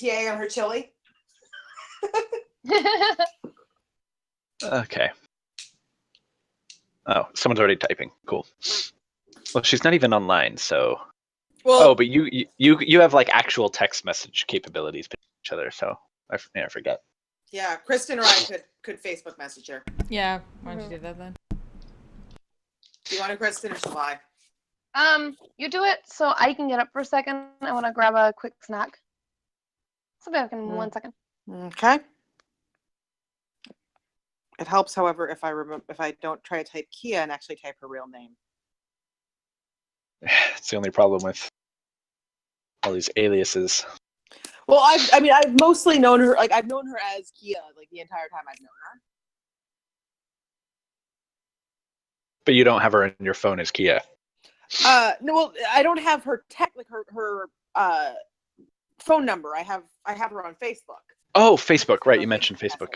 ETA on her chili. Okay. Oh, someone's already typing. Cool. Well, she's not even online, so. Well, but you have like actual text message capabilities between each other, so I forget. Yeah, Kristen or I could Facebook message her. Yeah, why don't you do that then? Do you want to, Kristen, or shall I? You do it so I can get up for a second. I want to grab a quick snack. So back in 1 second. Okay. It helps, however, if I don't try to type Kia and actually type her real name. It's the only problem with all these aliases. Well, I've mostly known her. Like, I've known her as Kia, like the entire time I've known her. But you don't have her in your phone as Kia. No, well, I don't have her her phone number. I have her on Facebook. Oh, Facebook, right? You mentioned Facebook.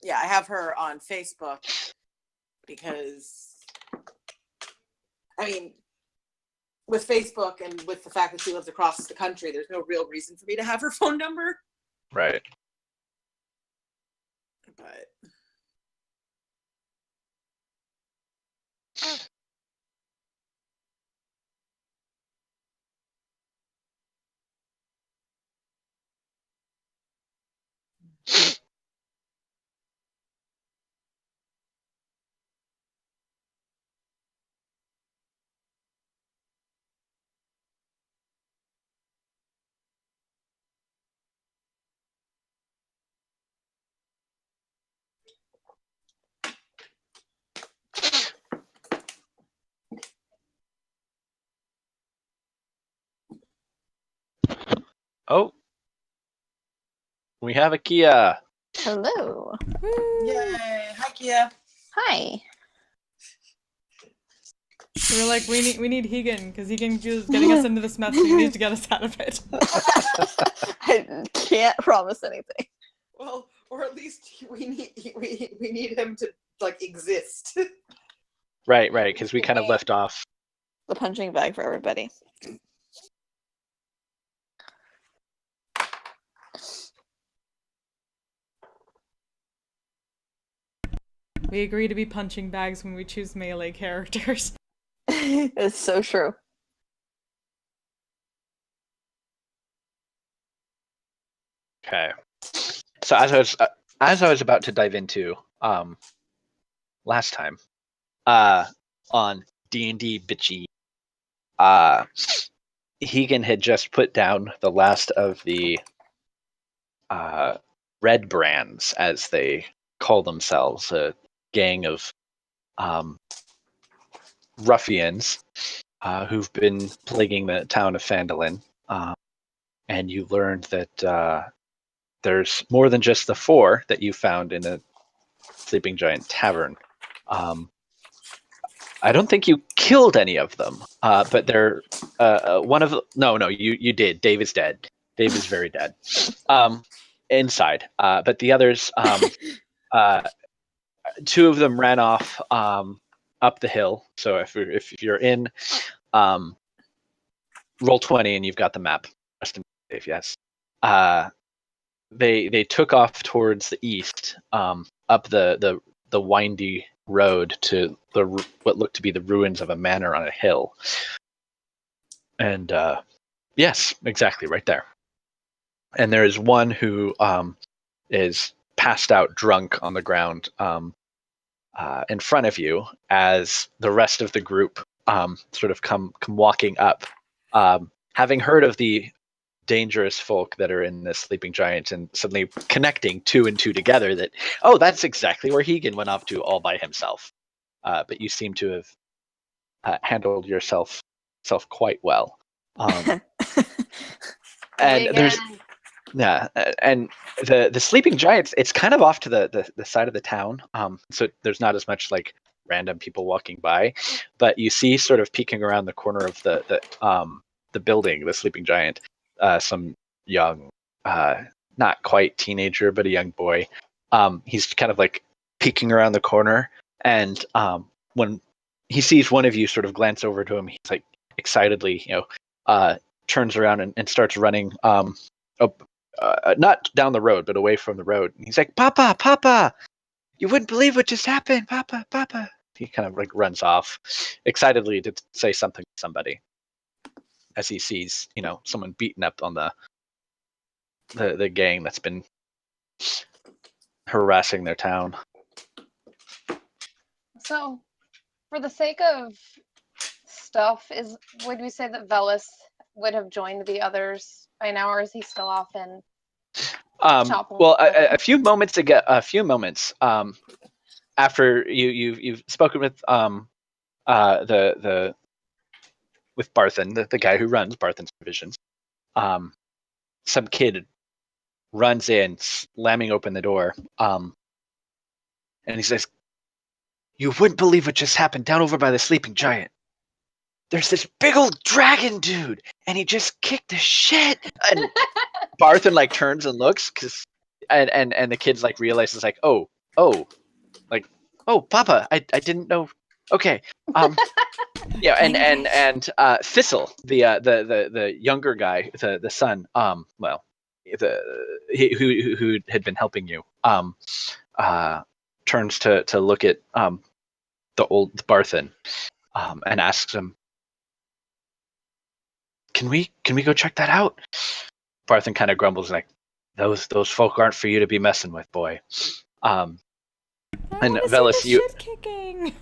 Yeah, I have her on Facebook because, I mean, with Facebook and with the fact that she lives across the country, there's no real reason for me to have her phone number. Right. But Oh, we have a Kia. Hello. yay! Hi, Kia. Hi. We were like, we need Hegan because Hegan is getting us into this mess. So you need to get us out of it. I can't promise anything. Well, or at least we need him to like exist. Right, because we kind of left off. The punching bag for everybody. We agree to be punching bags when we choose melee characters. It's so true. Okay. So as I was about to dive into last time on D&D5E, Hegan had just put down the last of the red brands, as they call themselves, a gang of ruffians who've been plaguing the town of Phandalin. And you learned that there's more than just the 4 that you found in a Sleeping Giant tavern. I don't think you killed any of them, but they're one of the, no, you did. Dave is dead. Dave is very dead. Inside, but the others, 2 of them ran off up the hill. So if you're in, roll 20 and you've got the map. Rest in Dave, yes. They took off towards the east, up the windy road to what looked to be the ruins of a manor on a hill. And yes, exactly, right there. And there is one who is passed out drunk on the ground in front of you, as the rest of the group sort of come walking up, having heard of the dangerous folk that are in this Sleeping Giant, and suddenly connecting 2 and 2 together that, oh, that's exactly where Hegan went off to all by himself. But you seem to have handled yourself quite well. And there's and the Sleeping Giants, it's kind of off to the side of the town, so there's not as much like random people walking by, but you see sort of peeking around the corner of the building, the Sleeping Giant, some young not quite teenager, but a young boy. He's kind of like peeking around the corner, and when he sees one of you sort of glance over to him, he's like excitedly, turns around and starts running, not down the road, but away from the road. And he's like, "Papa, Papa, you wouldn't believe what just happened, Papa, Papa." He kind of like runs off, excitedly to say something to somebody, as he sees, someone beaten up on the gang that's been harassing their town. So, for the sake of stuff, would we say that Velis would have joined the others by now, or is he still off in? Well, a few moments after you've spoken with with Barthen, the guy who runs Barthen's provisions, some kid runs in, slamming open the door, and he says, "You wouldn't believe what just happened down over by the sleeping giant. There's this big old dragon dude, and he just kicked the shit." And Barthen like turns and looks, and the kid's like realizes like, oh, Papa, I didn't know. Okay, yeah, and Thistle, the younger guy, the son, who had been helping you, turns to look at the old Barthen, and asks him, Can we go check that out?" Barthen kind of grumbles like, those folk aren't for you to be messing with, boy. And Velis, shit kicking.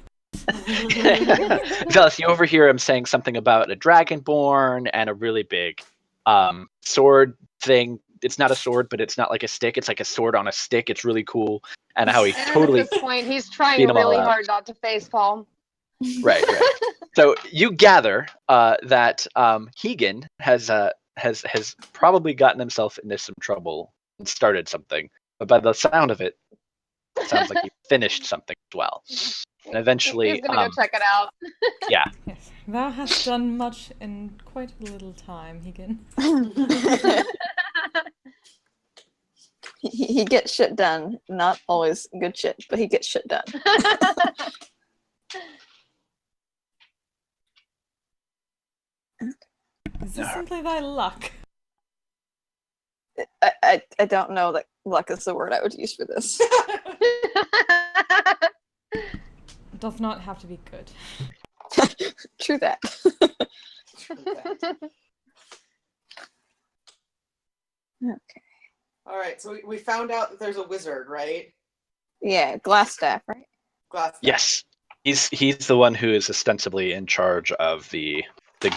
Velis, you overhear him saying something about a dragonborn and a really big sword thing. It's not a sword, but it's not like a stick. It's like a sword on a stick. It's really cool. And how he totally... At this point, he's trying really hard not to facepalm. Right. So you gather that Hegan has probably gotten himself into some trouble and started something. But by the sound of it, it sounds like he finished something as well. And eventually... He's gonna go check it out. Yeah. Yes. Thou hast done much in quite a little time, Hegan. He gets shit done. Not always good shit, but he gets shit done. Is this simply thy luck? I don't know that luck is the word I would use for this. It doth not have to be good. True that. Okay. All right, so we found out that there's a wizard, right? Yeah, Glassstaff, right? Glass. Yes. He's the one who is ostensibly in charge of the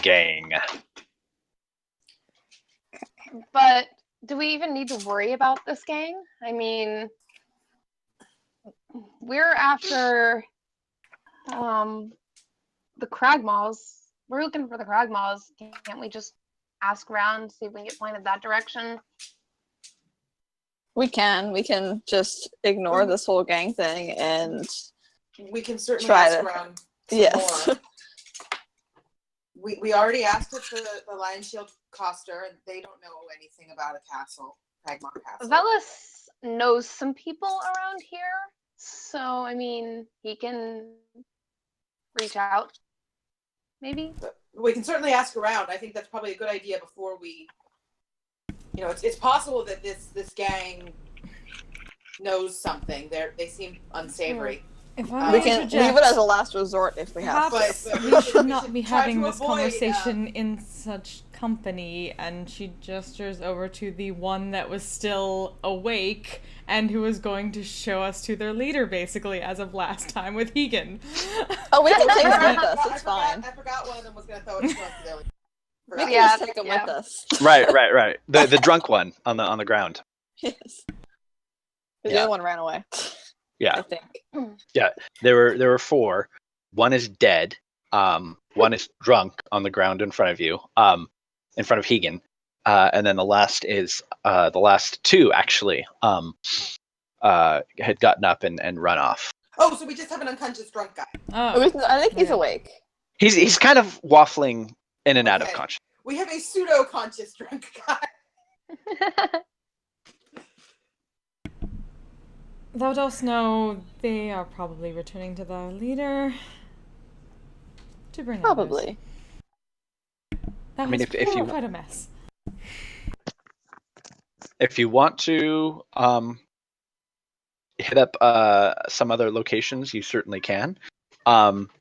gang. But do we even need to worry about this gang? I mean, we're after the Cragmaws. We're looking for the Cragmaws. Can't we just ask around, see if we can get pointed that direction? We can just ignore this whole gang thing and we can certainly try ask to. around Yes. more. We already asked it to the Lion Shield Coster, and they don't know anything about a castle, Cragmaw Castle. Velis knows some people around here, so I mean, he can reach out, maybe. We can certainly ask around. I think that's probably a good idea before we. It's possible that this gang knows something. They seem unsavory. If I We may can interject, leave it as a last resort if we have to. perhaps But we should not be try having to this avoid, conversation in such company. And she gestures over to the one that was still awake and who was going to show us to their leader, basically, as of last time with Hegan. Oh, we can take them with us. It's fine. I forgot one of them was going to throw it across the village. We can Yeah, just take them yeah. with us. Right. The drunk one on the ground. Yes. The Yeah. other one ran away. Yeah. I think. Yeah. There were 4. One is dead. One is drunk on the ground in front of you. In front of Hegan. And then the last is the last 2 actually had gotten up and run off. Oh, so we just have an unconscious drunk guy. Oh, I think he's Yeah. awake. He's kind of waffling in and out of Okay. consciousness. We have a pseudo-conscious drunk guy. Thou dost know they are probably returning to their leader to bring others. Probably. That I mean, was if you quite a mess. if you want to hit up some other locations, you certainly can. Velis,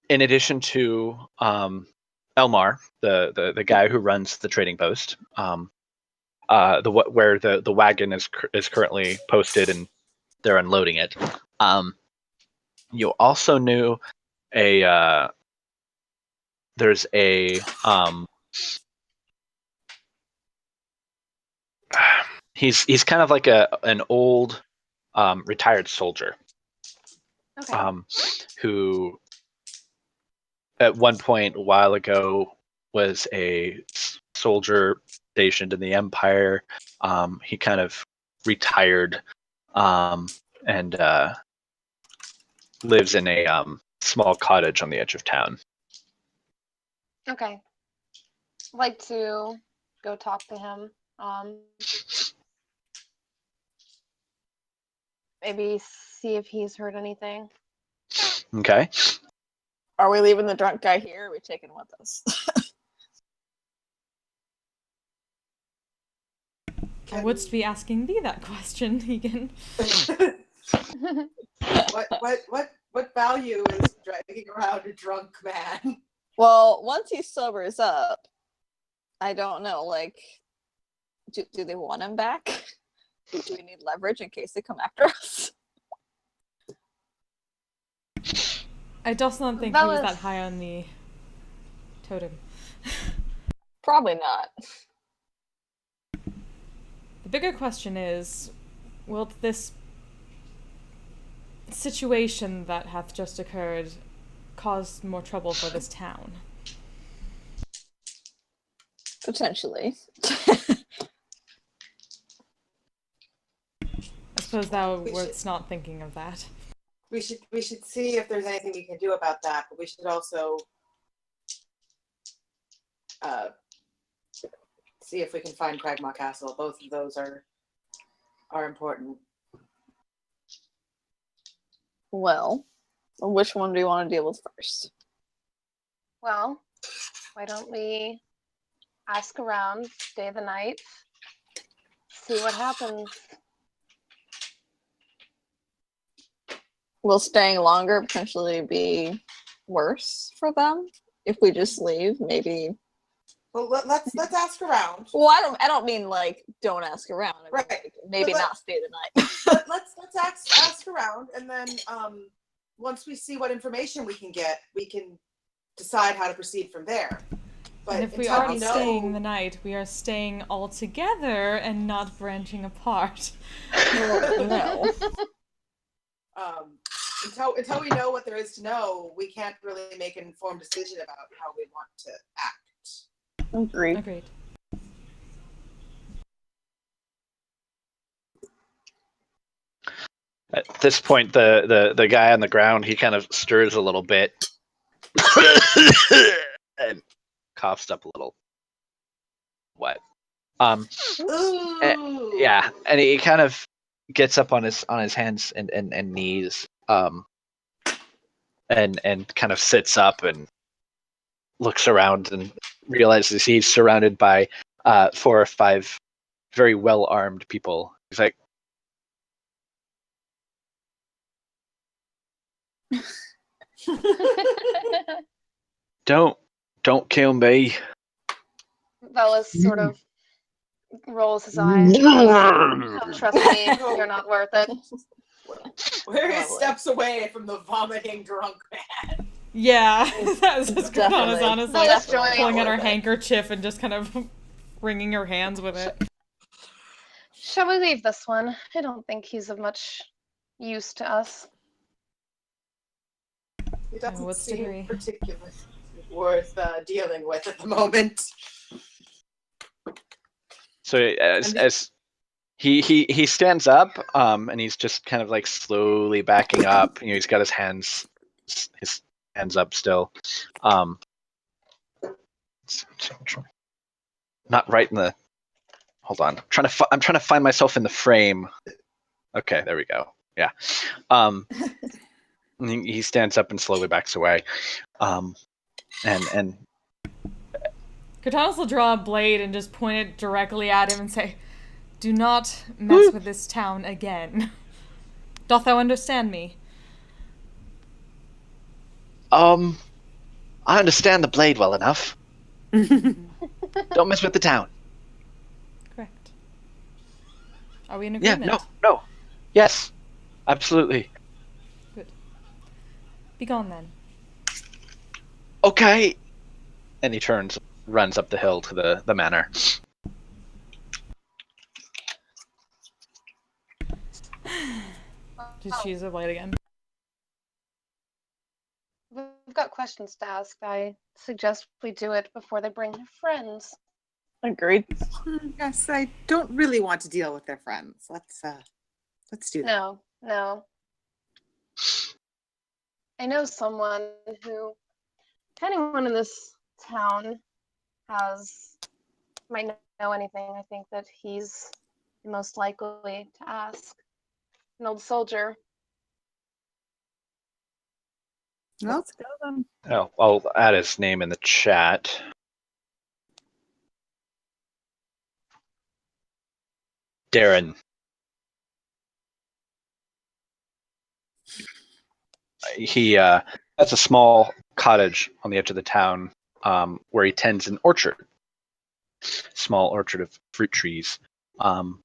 in addition to Elmar, the guy who runs the trading post, where the wagon is currently posted and they're unloading it. You also knew there's a he's kind of like an old retired soldier Okay. who at one point a while ago was a soldier stationed in the Empire. He kind of retired and lives in a small cottage on the edge of town. Okay. Like to go talk to him. Maybe see if he's heard anything. Okay. Are we leaving the drunk guy here, or are we taking him with us? I wouldst be asking thee that question, Egan. what value is dragging around a drunk man? Well, once he sobers up, I don't know, like, do they want him back? Do we need leverage in case they come after us? I does not think he was that high on the totem. Probably not. The bigger question is, will this situation that hath just occurred cause more trouble for this town? Potentially. I suppose thou wert not thinking of that. We should see if there's anything we can do about that, but we should also see if we can find Cragmaw Castle. Both of those are important. Well, which one do you want to deal with first? Well, why don't we ask around, stay the night, see what happens. Will staying longer potentially be worse for them if we just leave? Maybe. Well, let's ask around. Well, I don't mean like don't ask around. I mean, Right. like, maybe not stay the night. let's ask around, and then once we see what information we can get, we can decide how to proceed from there. But And if we aren't staying the night, we are staying all together and not branching apart. No. Until we know what there is to know, we can't really make an informed decision about how we want to act. Agreed. At this point, the guy on the ground, he kind of stirs a little bit and coughs up a little wet. And he kind of gets up on his hands and knees, and kind of sits up and looks around and realizes he's surrounded by 4 or 5 very well armed people. He's like, Don't kill me. Velas sort of rolls his eyes. Oh, trust me, you're not worth it. We're steps away from the vomiting drunk man. Yeah, that's just Katana's honestly That's pulling out her handkerchief and just kind of wringing her hands with it. Shall we leave this one? I don't think he's of much use to us. It doesn't seem particularly worth dealing with at the moment. So as he stands up, and he's just kind of like slowly backing up. You know, he's got his hands up still. Not right in the hold on. I'm trying to find myself in the frame. Okay, there we go. Yeah. He stands up and slowly backs away. And Cortalis will draw a blade and just point it directly at him and say, "Do not mess with this town again. Doth thou understand me?" I understand the blade well enough. Don't mess with the town. Correct. Are we in Yeah, agreement? no. Yes, absolutely. Good. Be gone then. Okay. And he runs up the hill to the manor. Just choose a blade again. We've got questions to ask. I suggest we do it before they bring their friends. Agreed. Yes, I don't really want to deal with their friends. Let's do that. No. I know someone who, if anyone in this town might know anything, I think that he's the most likely to ask. An old soldier. Well, Let's go then. I'll add his name in the chat. Darren. He has a small cottage on the edge of the town where he tends an orchard. Small orchard of fruit trees. And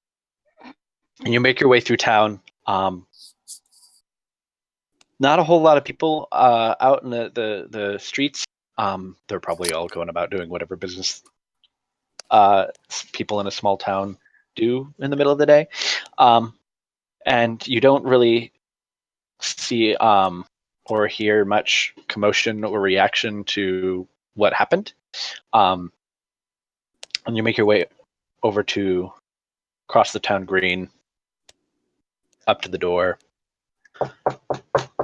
you make your way through town. Not a whole lot of people out in the streets. They're probably all going about doing whatever business people in a small town do in the middle of the day. And you don't really see or hear much commotion or reaction to what happened. And you make your way over to cross the town green, up to the door.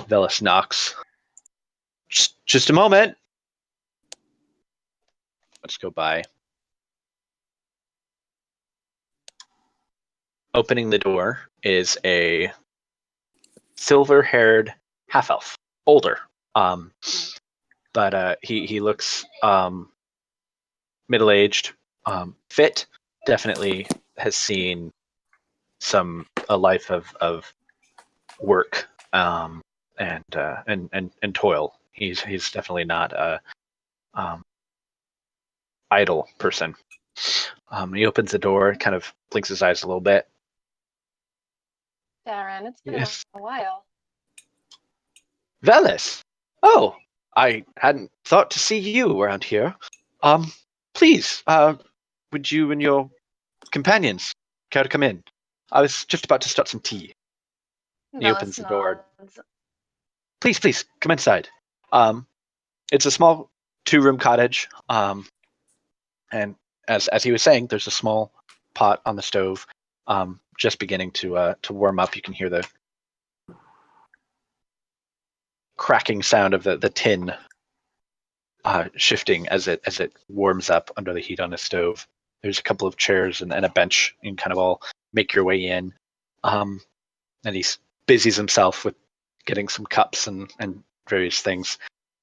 Velis knocks. Just a moment. Let's go by. Opening the door is a silver-haired half-elf, older, but he looks middle-aged, fit. Definitely has seen a life of work and toil. He's definitely not a idle person. He opens the door, kind of blinks his eyes a little bit. Darren, it's been Yes. a while. Velis! Oh, I hadn't thought to see you around here. Please, would you and your companions care to come in? I was just about to start some tea. He opens the door. Nods. Please, come inside. It's a small 2-room cottage. And as he was saying, there's a small pot on the stove, just beginning to warm up. You can hear the cracking sound of the tin shifting as it warms up under the heat on the stove. There's a couple of chairs and a bench. You can kind of all make your way in. And he busies himself with getting some cups and various things.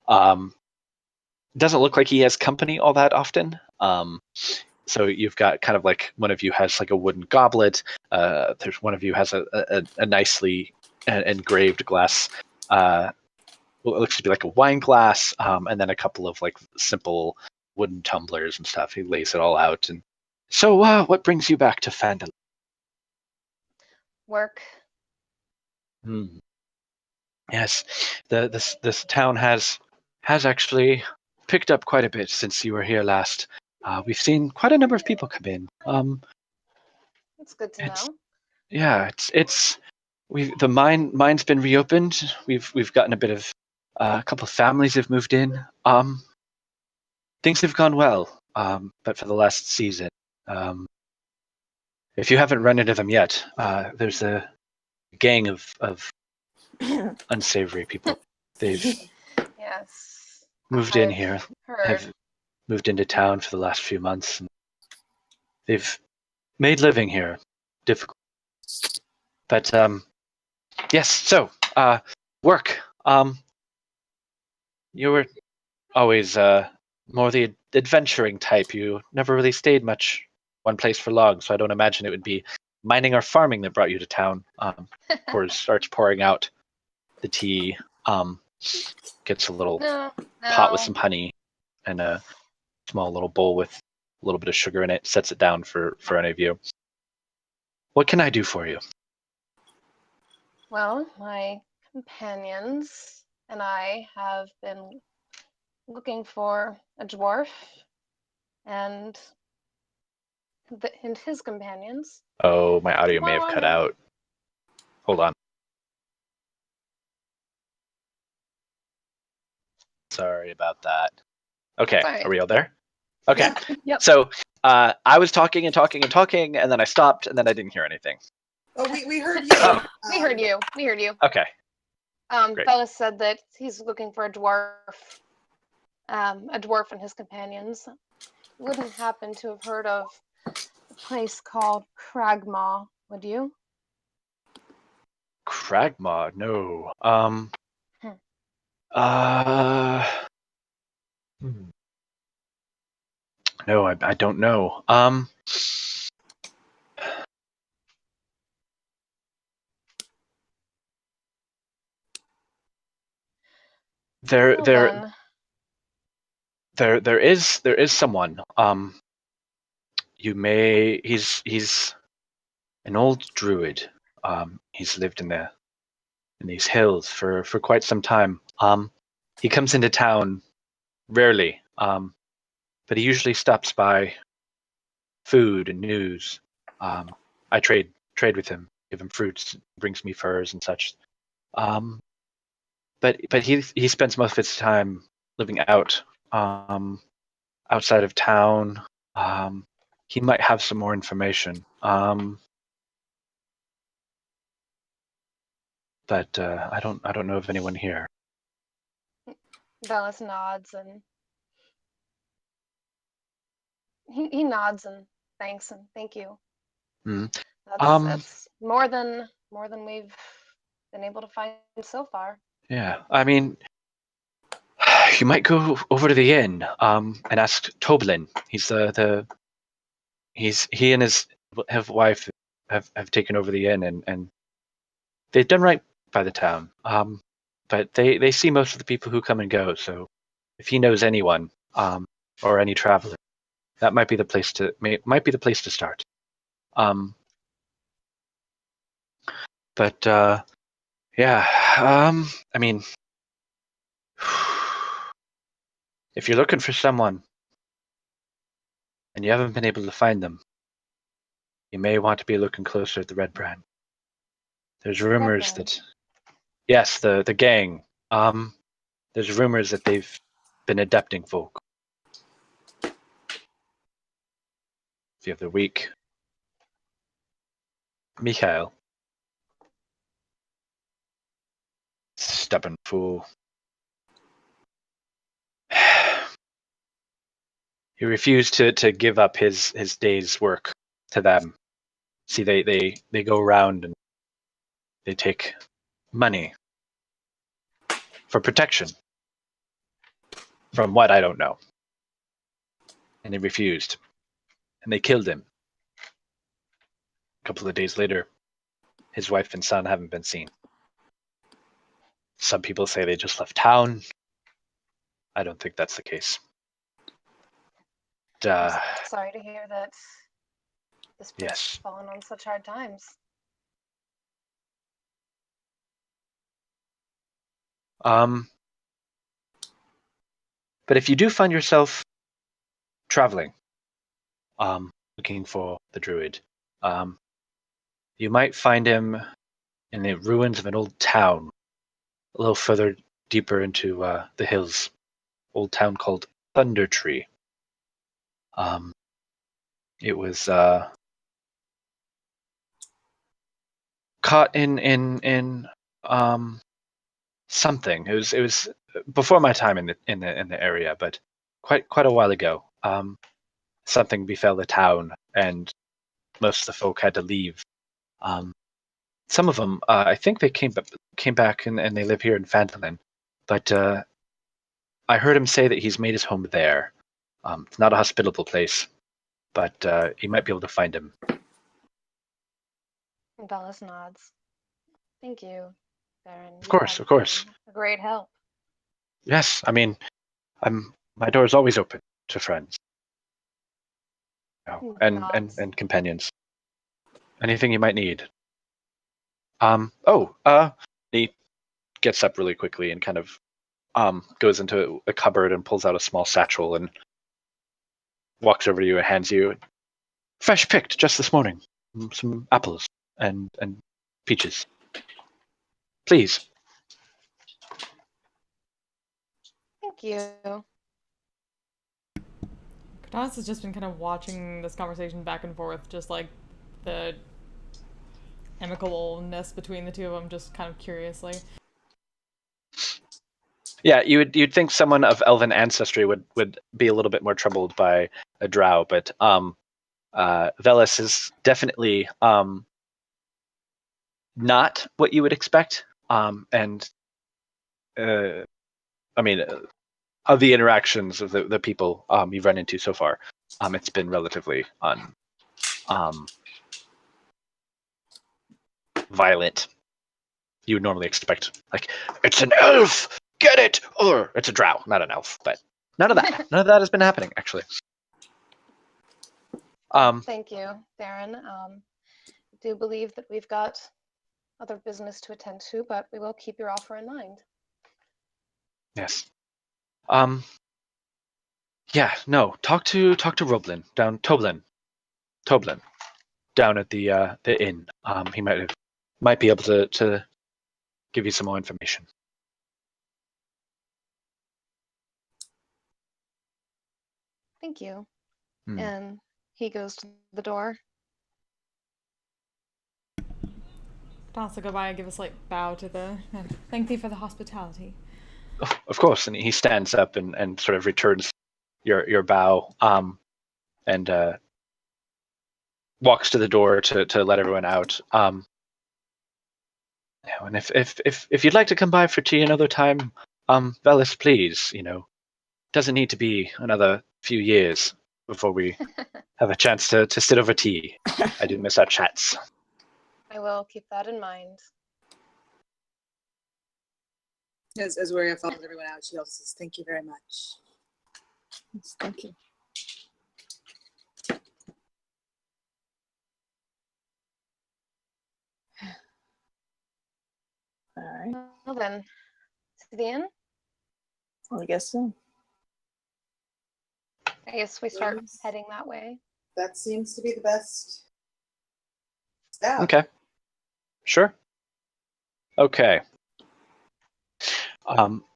Doesn't look like he has company all that often. So you've got kind of like one of you has like a wooden goblet. There's one of you has a nicely engraved glass. What looks to be like a wine glass, and then a couple of like simple wooden tumblers and stuff. He lays it all out. And so, what brings you back to Fandel? Work. Yes, this town has actually picked up quite a bit since you were here last. We've seen quite a number of people come in. It's good to know. Yeah, the mine's been reopened. We've gotten a couple of families have moved in. Things have gone well. But for the last season, if you haven't run into them yet, there's a gang of unsavory people. They've Yes. moved in I've here, heard. have moved into town for the last few months, and they've made living here difficult. But yes. So work. You were always more the adventuring type. You never really stayed much one place for long, so I don't imagine it would be mining or farming that brought you to town. Starts pouring out the tea. Gets a little No, pot with no. some honey and a small little bowl with a little bit of sugar in it. Sets it down for any of you. What can I do for you? Well, my companions and I have been looking for a dwarf and his companions. Oh, my audio may Why have are cut they- out. Hold on. Sorry about that. Okay, Sorry. are we all there? Okay. Yep. So I was talking and talking and talking, and then I stopped, and then I didn't hear anything. Oh, we heard you. We heard you. We heard you. Okay. Great. Bella said that he's looking for a dwarf and his companions. You wouldn't happen to have heard of a place called Cragmaw, would you? Cragmaw, no. No, I don't know. There is someone. He's an old druid. He's lived in these hills for quite some time. He comes into town rarely. But he usually stops by food and news. I trade with him, give him fruits, brings me furs and such. But he spends most of his time living out outside of town. He might have some more information. But I don't know of anyone here. Bellis nods and he nods and thanks and thank you. Mm. That's more than we've been able to find so far. Yeah, I mean, you might go over to the inn and ask Toblin. He and his wife have taken over the inn and they've done right by the town. But they see most of the people who come and go. So if he knows anyone or any traveler, that might be the place to start. But yeah, I mean, if you're looking for someone and you haven't been able to find them, you may want to be looking closer at the Red Brand. There's rumors that, yes, the gang. There's rumors that they've been adapting folk. The other week, Mikhail, stubborn fool. He refused to give up his day's work to them. See, they go around and they take money for protection. From what, I don't know. And he refused. And they killed him. A couple of days later, his wife and son haven't been seen. Some people say they just left town. I don't think that's the case. Sorry to hear that this place has fallen on such hard times. But if you do find yourself traveling, looking for the druid, you might find him in the ruins of an old town, a little further deeper into the hills. Old town called Thunder Tree. It was caught in something. It was before my time in the area, but quite a while ago. Something befell the town, and most of the folk had to leave. Some of them, I think they came back and they live here in Phandalin. But I heard him say that he's made his home there. It's not a hospitable place, but you might be able to find him. Dallas nods. Thank you, Baron. Of course, of course. A great help. Yes, I mean, my door is always open to friends. And companions. Anything you might need. He gets up really quickly and kind of goes into a cupboard and pulls out a small satchel and walks over to you and hands you fresh picked just this morning. Some apples and peaches. Please. Thank you. Katas has just been kind of watching this conversation back and forth, just like the amicableness between the two of them, just kind of curiously. Yeah, you'd think someone of elven ancestry would be a little bit more troubled by a drow, but Velis is definitely not what you would expect. And I mean, of the interactions of the people you've run into so far, it's been relatively violent. You would normally expect, like, it's an elf, get it, or it's a drow, not an elf. But none of that has been happening, actually. Thank you, Darren. I do believe that we've got other business to attend to, but we will keep your offer in mind. Yes. Yeah. No. Talk to Toblin down down at the inn. He might be able to give you some more information. Thank you. And he goes to the door. Katas will go by and give a slight bow to the. Thank thee for the hospitality. Of course, and he stands up and sort of returns your bow, and walks to the door to let everyone out. And if you'd like to come by for tea another time, Velis, please. Doesn't need to be another few years before we have a chance to sit over tea. I do miss our chats. I will keep that in mind. As Waria follows everyone out, she also says, "Thank you very much." Yes, thank you. All right. Well then, to the inn. Well, I guess so. I guess we start Yes. heading that way. That seems to be the best step. Okay. Sure. Okay.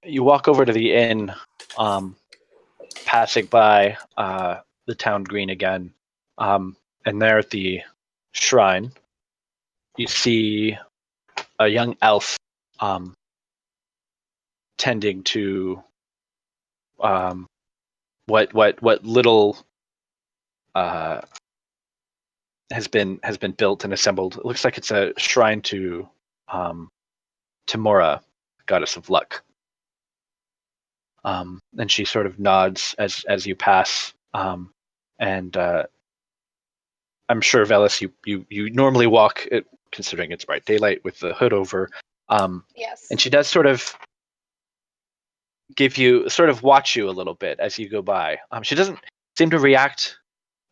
You walk over to the inn, passing by the town green again, and there at the shrine, you see a young elf tending to what little has been built and assembled. It looks like it's a shrine to Mora, goddess of luck. And she sort of nods as you pass. And I'm sure, Velis, you normally walk, considering it's bright daylight, with the hood over. Yes. And she does sort of watch you a little bit as you go by. She doesn't seem to react,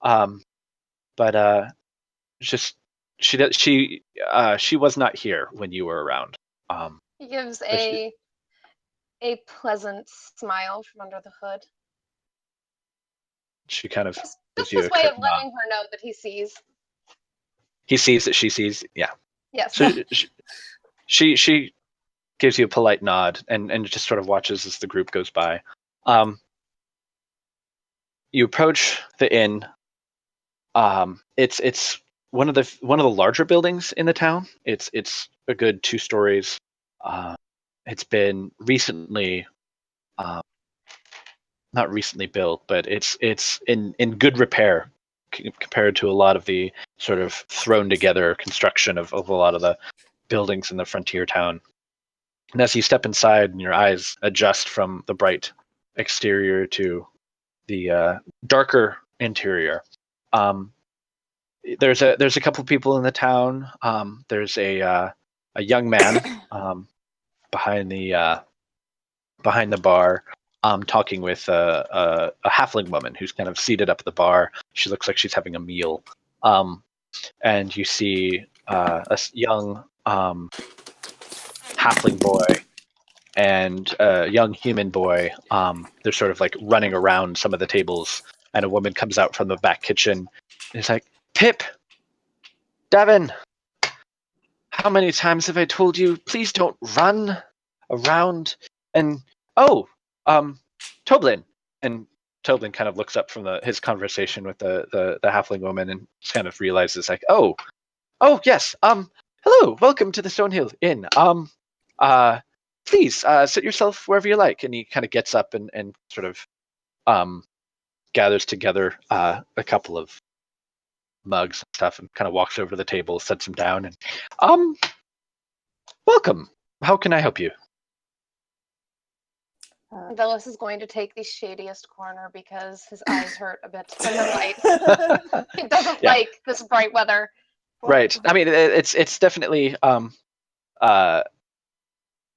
but she was not here when you were around. He gives a pleasant smile from under the hood. She kind of Just gives you his a way quick of nod. letting her know that he sees. He sees that she sees. Yeah. Yes. So she gives you a polite nod and just sort of watches as the group goes by. You approach the inn. It's one of the larger buildings in the town. It's a good 2 stories. It's been recently, not recently built, but it's in good repair compared to a lot of the sort of thrown together construction of a lot of the buildings in the frontier town. And as you step inside and your eyes adjust from the bright exterior to the darker interior, there's a couple of people in the town. There's a young man behind the bar, talking with a halfling woman who's kind of seated up at the bar. She looks like she's having a meal. And you see a young halfling boy and a young human boy. They're sort of like running around some of the tables, and a woman comes out from the back kitchen and is like, "Pip, Devin, how many times have I told you, please don't run around?" And Toblin. And Toblin kind of looks up from his conversation with the halfling woman and kind of realizes like, oh yes, hello, welcome to the Stonehill Inn. Please sit yourself wherever you like. And he kind of gets up and sort of gathers together a couple of mugs and stuff and kind of walks over to the table, sets them down, and welcome. How can I help you? Velas is going to take the shadiest corner because his eyes hurt a bit from the light. He doesn't like this bright weather. Right. I mean, it's definitely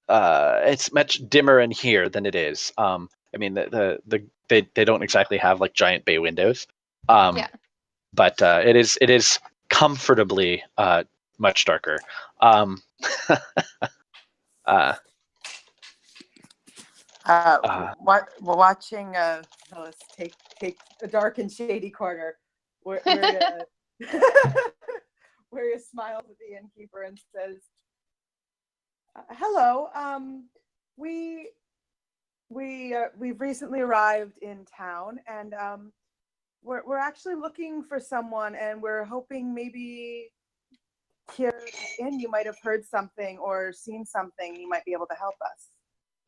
it's much dimmer in here than it is. I mean, they don't exactly have like giant bay windows. But it is comfortably much darker. We're watching Phyllis take a dark and shady corner where where he smiles at the innkeeper and says, "Hello, we've recently arrived in town, and we're actually looking for someone, and we're hoping maybe here in you might have heard something or seen something. You might be able to help us."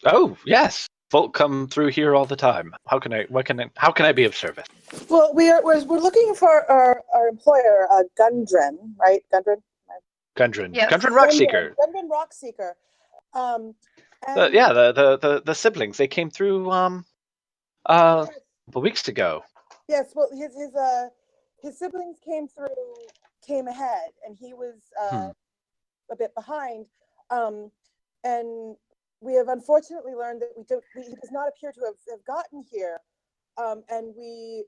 Oh yes, folk come through here all the time. How can I be of service? Well, we're looking for our employer, Gundren, right? Gundren. Yes. Gundren Rockseeker. Gundren Rockseeker. The siblings, they came through a couple weeks ago. Yes, well, his siblings came ahead, and he was a bit behind, and we have unfortunately learned that he does not appear to have gotten here, and we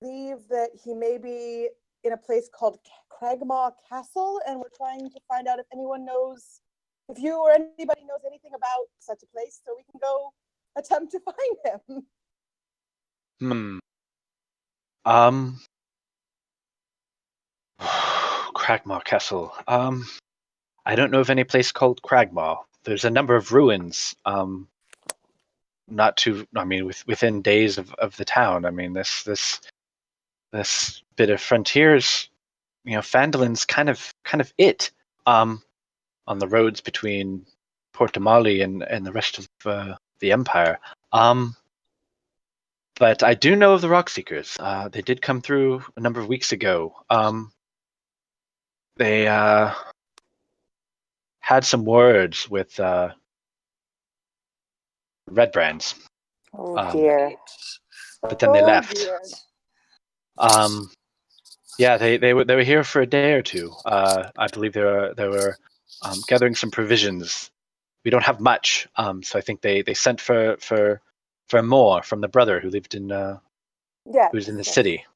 believe that he may be in a place called Cragmaw Castle, and we're trying to find out if anyone knows, if you or anybody knows anything about such a place, so we can go attempt to find him. Cragmaw Castle. I don't know of any place called Cragmaw. There's a number of ruins. Within days of the town. I mean, this bit of frontiers, Phandalin kind of it. On the roads between Port Damali and the rest of the Empire. But I do know of the Rockseekers. They did come through a number of weeks ago. They had some words with Red Brands. Oh dear. But then they left. Dear. They were here for a day or two. I believe they were gathering some provisions. We don't have much, so I think they sent for more from the brother who lived in who's in the city.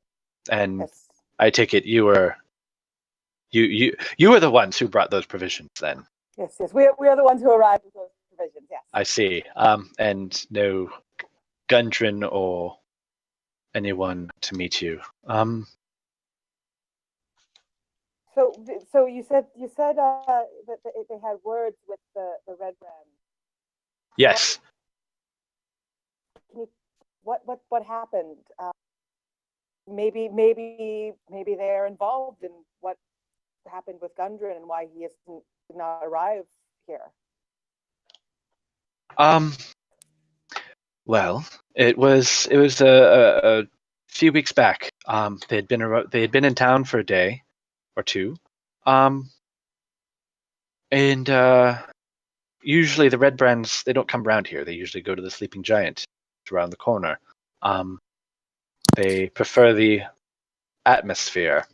And I take it you were the ones who brought those provisions then. Yes, we are the ones who arrived with those provisions. Yes. I see. And no Gundren or anyone to meet you. So you said that they had words with the Red Brand. Yes. What happened? Maybe they're involved in what happened with Gundren and why he did not arrive here. Well, it was a few weeks back. They had been in town for a day or two, and usually the Red Brands, they don't come around here. They usually go to the Sleeping Giant around the corner. They prefer the atmosphere,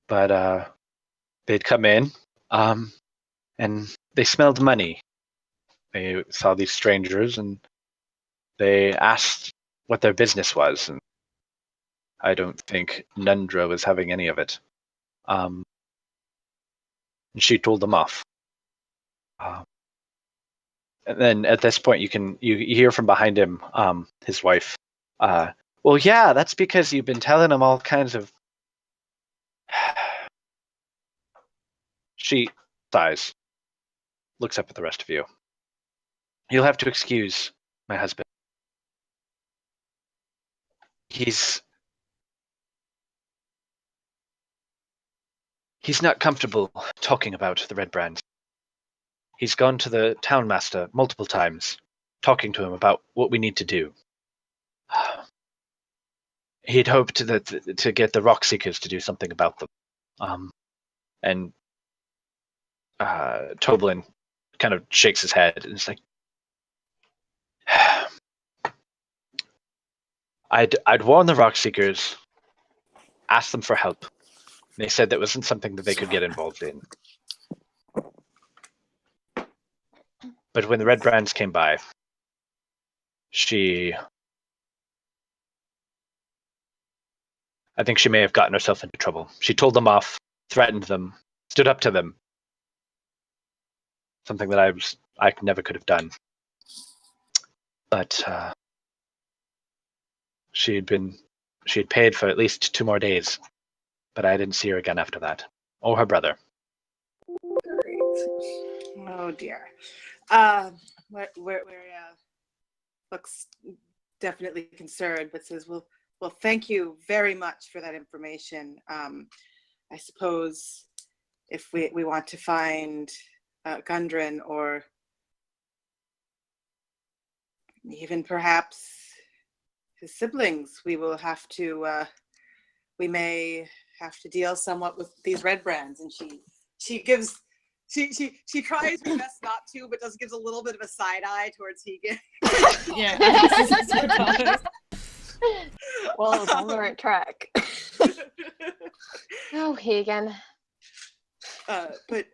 but they'd come in, and they smelled money. They saw these strangers, and they asked what their business was, and I don't think Nundra was having any of it. And she told them off. And then at this point, you hear from behind him, his wife. Well, yeah, that's because you've been telling him all kinds of. She sighs, looks up at the rest of you. You'll have to excuse my husband. He's not comfortable talking about the Red Brands. He's gone to the town master multiple times, talking to him about what we need to do. He'd hoped to get the Rock Seekers to do something about them. And Toblin kind of shakes his head and is like, I'd warn the Rock Seekers, ask them for help. They said that wasn't something that they could get involved in. But when the Red Brands came by, I think she may have gotten herself into trouble. She told them off, threatened them, stood up to them. Something that I never could have done. But she had paid for at least 2 more days, but I didn't see her again after that, or her brother. Great. Oh dear. Where looks definitely concerned, but says, well, thank you very much for that information. I suppose if we want to find Gundren, or even perhaps his siblings, we may have to deal somewhat with these Red Brands. And she tries her best not to, but gives a little bit of a side eye towards Hegan. Yeah. Well, it's on the right track. Oh, Hagen. But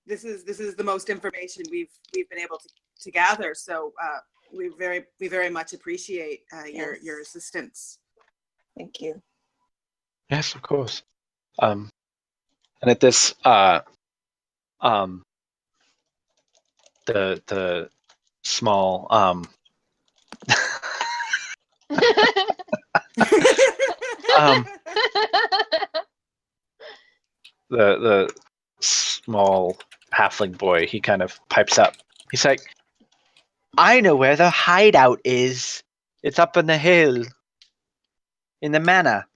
this is the most information we've been able to gather. So we very much appreciate your assistance. Thank you. Yes, of course. And at this, the small the small halfling boy, he kind of pipes up. He's like, I know where the hideout is. It's up on the hill in the manor.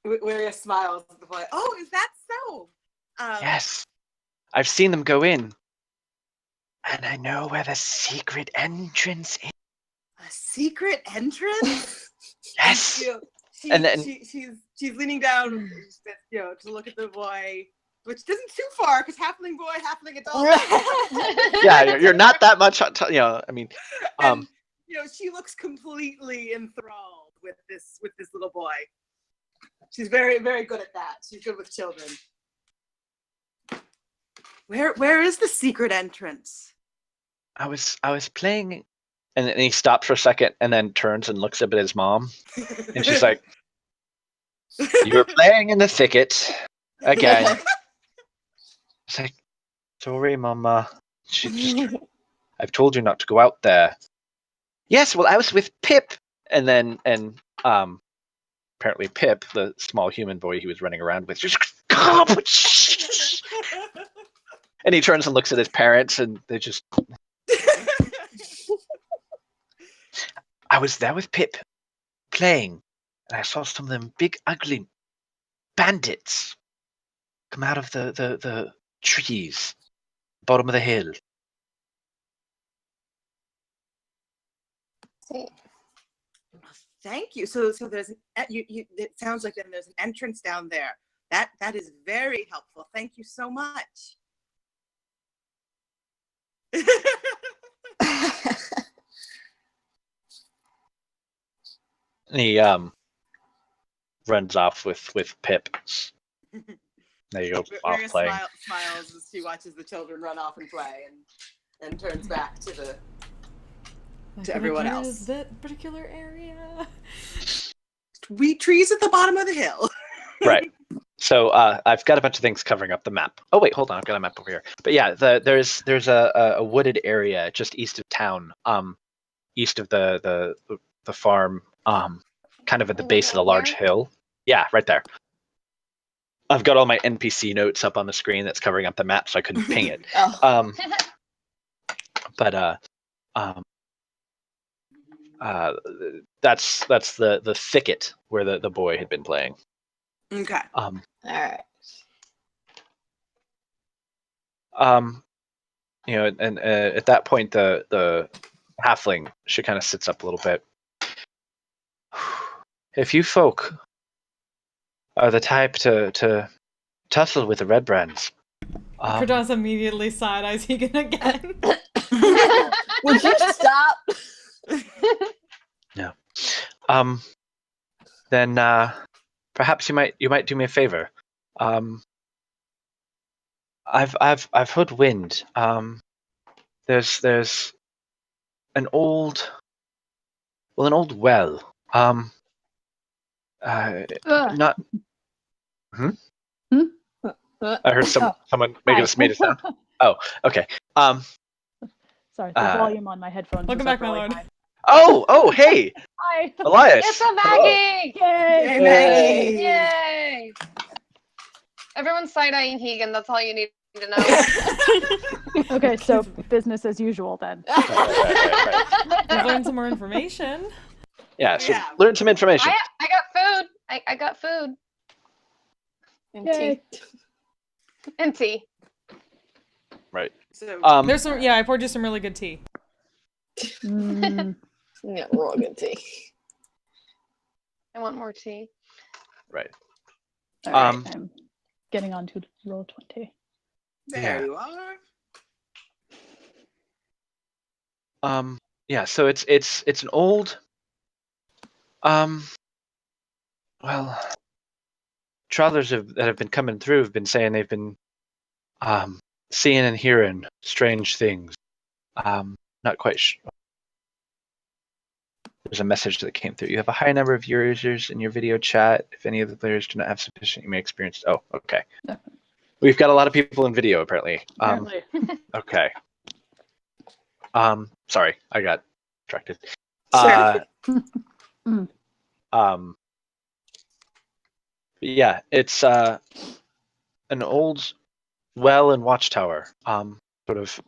Waria smiles at the boy. Oh, is that so? Yes. I've seen them go in. And I know where the secret entrance is. A secret entrance? Yes. And then she's leaning down, to look at the boy, which isn't too far because halfling boy, halfling adult. Yeah, you're not that much. I mean, and, she looks completely enthralled with this little boy. She's very, very good at that. She's good with children. Where is the secret entrance? I was playing, and he stops for a second and then turns and looks up at his mom, and she's like, "You were playing in the thicket again." It's like, sorry, Mama. I've told you not to go out there. Yes, well, I was with Pip, and apparently Pip, the small human boy he was running around with, just and he turns and looks at his parents, and they just. I was there with Pip, playing, and I saw some of them big, ugly bandits come out of the trees, bottom of the hill. See. Thank you. So there's it sounds like then there's an entrance down there. That is very helpful. Thank you so much. And he runs off with Pip. There you go, off Maria playing. smiles as she watches the children run off and play, and turns back to everyone else. That particular area. Sweet trees at the bottom of the hill. Right. So I've got a bunch of things covering up the map. Oh wait, hold on, I've got a map over here. But yeah, there's a wooded area just east of town, east of the farm, kind of at the base of the large hill. Yeah, right there. I've got all my NPC notes up on the screen that's covering up the map, so I couldn't ping it. That's the thicket where the boy had been playing. Okay. All right. And at that point, the halfling, she kind of sits up a little bit. If you folk are the type to tussle with the red brands, Kratos immediately side-eyes Egan again. Would you stop? Yeah. Then perhaps you might do me a favor. I've heard wind. There's an old well. Not. I heard someone made a sound. Oh, okay. Sorry, the volume on my headphones. Welcome back, my lord. Oh, hey, Hi. Elias. It's a Maggie! Yay! Maggie! Yay! Everyone's side-eyeing Hegan, that's all you need to know. Okay, so business as usual then. Right. We've learned some more information. Yeah, so Yeah. learn some information. I got food. I got food. And Yay. tea. And tea. Right. So There's some. Yeah, I poured you some really good tea. Yeah, real good tea. I want more tea. Right. All right, I'm getting on to roll 20. there Yeah. you are. Yeah, so it's an old well, travelers that have been coming through have been saying they've been seeing and hearing strange things. Not quite sure. There's a message that came through. You have a high number of users in your video chat. If any of the players do not have sufficient, you may experience. Oh, okay. We've got a lot of people in video apparently. Apparently. Okay. Sorry, I got distracted. Yeah, it's an old well and watchtower, sort of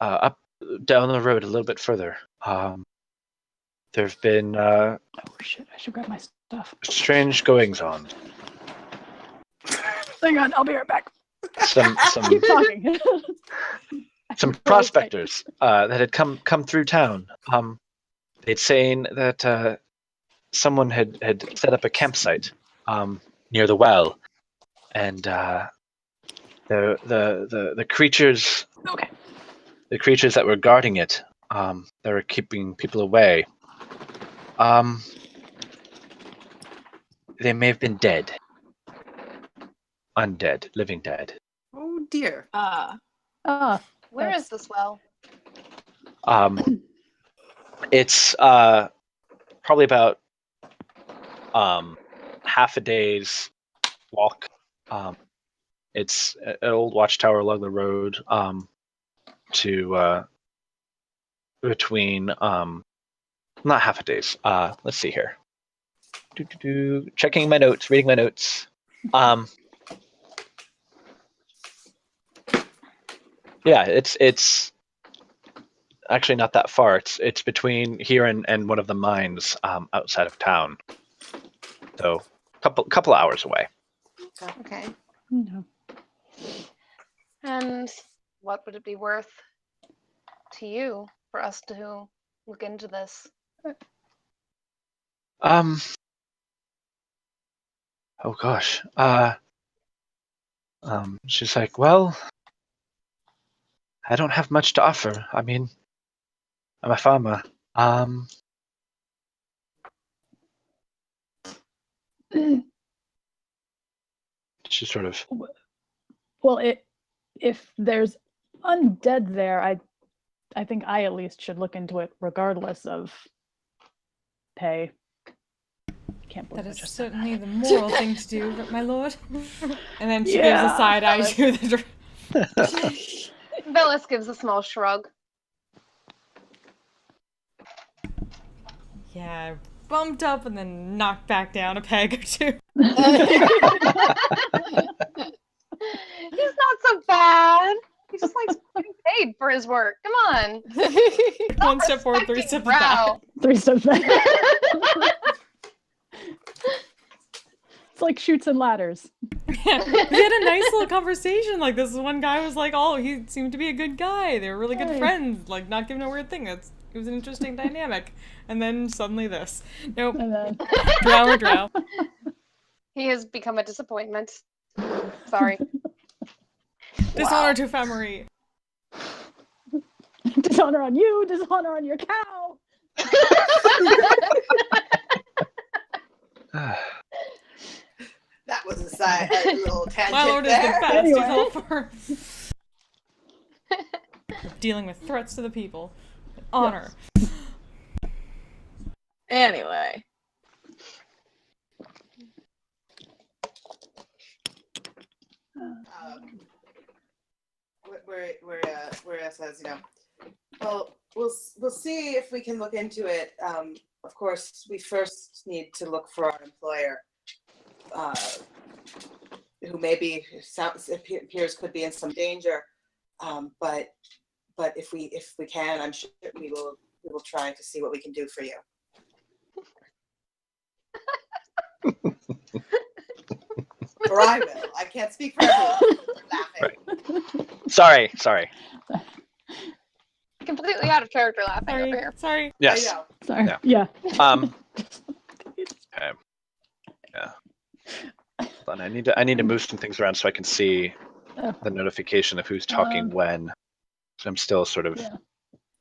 up down the road a little bit further. There've been Oh shit, I should grab my stuff. strange goings on. Hang on, I'll be right back. Some Keep talking. some prospectors that had come through town. They'd saying that someone had set up a campsite near the well, and the creatures the creatures that were guarding it, that were keeping people away, they may have been dead, undead, living dead. Oh dear. Where is this well? It's probably about half a day's walk. It's an old watchtower along the road to between not half a day's. Let's see here. Checking my notes, reading my notes. Yeah, it's actually not that far. It's between here and one of the mines outside of town. So couple hours away. Okay. No. And what would it be worth to you for us to look into this? Oh gosh. She's like, well, I don't have much to offer. I mean, I'm a farmer. She sort of. Well, if there's undead there, I think I at least should look into it, regardless of pay. Can't believe That I is just said certainly that. the moral thing to do, my lord. And then she gives a side eye to the. Bellis gives a small shrug. Yeah, bumped up and then knocked back down a peg or two. He's not so bad. He just likes getting paid for his work. Come on. One step forward, three steps back. Brow. 3 steps back. It's like Chutes and Ladders. Yeah, we had a nice little conversation. Like, this one guy was like, oh, he seemed to be a good guy. They were really good Hey. friends. Like, not giving a weird thing. It was an interesting dynamic. And then suddenly this. Nope. And then Drow. He has become a disappointment. Sorry. Dishonor to Femery. dishonor on you, dishonor on your cow. That was a little tangent My lord is the there. best. Anyway. He's all for dealing with threats to the people. Honor. Anyway. Where it says, well, we'll see if we can look into it. Of course, we first need to look for our employer, who maybe appears could be in some danger. But if we can, I'm sure we will try to see what we can do for you. Or I will. I can't speak for everyone. We're laughing. Right. Sorry. Completely out of character laughing over here. Sorry. Yes. I know. Sorry. Yeah. Yeah. Okay. Yeah. Hold on, I need to move some things around so I can see the notification of who's talking when. So I'm still sort of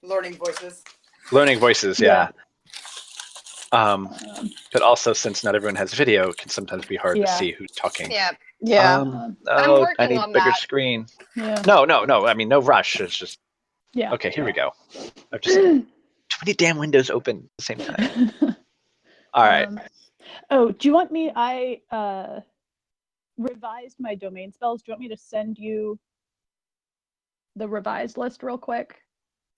Learning voices. learning voices. Yeah. Yeah. But also, since not everyone has video, it can sometimes be hard to Yeah. see who's talking. Yeah. Yeah. Oh, I working need on bigger that. screen. Yeah. No. I mean, no rush. It's just Yeah. okay. Here we go. I've just too many damn windows open at the same time. All right. Oh, do you want me? I revised my domain spells. Do you want me to send you the revised list real quick?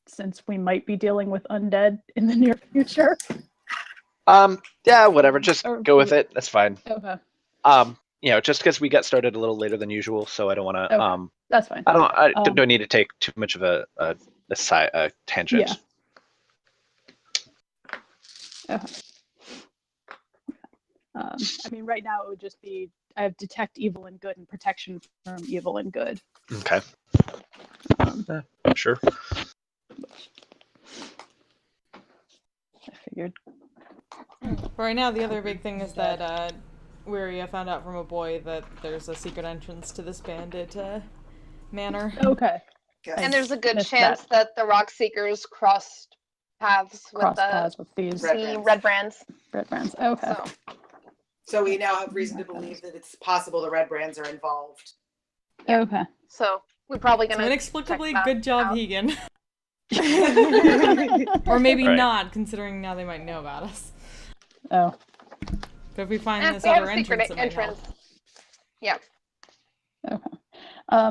Since we might be dealing with undead in the near future. Yeah, whatever. Just Or- go with it. That's fine. Okay. Just because we got started a little later than usual, so I don't want to. Okay. That's fine. I don't need to take too much of a tangent. Yeah. Okay. I mean, right now it would just be I have detect evil and good and protection from evil and good. Okay. Sure. I figured. For right now, the other big thing is that Wiria found out from a boy that there's a secret entrance to this bandit manor. Okay. Good. And there's a good Missed chance that the Rock Seekers crossed paths with Cross the, paths with these Red the Brands. Red Brands. red brands. Okay. So So we now have reason to believe that it's possible the Red Brands are involved. Okay. so we're probably So gonna inexplicably, check that good job, out. Hegan. Or maybe Right. not, considering now they might know about us. Oh. But if we find And this we have other a secret entrance, it might help. entrance. Yeah. Okay.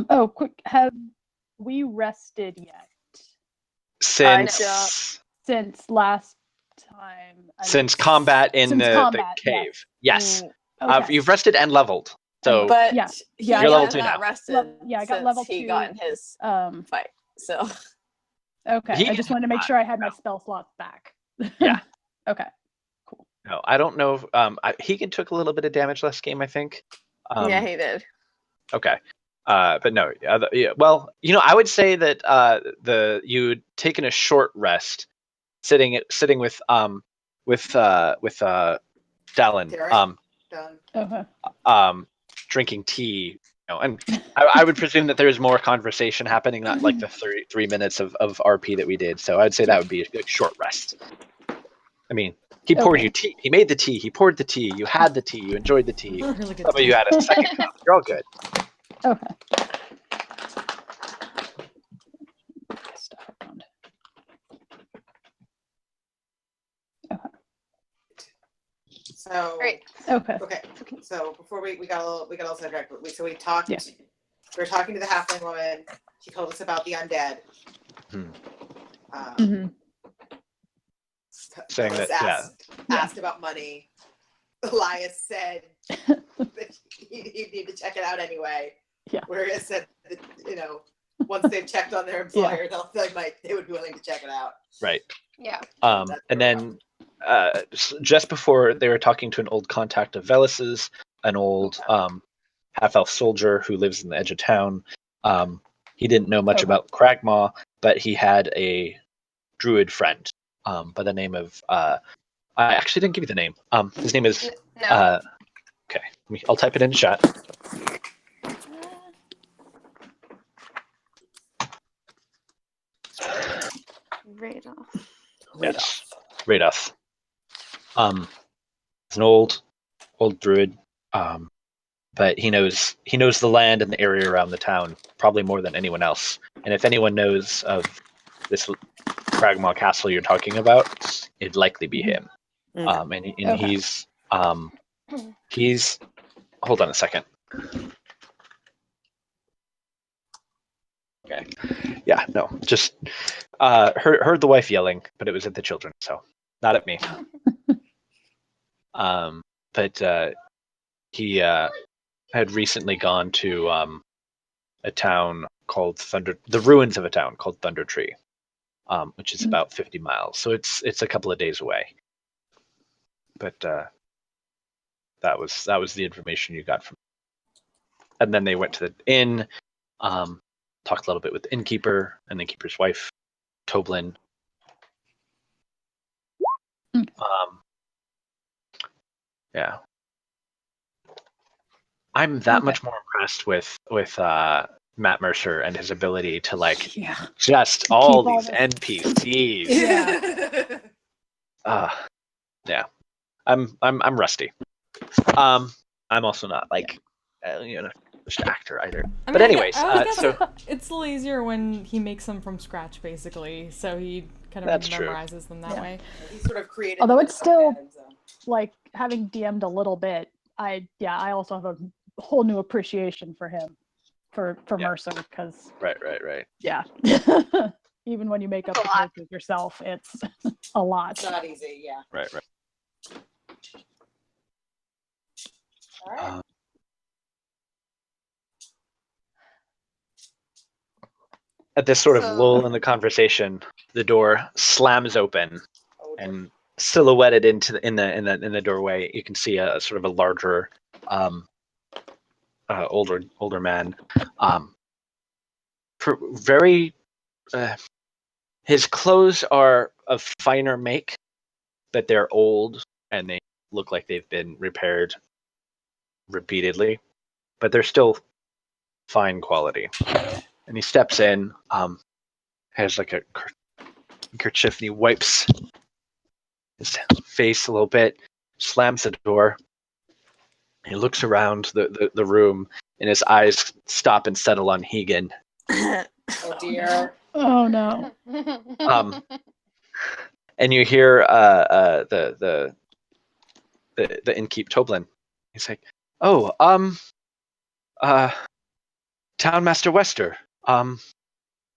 Oh, quick. Have we rested yet since last time? Since combat in Since the combat, cave. Yes. Okay. You've rested and leveled. So But Yeah. he Yeah, You're level has 2 not now. rested Yeah, I got since level he 2. got in his fight. So Okay. He I just wanted to make did sure I had my not. spell slots back. Yeah. Okay. no, I don't know. Hegan took a little bit of damage last game, I think. yeah, he did. Okay. But no. Yeah, well, I would say that you'd taken a short rest, sitting with Dallin, Derek? Done. Okay. drinking tea. And I would presume that there's more conversation happening, not like the 3 minutes of RP that we did. So I'd say that would be a good short rest. I mean, he poured you tea. He made the tea. He poured the tea. You had the tea. You enjoyed the tea. Really good. Some of you had a second cup. You're all good. Okay. Stuff around. So Great. Okay. okay. So before we got a little sidetracked. So we talked. Yeah. We were talking to the halfling woman. She told us about the undead. Mhm. Saying that, asked about money. Elias said that you need to check it out anyway. Yeah. Whereas said that, once they've checked on their employer, they would be willing to check it out. Right. Yeah. And then just before, they were talking to an old contact of Velus's, an old half-elf soldier who lives in the edge of town. He didn't know much about Cragmaw, but he had a druid friend by the name of I actually didn't give you the name. His name is No. okay. I'll type it in chat. Yes, Radoth. He's an old druid, but he knows the land and the area around the town probably more than anyone else. And if anyone knows of this Cragmaw Castle you're talking about, it'd likely be him. Okay. And he's hold on a second. Okay. Yeah, no, just heard the wife yelling, but it was at the children, so not at me. But he had recently gone to a town called the ruins of a town called Thunder Tree, which is about 50 miles. So it's a couple of days away. But that was the information you got from. And then they went to the inn, talked a little bit with the innkeeper and the innkeeper's wife, Toblin. Yeah. I'm that much more impressed with Matt Mercer and his ability to just all these NPCs. Yeah. Yeah. I'm rusty. I'm also not just an actor either. I But mean, anyways, I guess so it's a little easier when he makes them from scratch, basically. So he kind of That's true. memorizes them that way. He sort of created. Although it's still having DM'd a little bit, I also have a whole new appreciation for him, for Mercer, because right. yeah. Even when you make up the characters yourself, it's a lot. It's not easy, yeah. Right. All right. At this sort of lull in the conversation, the door slams open, and silhouetted in the doorway, you can see a sort of a larger, older man. His clothes are of finer make, but they're old and they look like they've been repaired repeatedly, but they're still fine quality. And he steps in, has like a kerchief, and he wipes his face a little bit, slams the door. He looks around the room, and his eyes stop and settle on Hegan. Oh dear. Oh no. And you hear the innkeep Toblin. He's like, "Oh, Townmaster Wester.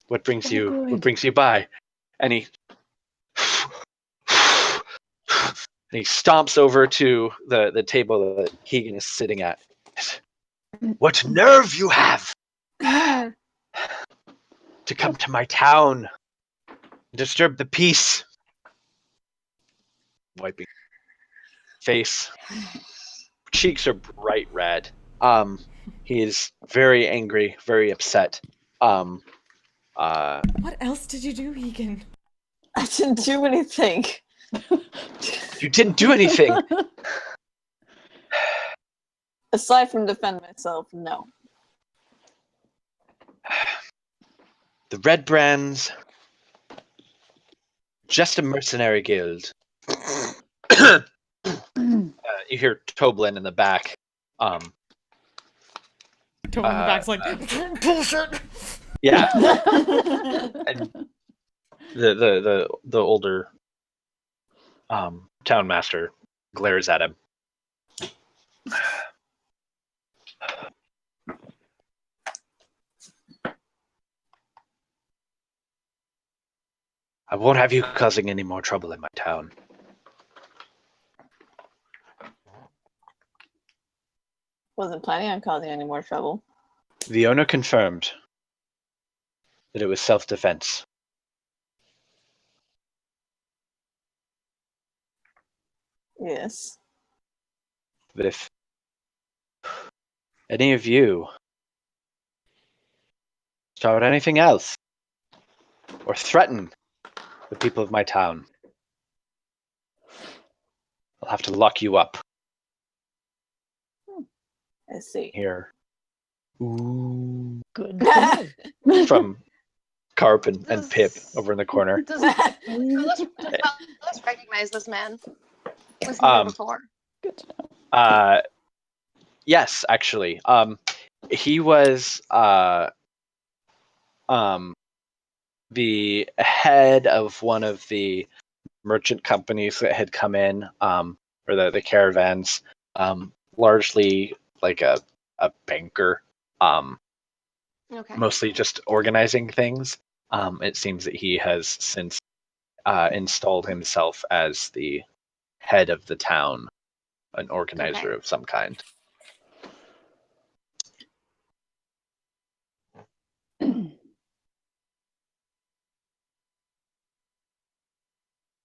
What brings you by?" And he stomps over to the table that Hegan is sitting at. "What nerve you have to come to my town and disturb the peace." Wiping face, cheeks are bright red. He is very angry, very upset. What else did you do, Egan? I didn't do anything. You didn't do anything. Aside from defend myself, no. The Red Brands, just a mercenary guild. You hear Toblin in the back. Toby in the back's like, bullshit. Yeah. And the older town master glares at him. I won't have you causing any more trouble in my town. Wasn't planning on causing any more trouble. The owner confirmed that it was self-defense. Yes. But if any of you start anything else or threaten the people of my town, I'll have to lock you up I see. here. Ooh. Good to know. From Carp and Does- Pip over in the corner. Does Phyllis recognize this man? Was he here before? Good to know. Yes, actually. He was the head of one of the merchant companies that had come in, or the caravans, largely like a banker, Okay. mostly just organizing things. It seems that he has since installed himself as the head of the town, an organizer Okay. of some kind.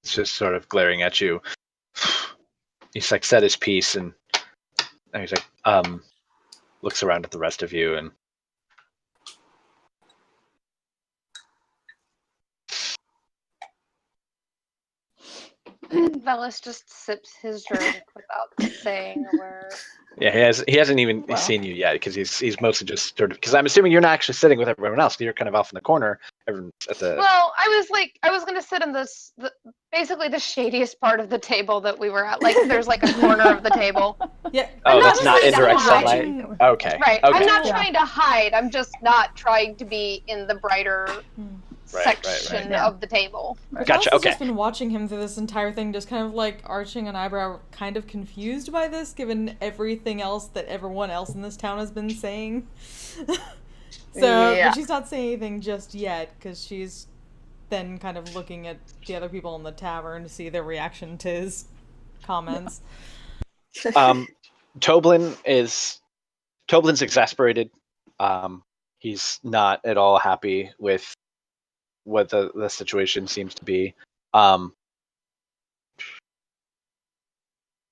It's just sort of glaring at you. He's like said his piece, and he's like looks around at the rest of you, and Velis just sips his drink without saying a word. yeah, he hasn't even Wow. seen you yet, because he's mostly just sort of, because I'm assuming you're not actually sitting with everyone else. You're kind of off in the corner. Everyone's at the Well, I was gonna sit in basically the shadiest part of the table that we were at. Like, there's like a corner of the table. Yeah. Oh, I'm that's not trying in to direct hide. sunlight. Okay. Right. Okay. I'm not Yeah. trying to hide. I'm just not trying to be in the brighter section Yeah. of the table. Gotcha, Has okay. just been watching him through this entire thing, just kind of like arching an eyebrow, kind of confused by this, given everything else that everyone else in this town has been saying. Yeah. But she's not saying anything just yet, because she's then kind of looking at the other people in the tavern to see their reaction to his comments. Toblin's exasperated. He's not at all happy with what the situation seems to be.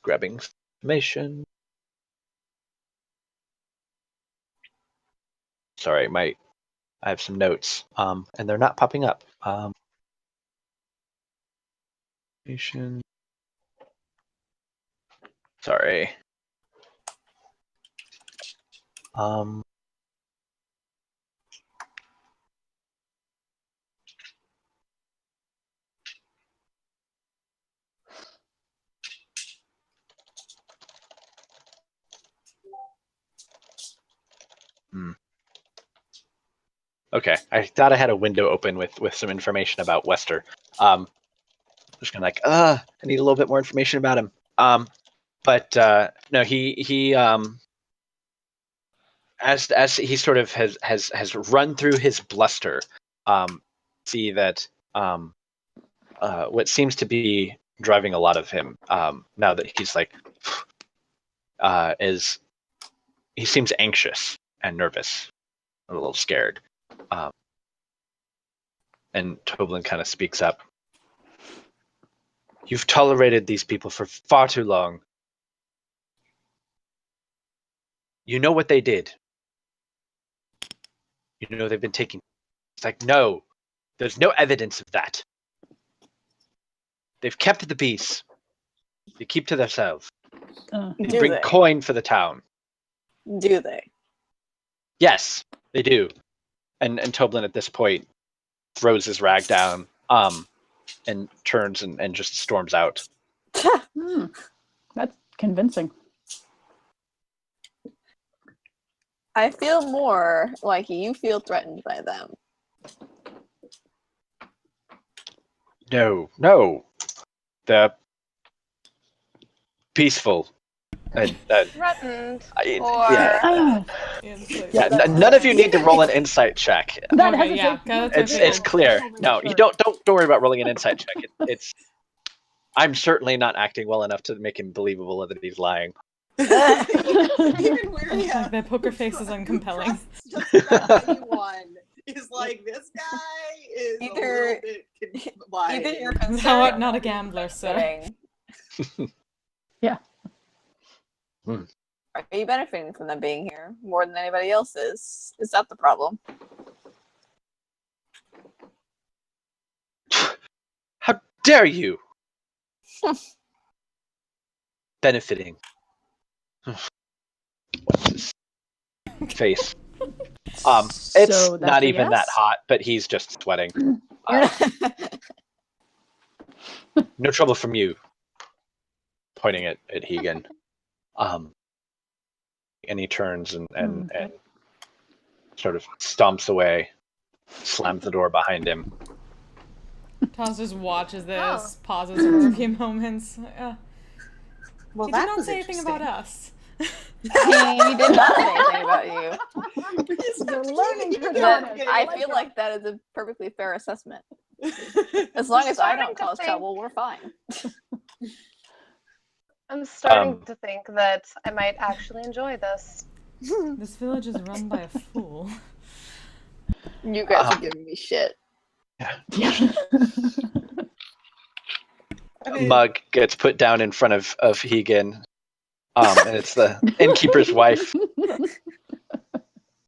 Grabbing information. Sorry, I have some notes, and they're not popping up. Information. Sorry. Okay, I thought I had a window open with some information about Wester. Just kind of like, I need a little bit more information about him. But no, he as he sort of has run through his bluster, see that what seems to be driving a lot of him, now that he's like, is he seems anxious and nervous, a little scared. And Toblin kind of speaks up. You've tolerated these people for far too long. You know what they did. You know they've been taking. It's like, no, there's no evidence of that. They've kept the beasts. They keep to themselves. They Do bring they? coin for the town. Do they? Yes, they do. And Toblin at this point throws his rag down, and turns and just storms out. That's convincing. I feel more like you feel threatened by them. No. They're peaceful. And Threatened. I- Or yeah. Insight. Yeah, none of you need to roll an insight check. That Okay, yeah, hesitation- that's It's okay. clear. No, you don't worry about rolling an insight check. It's I'm certainly not acting well enough to make him believable that he's lying. Even weird, It's yeah. like that poker face is uncompelling. Just about anyone is like, this guy is Either- a little bit lying. Either you're How concerned art not a gambler, sir? benefiting. Yeah. Are you benefiting from them being here more than anybody else is? Is that the problem? How dare you? Benefiting. What's his face? It's So that's not a even that yes? hot, but he's just sweating. No trouble from you. Pointing at Hegan. And he turns and sort of stomps away, slams the door behind him. Taz just watches this, Oh. pauses for a few moments. Well, He that did not was say anything about interesting. us. He did not say anything about you. We just You're have to learning keep it to But notice. going. I feel like that is a perfectly fair assessment. As long as I Starting don't to cause think- trouble, we're fine. I'm starting Um, to think that I might actually enjoy this. This village is run by a fool. You guys are giving me shit. I mean, Mug gets put down in front of Hegan. And it's the innkeeper's wife.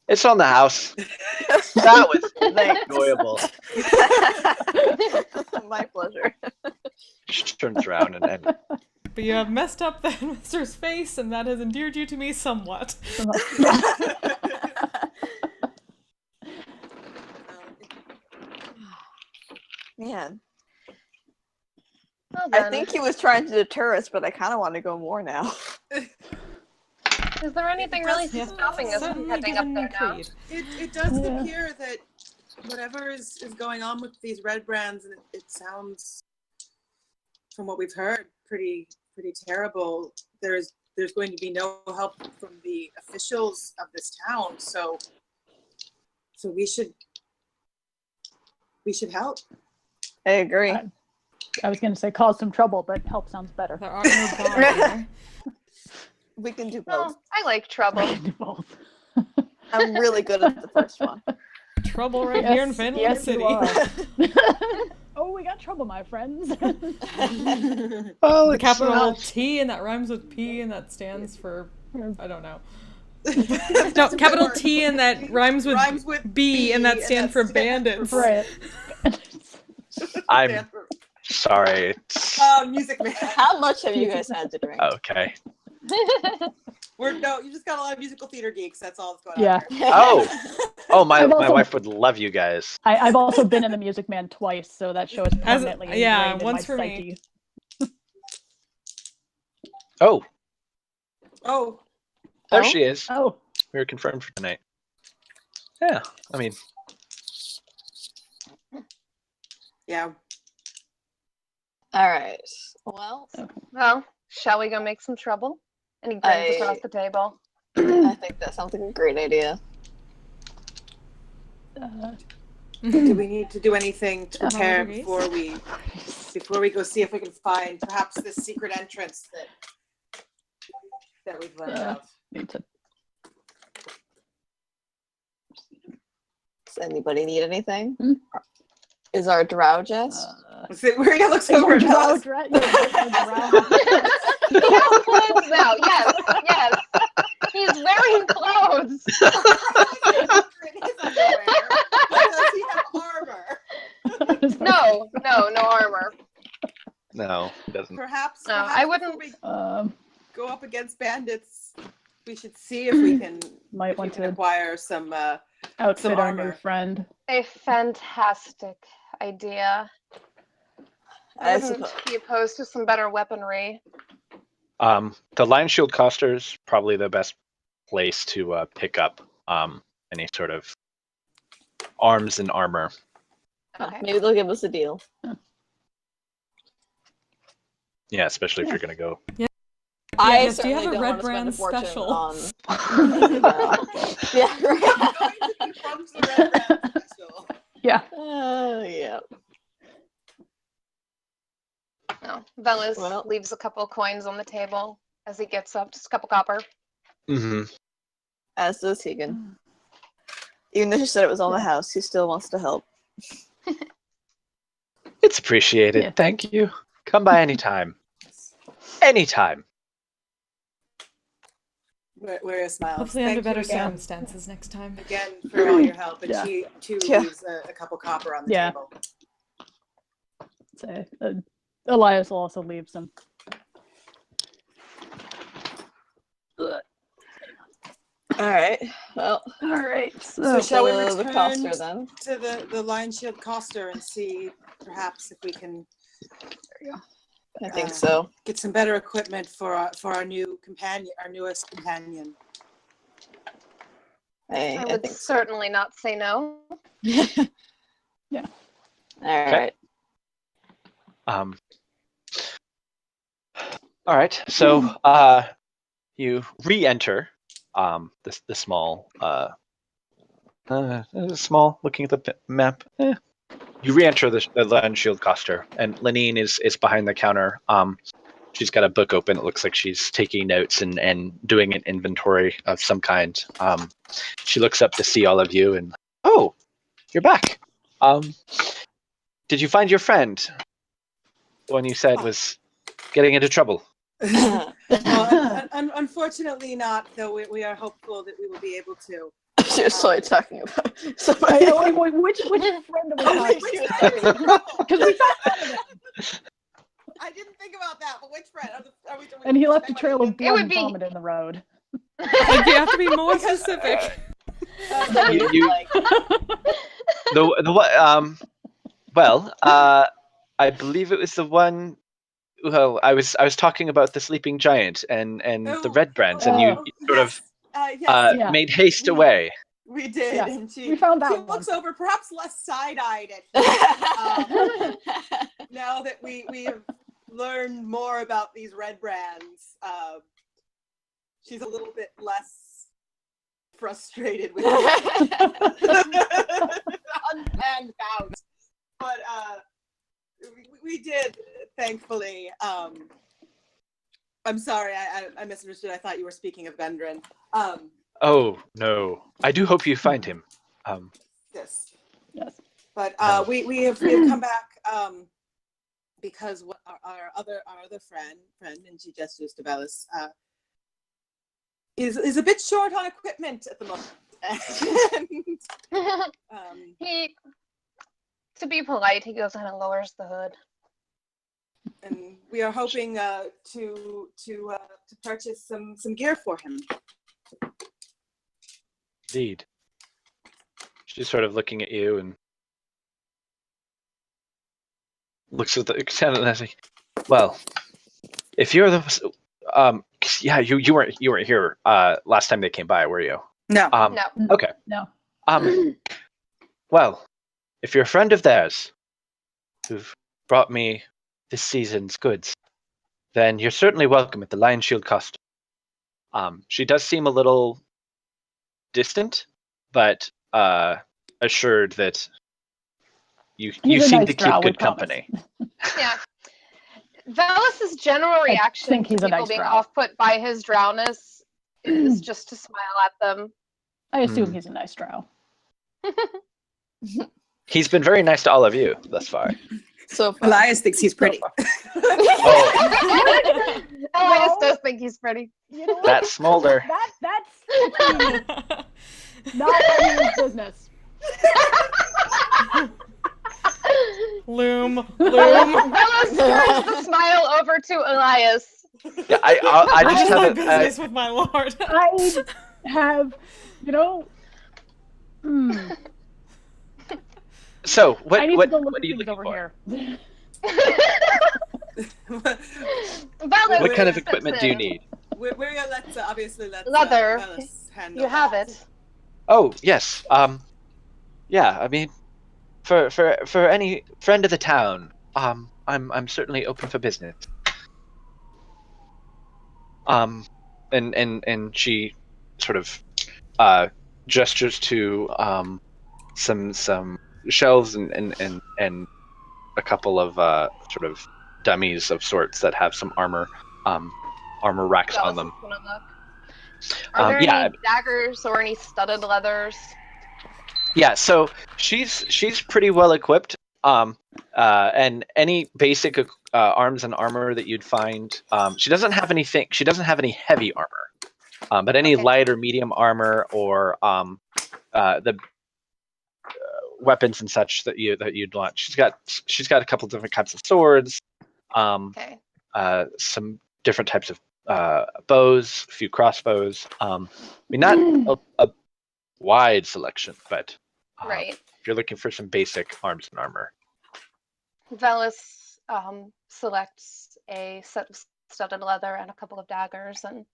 It's on the house. That was Thanks. enjoyable. My pleasure. She turns around and But you have messed up the headmaster's face, and that has endeared you to me somewhat. Man, Well, I then, think he was trying to deter us, but I kind of want to go more now. is there anything really Yeah, stopping us from certainly heading up given there now? Creed. it does Yeah. appear that whatever is going on with these red brands, and it sounds, from what we've heard, pretty terrible. There's going to be no help from the officials of this town, so we should help. I agree. I was going to say cause some trouble, but help sounds better. There are no bars there. We can do both. Well, I like trouble. Do both. I'm really good at the first one. Trouble right here in Finland yes, City. you are. Oh, we got trouble, my friends. oh, The capital T, and that rhymes with P, and that stands for I don't know. No, capital T, and that rhymes with B, and that stands for bandits. Right. I'm sorry. It's Music Man. How much have you guys had to drink? okay. You just got a lot of musical theater geeks. That's all that's going Yeah. on here. Oh, my I've also- wife would love you guys. I've also been in the Music Man twice, so that show is permanently yeah, ingrained once in my for me. psyche. Oh, Oh, there Oh? she is. Oh, We were confirmed for tonight. Yeah, I mean, yeah. All right. Well, Well, shall we go make some trouble? And he grins I- across the table. I think that sounds like a great idea. Do we need to do anything to prepare Boundaries? before we go see if we can find perhaps this secret entrance that we've learned of? need to. Does anybody need anything? Hmm? Is our drow Jess? Maria looks over at us. He has clothes now. Yes, yes. He's wearing clothes. Does he have armor? No armor. no. and we should see if we can Might want to acquire some outfit our armor. new friend. A fantastic idea. I wouldn't be opposed to some better weaponry. The Lion Shield Coster is probably the best place to pick up any sort of arms and armor. Okay. Maybe they'll give us a deal. Yeah, especially if you're going to go. I do you have a certainly don't Red want to spend Brand a fortune special? on. Yeah, Yeah. Yeah. No. Velas Well. leaves a couple coins on the table as he gets up, just a couple copper. Mm-hmm. As does Tegan. Even though she said it was on the house, he still wants to help. It's appreciated. Yeah. Thank you. Come by anytime. Anytime. Where is Smiles? Hopefully Thank under better you again, circumstances next time. again for all your help. And Yeah. she too Yeah. leaves a couple copper on the Yeah. table. So, Elias will also leave some. Alright. Well, Alright, So shall we the return coster then? to the Lion Shield Coster and see perhaps if we can I think so. get some better equipment for our new companion, our newest companion. I I would think so. certainly not say no. Yeah. Alright. All right. So you re-enter the small small. Looking at the map, you re-enter the Lion Shield Coster, and Lenine is behind the counter. She's got a book open. It looks like she's taking notes and doing an inventory of some kind. She looks up to see all of you, and oh, you're back. Did you find your friend? The one you said was getting into trouble. Well, unfortunately not, though we are hopeful that we will be able to. She was totally talking about somebody. Wait, which friend are we talking about? Because we thought one of them. I didn't think about that, but which friend? Are we And he left a trail of blood would and be- vomit in the road. Like, you have to be more specific. I believe it was the one. Well, I was talking about the sleeping giant and the red brands, and you sort of yes, made haste We- away. we did, Yeah, and she we found that she one. looks over, perhaps less side-eyed at now that we have learned more about these red brands. She's a little bit less frustrated with unplanned bout, but we did, thankfully. I'm sorry, I misunderstood. I thought you were speaking of Gundren. Oh no! I do hope you find him. Yes. Yes. But No. we have come back because our other friend, and she gestures to Velas, is a bit short on equipment at the moment. He, to be polite, he goes ahead and lowers the hood. And we are hoping to purchase some gear for him. Indeed. She's sort of looking at you and looks at the extended and says, "Well, if you're the yeah, you weren't here last time they came by, were you?" No. No. Okay. No. Well, if you're a friend of theirs who've brought me this season's goods, then you're certainly welcome at the Lion Shield Costume. She does seem a little distant, but assured that you He's a seem nice to drow, keep we good promise. company. Yeah. Velas's general reaction think to he's a people nice being drow. off-put by his drowness is just to smile at them. I assume he's a nice drow. He's been very nice to all of you thus far. So far. Elias thinks he's pretty. Oh, Elias does think he's pretty. You know what? that smolder. That's not anyone's business. Loom. Velas turns the smile over to Elias Yeah, I What just is have my a business with my lord? I have, so what I need what to go look what at are you things looking over for? here. Valid What kind of steps equipment do you in. need? We're gonna let Leather. Velas handle You have that. it. Oh yes. Yeah. I mean, for any friend of the town, I'm certainly open for business. And she sort of gestures to some shelves and a couple of sort of dummies of sorts that have some armor racks on Velas them. is gonna look. Are there Yeah, any daggers or any studded leathers? yeah. So she's pretty well equipped. And any basic arms and armor that you'd find. She doesn't have anything. She doesn't have any heavy armor. But any Okay. light or medium armor or the weapons and such that you'd want. She's got a couple different types of swords. Okay. Some different types of bows, a few crossbows. I mean, not a wide selection, but Right. if you're looking for some basic arms and armor. Velas selects a set of studded leather and a couple of daggers. And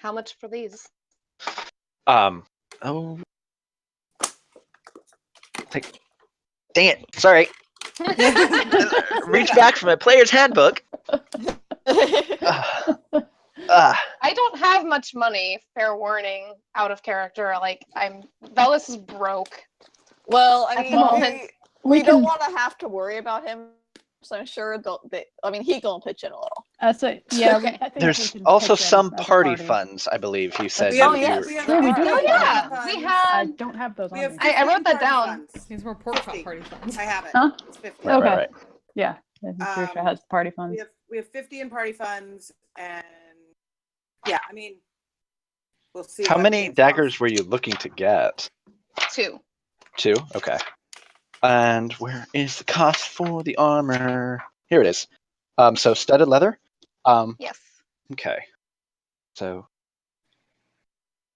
how much for these? Oh, dang it! Sorry. Reach back for my player's handbook. I don't have much money, fair warning, out of character. Like, Velas is broke. Well, I At mean, the moment. we don't want to have to worry about him, so I'm sure he gonna pitch in a little. So yeah, Okay. I think There's we can also pitch in some as a party funds, I believe he said. We have, Oh, yes. we have Yeah, we do. Oh, yeah. funds. We I had. don't have those on We have me. 50 I wrote that party down. funds. These were pork chop 50. party funds. I have it. Huh? It's 50. Right, Okay. right. Yeah, I'm pretty sure it has party funds. We have 50 in party funds, and yeah, I mean, we'll see. How what many things daggers were you looking to get? 2. 2? Okay. And where is the cost for the armor? Here it is. So studded leather. Yes. Okay. So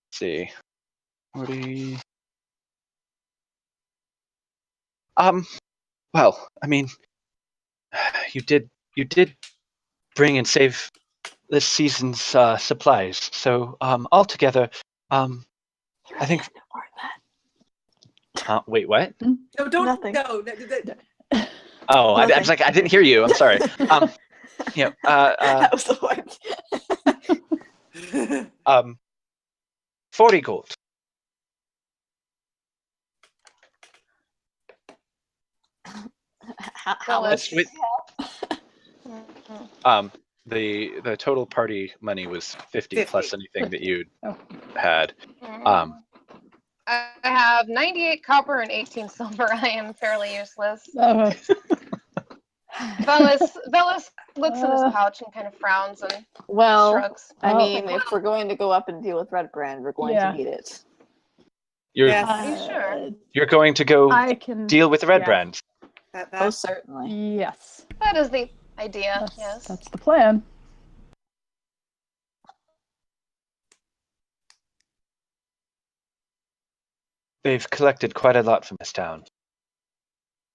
let's see. 40. Well, I mean, you did bring and save this season's supplies. So altogether, I think. Wait, what? No, don't. Nothing. No. Oh, I was Nothing. like, I didn't hear you. I'm sorry. That was the one. 40 gold. How much? With, Mhm. the total party money was 50 plus 50. anything that you'd Oh. had. I have 98 copper and 18 silver. I am fairly useless. Velas looks in his pouch and kind of frowns and Well, shrugs. I Oh. mean, if we're going to go up and deal with Red Brand, we're going Yeah. to need it. You're Yes. Are you sure? you're going to go I can deal with the Red yeah. Brand. Oh, certainly. Yes, That is the idea, yes. that's the plan. They've collected quite a lot from this town.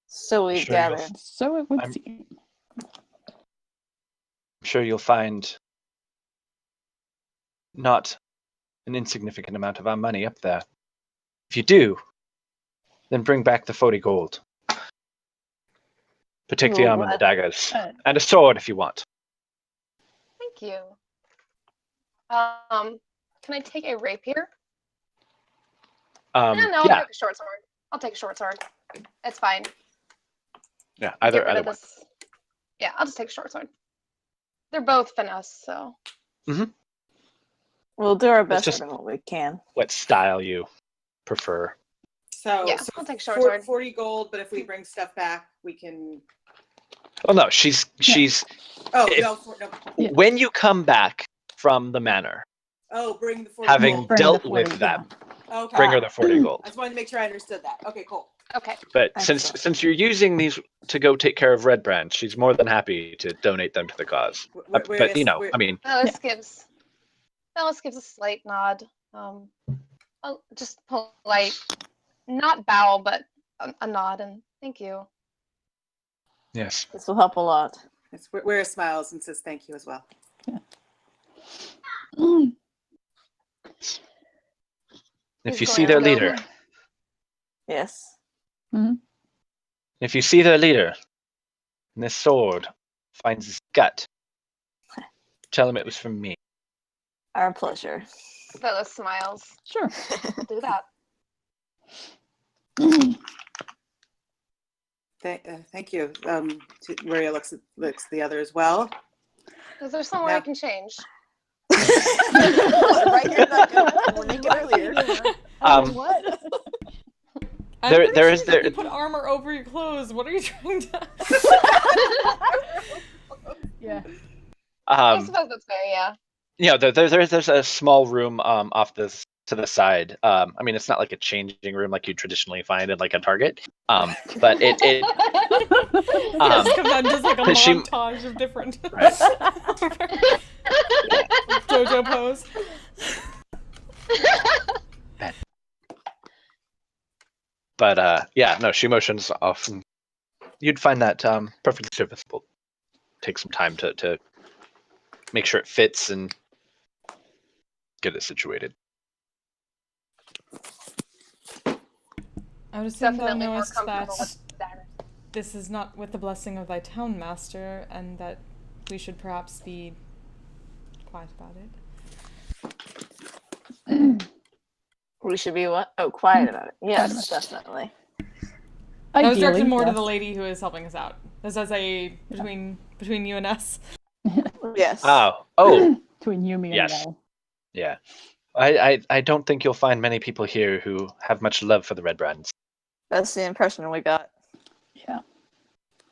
So we've Sure, you'll gathered. So it would I'm- seem. I'm sure you'll find not an insignificant amount of our money up there. If you do, then bring back the 40 gold. But take the armor and the daggers. And a sword if you want. Thank you. Can I take a rapier? No, I'll Yeah, take a short sword. I'll take a short sword. It's fine. yeah, Get either rid of one. this. Yeah, I'll just take a short sword. They're both finesse, so. We'll do our best just- for what we can. What style you prefer? So, Yeah, so I'll take a short sword. 40 gold, but if we bring stuff back, we can. Oh no, she's Oh, If- no. Yeah. when you come back from the manor, Oh, bring the 40 having gold. Bring the dealt 40, with them, Okay. bring her the 40 gold. I just wanted to make sure I understood that. Okay, cool. Okay. But Excellent. since you're using these to go take care of Red Brand, she's more than happy to donate them to the cause. But I mean, Alice gives a slight nod. Just polite, not bow, but a nod, and thank you. yes. This will help a lot. Where smiles and says thank you as well. If He's you going see to their go. leader, Yes. if you see their leader, and this sword finds his gut, tell him it was from me. Our pleasure. Bella smiles. Sure. I'll do that. Thank you. Maria looks at the other as well. Is there somewhere I can change? Right here, that we'll make it earlier. What? I'm There- pretty there sure is- that there- you put armor over your clothes. What are you trying to? Yeah. I suppose that's fair, yeah. There's a small room off this to the side. I mean, it's not like a changing room like you traditionally find at like a Target. But it Just comes out just like a she- montage of different Right. JoJo pose. But she motions off. And you'd find that perfectly serviceable. Take some time to make sure it fits and get it situated. I would assume thou Definitely more knowest comfortable that with daggers. this is not with the blessing of thy town master, and that we should perhaps be quiet about it. We should be what? Oh, quiet about it. Quiet Yes, definitely. I was directed Ideally, more to yes. the lady who is helping us out. This is a between you and us. Yes. Oh, Between Yumi and Yes. Mel. yeah. I don't think you'll find many people here who have much love for the Red Brands. That's the impression we got. Yeah.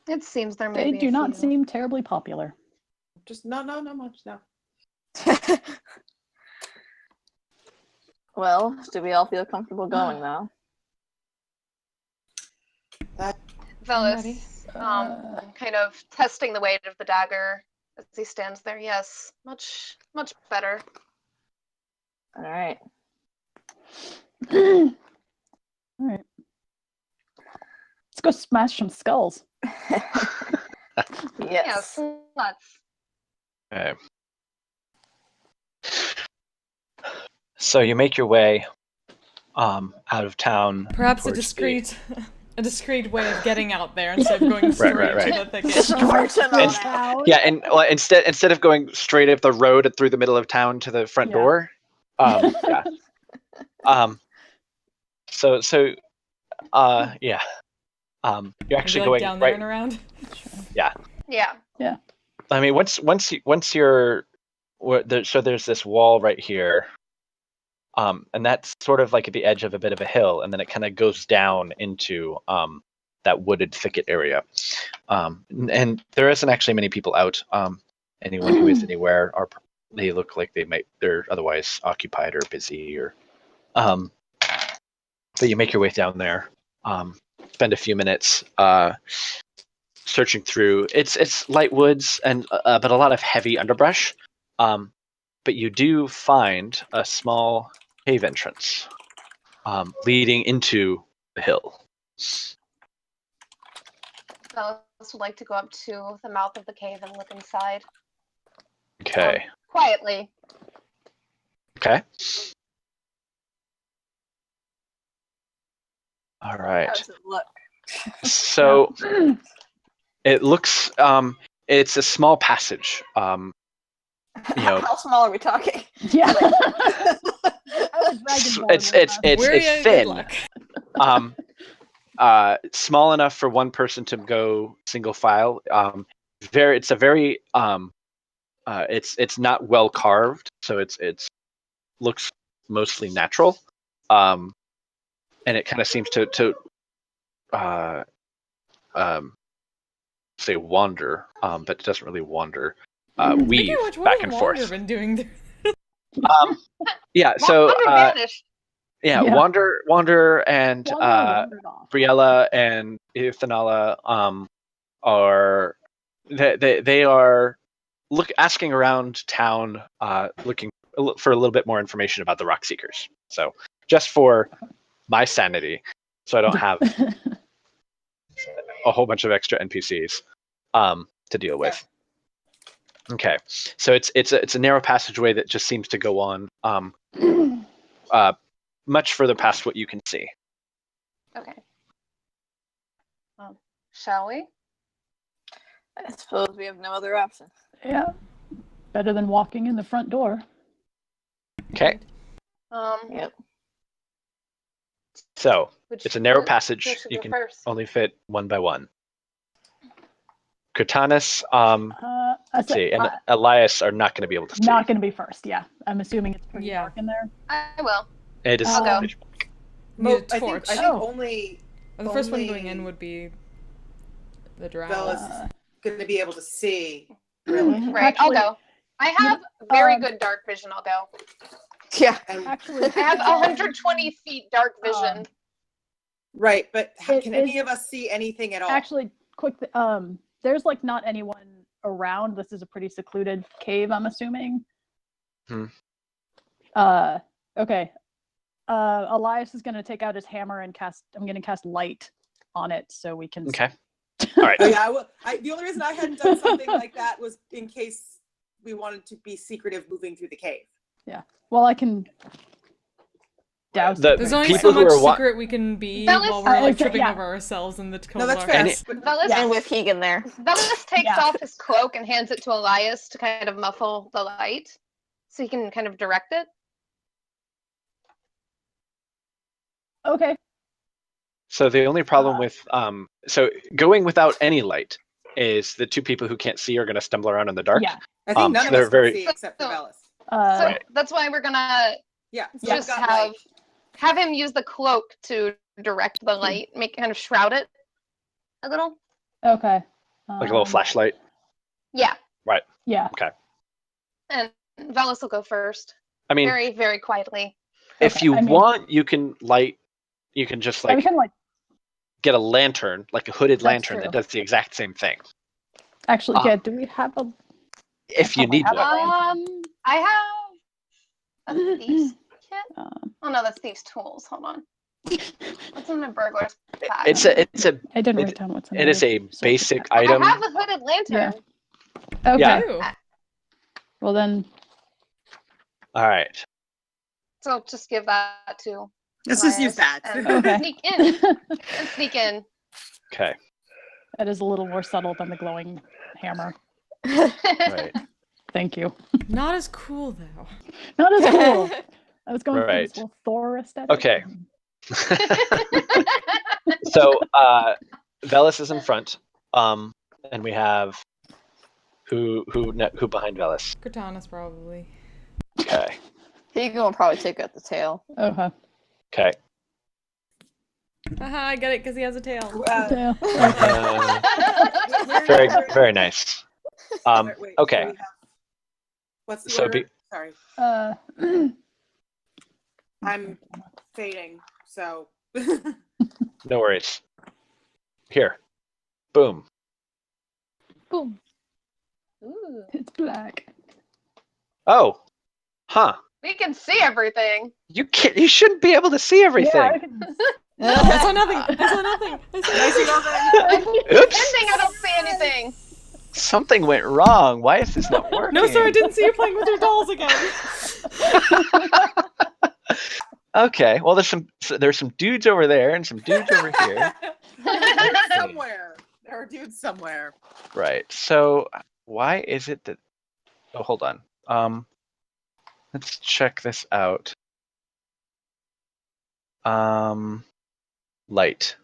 It seems there may They be do a not few. seem terribly popular. Just no much no. Well, do we all feel comfortable going now? Velis, kind of testing the weight of the dagger as he stands there. Yes, much better. All right. All right. Let's go smash some skulls. Yes. Nuts. Okay. So you make your way out of town. Perhaps a towards discreet way of getting out there instead of going straight right. to the thicket. Just marching on And- out. Yeah, and instead of going straight up the road and through the middle of town to the front Yeah. door, yeah. So yeah. You're actually Maybe, like, going down there right. and around. Yeah. I mean, once you're so there's this wall right here, and that's sort of like at the edge of a bit of a hill, and then it kind of goes down into that wooded thicket area, and there isn't actually many people out. Anyone who is anywhere they look like they're otherwise occupied or busy or, but you make your way down there, spend a few minutes searching through. It's light woods and but a lot of heavy underbrush. But you do find a small cave entrance leading into the hill. Velis would like to go up to the mouth of the cave and look inside. Okay. Quietly. Okay. All right. How does it look? So it looks it's a small passage. How small are we talking? Yeah. I was dragonborn It's with them. Good thin. luck. Small enough for one person to go single file. It's a very it's not well carved, so it's looks mostly natural. And it kind of seems to say wander, but it doesn't really wander. Weave What back has and Wander forth. been doing there? Yeah, so Wander vanished. Yeah, Yeah. Wander and Wandered off. Briella and Ithanala are they are asking around town, looking for a little bit more information about the Rock Seekers. So just for my sanity, so I don't have a whole bunch of extra NPCs to deal with. Okay, so it's a narrow passageway that just seems to go on much further past what you can see. Okay. Shall we? I suppose we have no other option. Yeah. Better than walking in the front door. Okay, Yep. so it's a narrow who passage. should You go can first? only fit one by one. Cortanus, let's see, and Elias are not going to be able to see. Not going to be first, yeah. I'm assuming it's pretty Yeah. dark in there. I will. It is. I'll go. Need a I think torch. only Or the first one only going in would be the drow. Bella's going to be able to see. Really, Right, Actually, I'll go. I have very good dark vision. I'll go. Yeah. and, Actually, I have 120 feet dark vision. right. But It can is- any of us see anything at all? actually, quick. There's like not anyone around. This is a pretty secluded cave, I'm assuming. Okay. Elias is going to take out his hammer and cast. I'm going to cast light on it so we can. Okay. All right. Oh, yeah, the only reason I hadn't done something like that was in case we wanted to be secretive moving through the cave. Well, I can. Douse. The- it. There's only people so who much are secret we can be Bellis- while we're like Okay, tripping yeah. over ourselves in the No, that's Cold fair. Any- But Bellis, And with Keegan there. Bellis takes Yeah. off his cloak and hands it to Elias to kind of muffle the light, so he can kind of direct it. Okay. So the only problem with so going without any light is the two people who can't see are going to stumble around in the dark. Yeah. I think none of they're us very- can see except for Bellis. So Right. that's why we're gonna Yeah, so Yeah. we've just got, have like, have him use the cloak to direct the light, make kind of shroud it a little. Okay. Like a little flashlight. Yeah, Yeah. and Velis will go first, I mean, very very quietly. if Okay, you I mean- want, you can light. You can just we like can like get a lantern, like a hooded That's lantern true. that does the exact same thing. actually. Yeah. Do we have a? If you probably need have one. I have a thieves kit. Um, Oh no, that's thieves tools. Hold on. What's in my burglar's pack? It's a I didn't It- write down what's in it is there. a basic I item. have a hooded lantern. Okay. Yeah. Ew. Well then, All right. So just give that to Let's just use Elias that. and Okay. sneak in. And sneak in. Okay. that is a little more subtle than the glowing hammer. Right. Thank you. Not as cool though. Not as cool. I was going for Right. this little Thor aesthetic. Okay. So Velis is in front. And we have who behind Velis? Cortanus probably. Okay. Keegan will probably take out the tail. Okay. Okay. Haha, I get it because he has a tail. Yeah. Very very nice. Wait, Okay. so we have- what's the So order? be- Sorry, Uh, I'm fading. So No worries. Here. Boom. boom. Ooh, It's black. Oh. Huh. we can see everything. You shouldn't be able to see everything. Yeah, I can- I saw nothing. I saw nothing. I saw nothing. Oops. Ending, I don't see anything. Something went wrong. Why is this not working? No, sir, I didn't see you playing with your dolls again. Okay. Well, there's some dudes over there and some dudes over here. somewhere there are dudes somewhere. Right. So why is it that? Oh, hold on. Let's check this out. Light.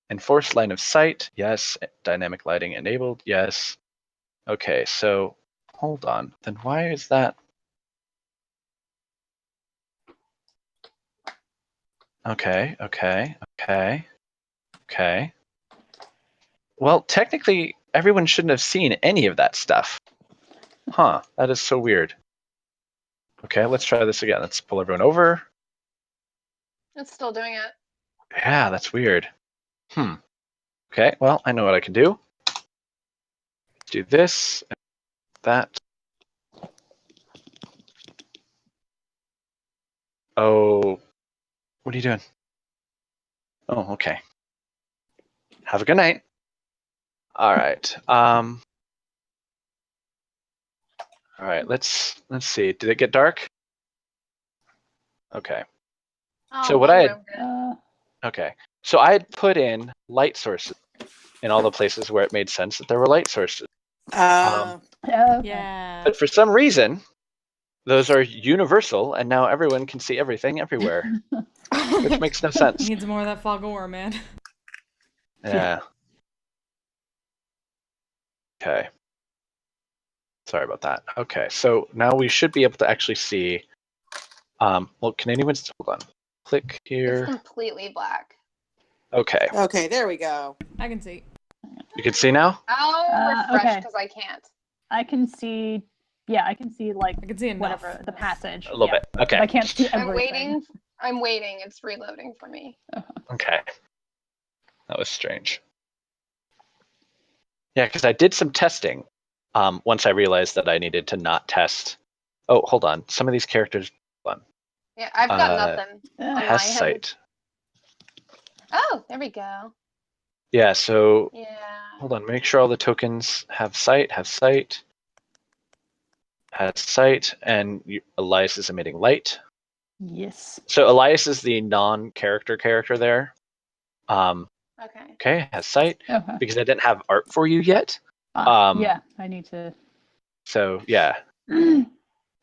Enforced line of sight. Yes. Dynamic lighting enabled. Yes. Okay. So hold on. Then why is that? Okay. Well, technically, everyone shouldn't have seen any of that stuff. Huh, that is so weird. Okay, let's try this again. Let's pull everyone over. It's still doing it. Yeah, that's weird. Okay, well, I know what I can do. Do this, that. Oh, what are you doing? Oh, okay. Have a good night. All right. All right. Let's see. Did it get dark? Okay. Oh, So what one I had- room did. Okay. So I had put in light sources in all the places where it made sense that there were light sources. Okay. Yeah. But for some reason, those are universal, and now everyone can see everything everywhere, which makes no sense. Needs more of that fog of war, man. Yeah. Okay. Sorry about that. Okay, so now we should be able to actually see. Well, can anyone hold on? Click It's here. completely black. Okay, Okay, there we go. I can see. you can see now. I'll refresh okay. because I can't. I can see. Yeah, I can see like I can see enough. whatever the passage. A little bit. Okay. But I can't see I'm everything. waiting. It's reloading for me. Okay. That was strange. Yeah, because I did some testing. Once I realized that I needed to not test. Oh, hold on. Some of these characters. Hold on. Yeah, I've got nothing. on Has my end. sight. Oh, there we go. Yeah. So Yeah. hold on. Make sure all the tokens have sight. Have sight. Has sight, and Elias is emitting light. Yes. So Elias is the non-character there. Okay. Okay, has sight Okay. because I didn't have art for you yet. Yeah, I need to So yeah, get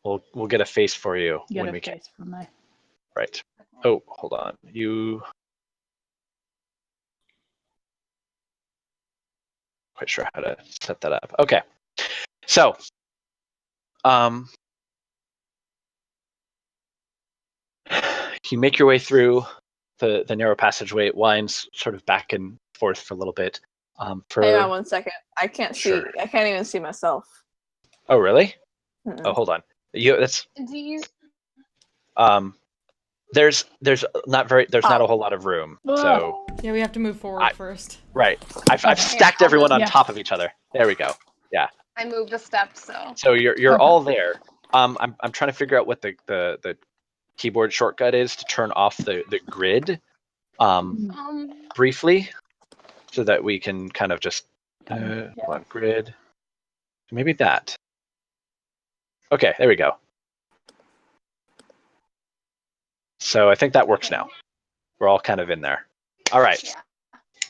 we'll get a face for you when a we can. face for my. Right. Oh, hold on. You. Quite sure how to set that up. Okay. So, you make your way through the narrow passageway. It winds sort of back and forth for a little bit. Hang on 1 second. I can't see. Sure. I can't even see myself. Oh, really? Mm-mm. Oh, hold on. That's Do you? there's not a whole lot of room. So Yeah, we have to move forward first. right. I've Okay. stacked I'll everyone on Yeah. top of each other. There we go. I moved a step, so. So you're Okay. all there. I'm trying to figure out what the keyboard shortcut is to turn off the grid briefly, so that we can kind of just hold on, grid. Maybe that. Okay, there we go. So I think that works now. We're all kind of in there. All right. Yeah.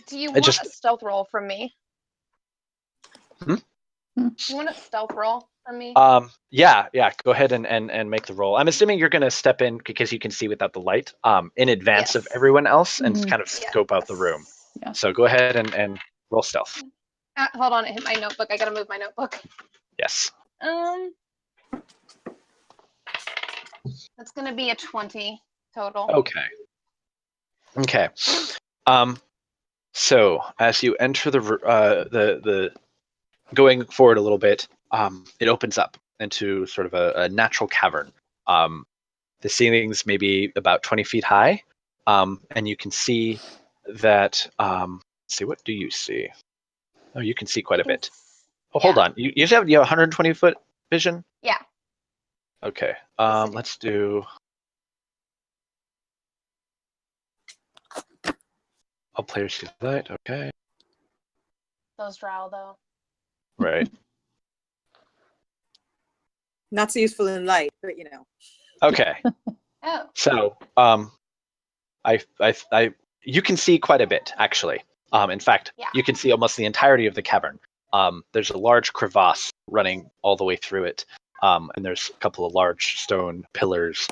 Do you want a stealth roll from me? Hmm? Do you want a stealth roll from me? Yeah. Go ahead and make the roll. I'm assuming you're gonna step in because you can see without the light, in advance of Yes. everyone else and Mhm. kind of scope out the room. Yeah. So go ahead and roll stealth. Hold on, I hit my notebook. I gotta move my notebook. Yes. That's gonna be a 20 total. Okay. So as you enter the going forward a little bit, it opens up into sort of a natural cavern. The ceiling's maybe about 20 feet high, and you can see that. Let's see, what do you see? Oh, you can see quite a bit. Oh, hold on. You have 120 foot vision? Yeah. Okay. Yes, I do. Let's do. All players see the light. Okay. Those drow though. Right. Not so useful in light, but you know. Okay. Oh. So, you can see quite a bit actually. In fact, you can see almost the entirety of the cavern. There's a large crevasse running all the way through it, and there's a couple of large stone pillars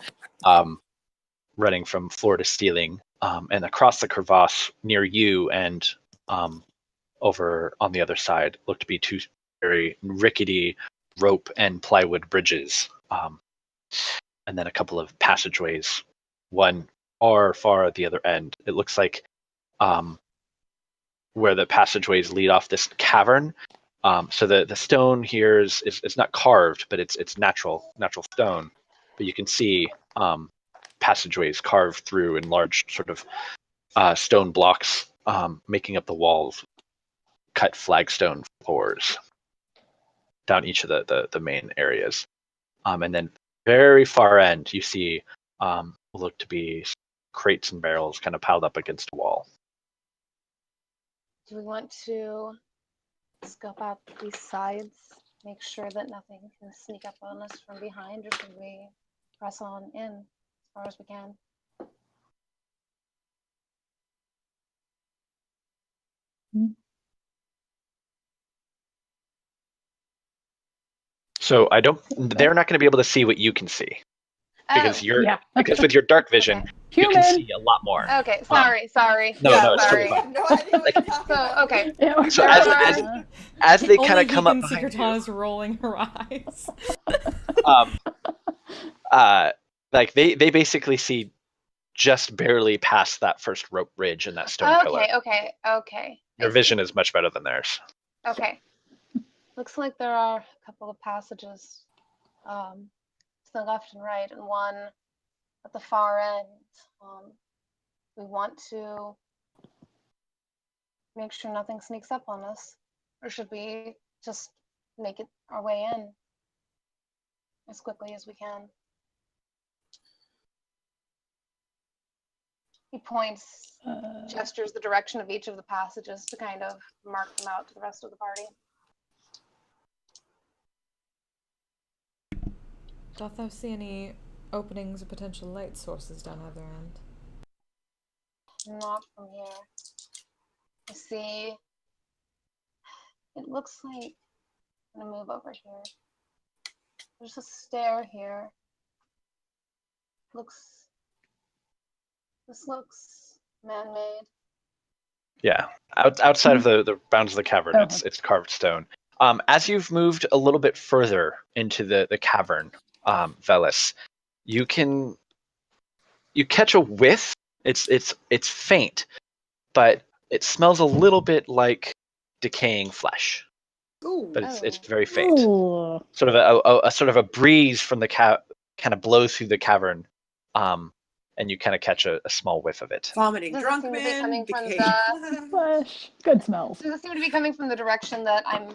running from floor to ceiling. And across the crevasse near you and over on the other side look to be two very rickety rope and plywood bridges. And then a couple of passageways, one far at the other end. It looks like where the passageways lead off this cavern. So the stone here is not carved, but it's natural stone. But you can see passageways carved through in large sort of stone blocks, making up the walls, cut flagstone floors down each of the main areas. And then very far end, you see look to be crates and barrels kind of piled up against a wall. Do we want to scope out these sides, make sure that nothing can sneak up on us from behind, or should we press on in as far as we can? So they're not going to be able to see what you can see. Because because with your dark vision, Okay. you can see a lot more. Okay, sorry. No, Yeah, no, it's sorry. totally I fine. have no idea what you're talking So, about. okay. So There as they kind Only of he come up can see behind you, Cortana's rolling her eyes. like they basically see just barely past that first rope bridge and that stone pillar. Okay. Your vision is much better than theirs. Okay. Looks like there are a couple of passages to the left and right, and one at the far end. We want to make sure nothing sneaks up on us, or should we just make it our way in as quickly as we can? He points, gestures the direction of each of the passages to kind of mark them out to the rest of the party. Doth thou see any openings or potential light sources down either end? Not from here. I see. It looks like I'm gonna move over here. There's a stair here. This looks man-made. Yeah, outside of the bounds of the cavern, Oh. it's carved stone. As you've moved a little bit further into the cavern, Velis, you catch a whiff. It's faint, but it smells a little bit like decaying flesh. Ooh. But it's very faint. Ooh. Sort of a sort of a breeze from the kind of blows through the cavern, and you kind of catch a small whiff of it. Vomiting Does it drunk seem to be man. coming from decaying- Flesh. Good smells. Does it seem to be coming from the direction that I'm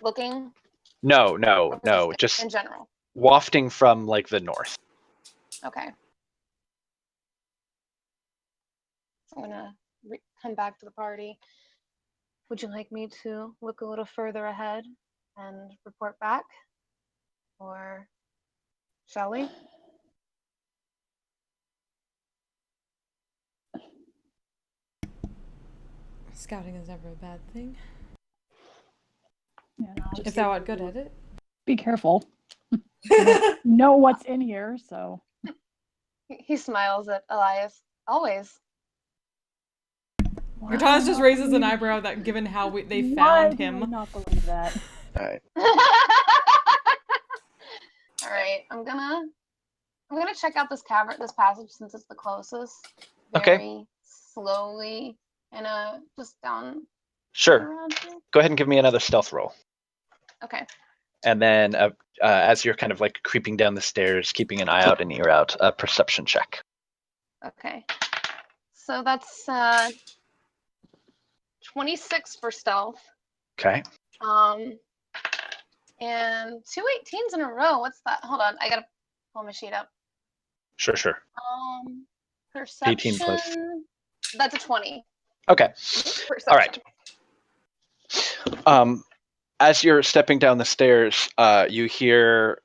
looking? No, Or just just in general. wafting from like the north. Okay. So I'm gonna come back to the party. Would you like me to look a little further ahead and report back? Or shall we? Scouting is never a bad thing. Yeah. If thou art good at it. Be careful. Know what's in here, so. He smiles at Elias. Always. Cortana just raises an eyebrow that given how they Why found do I him. not believe that? All right. All right, I'm gonna check out this cavern, this passage, since it's the closest. Okay. Very slowly, and just down Sure. around here. Go ahead and give me another stealth roll. Okay. And then as you're kind of like creeping down the stairs, keeping an eye out and ear out, a perception check. Okay. So that's 26 for stealth. Okay. And 2 18s in a row. What's that? Hold on, I gotta pull my sheet up. Sure. Perception. 18 plus. That's a 20. Okay. Perception. All right. As you're stepping down the stairs, you hear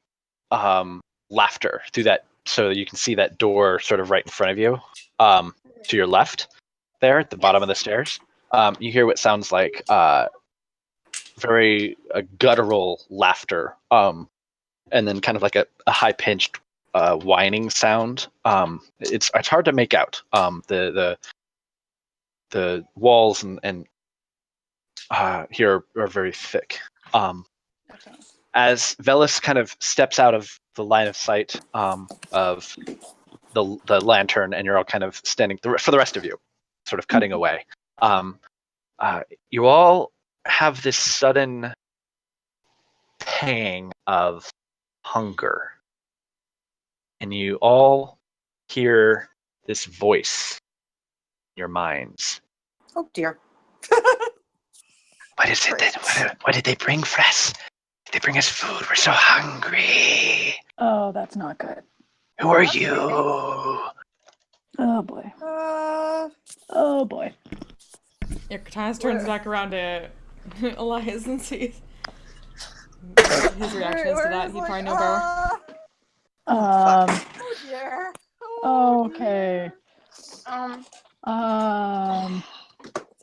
laughter through that, so you can see that door sort of right in front of you, to your left, there at the bottom of the stairs. You hear what sounds like very guttural laughter, and then kind of like a high-pitched whining sound. It's hard to make out. The walls and here are very thick. Okay. As Velis kind of steps out of the line of sight of the lantern, and you're all kind of standing for the rest of you, sort of cutting away. You all have this sudden pang of hunger, and you all hear this voice in your minds. Oh dear. What is it? What did they bring for us? Did they bring us food? We're so hungry. Oh, that's not good. Who are That's you? Oh boy. Uh, Oh boy. Yeah, Katana turns back around to Elias and sees his reaction is to that. He'd probably know better. oh, fuck. Um. Oh dear. Oh, Okay.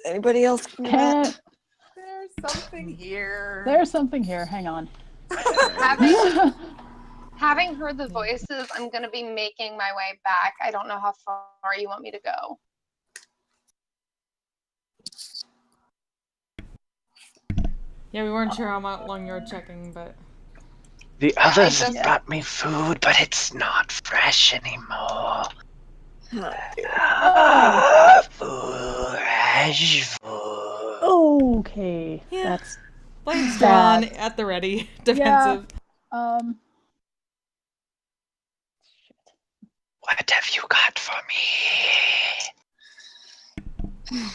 Anybody else come Can back? There's something here. there's something here? Hang on. Having heard the voices, I'm gonna be making my way back. I don't know how far you want me to go. Yeah, we weren't sure how long you were checking, but The others just- brought me food, but it's not fresh anymore. Fresh food. Okay. Yeah. That's blades Bad. drawn at the ready, defensive. um. What have you got for me?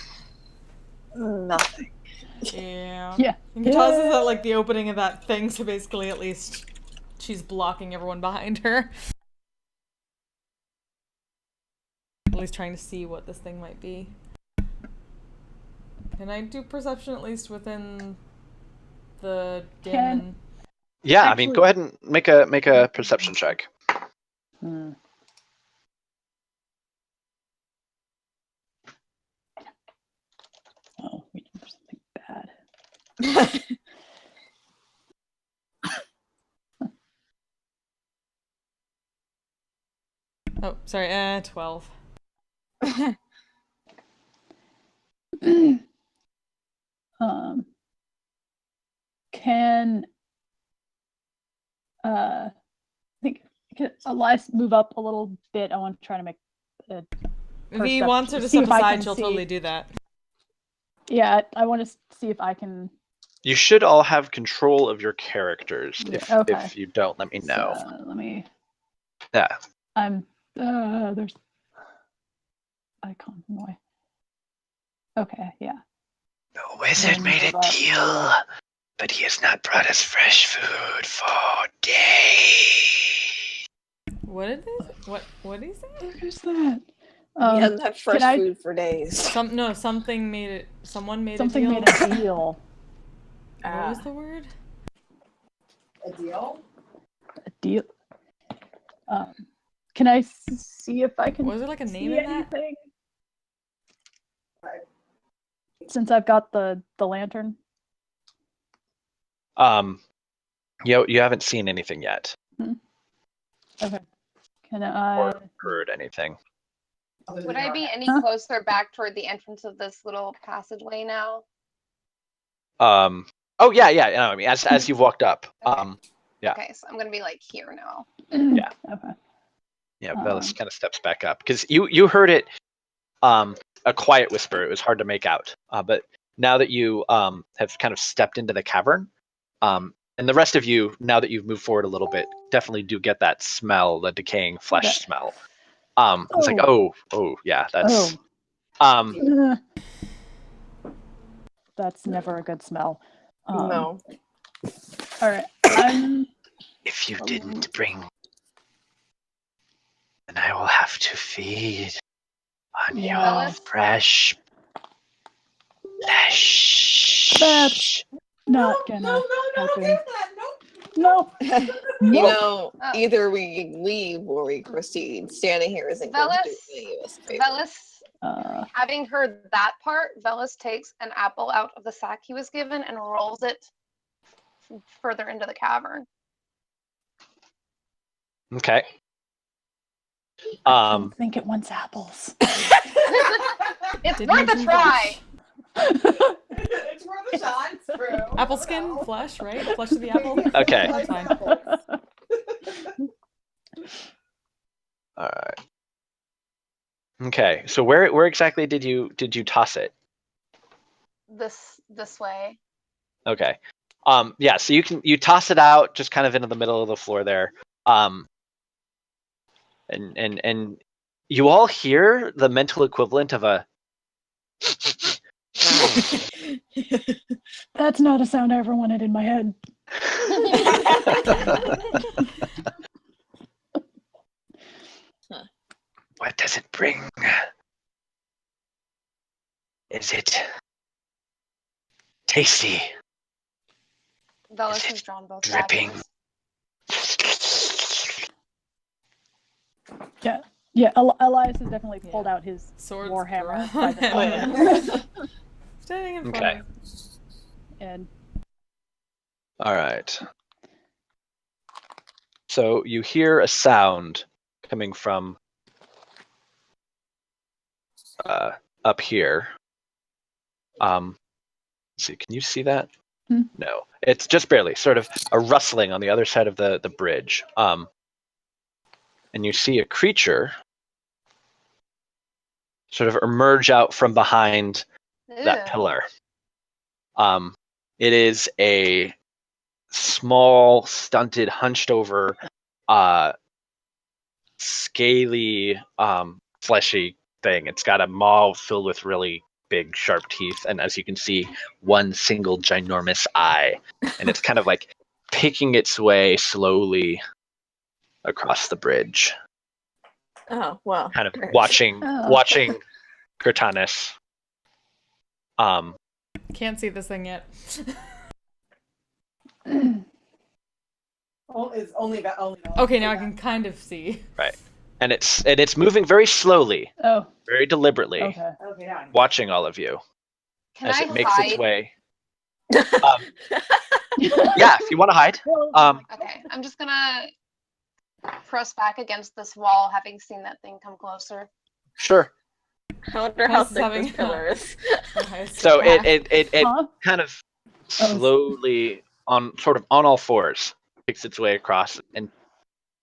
Nothing. Yeah. Yeah. And Katana's is at like the opening of that thing, so basically at least she's blocking everyone behind her. At least trying to see what this thing might be. Can I do perception at least within the dim? Can- Yeah, I Actually- mean, go ahead and make a perception check. Hmm. Oh, we did something bad. Oh, sorry, 12. Can I think can Elias move up a little bit? I want to try to make a If he wants her to see step if I aside, can she'll see- totally do that. Yeah, I want to see if I can. You should all have control of your characters. Yeah, If okay. if you don't, let me know. So, let me. Yeah. I'm. There's icon in the way. Okay, yeah. The wizard Mm, made a but- deal, but he has not brought us fresh food for days. What did they? What did he say? What is that? He hasn't had fresh I- food for days. Something made it. Someone made Something a deal. made a deal. What was the word? A deal? A deal. Can I see if I can? Was there like a name see in that? anything? Since I've got the lantern. You haven't seen anything yet Okay. Can or I? heard anything. Would I be any Huh? closer back toward the entrance of this little passageway now? Oh yeah. No, I mean, as you've walked up. Yeah. Okay, so I'm gonna be like here now. Yeah. Okay. Yeah, Velis kind of steps back up because you heard it, a quiet whisper. It was hard to make out, but now that you have kind of stepped into the cavern, and the rest of you, now that you've moved forward a little bit, definitely do get that smell, the decaying flesh That- smell. It's like, oh, yeah, that's Uh, That's never a good smell. No. All right. if you didn't bring, then I will have to feed on Yeah. your fresh flesh. That's not gonna No, happen. okay with that. Nope. No. You No. know, either we leave or we proceed. Standing here isn't going to do Velis- any of us a favor. Velis, having heard that part, Velis takes an apple out of the sack he was given and rolls it further into the cavern. Okay. I don't think it wants apples. It's Didn't worth a mention try. It's worth a shot. It's true. Apple skin, flesh, right? Flesh of the apple. Okay. That's fine. All right. Okay. So where exactly did you toss it? This way. Okay. Yeah, so you toss it out just kind of into the middle of the floor there. And you all hear the mental equivalent of a That's not a sound I ever wanted in my head. What does it bring? Is it tasty? Velas has drawn both Dripping. daggers. Yeah, Elias has definitely pulled out his Swords warhammer drawn. by the Oh, yeah. Standing in front Okay. of and All right. So you hear a sound coming from up here. Let's see, can you see that? Hmm. No, it's just barely. Sort of a rustling on the other side of the bridge. And you see a creature sort of emerge out from behind that Ew. pillar. It is a small, stunted, hunched over, scaly, fleshy thing. It's got a maw filled with really big, sharp teeth, and as you can see, one single ginormous eye. And it's kind of like picking its way slowly across the bridge, Oh, wow. kind of Great. watching Oh. Cortanis. Can't see this thing yet. Oh, it's only Okay, now I can kind of see. And it's moving very slowly, oh, very deliberately, okay. Okay, now I can- watching all of you Can as I it makes hide? its way. Yeah, if you want to hide. Okay, I'm just gonna press back against this wall, having seen that thing come closer. Sure. I wonder how Plus thick having- this pillar is. So Yeah. it Huh? kind of slowly on all fours picks its way across and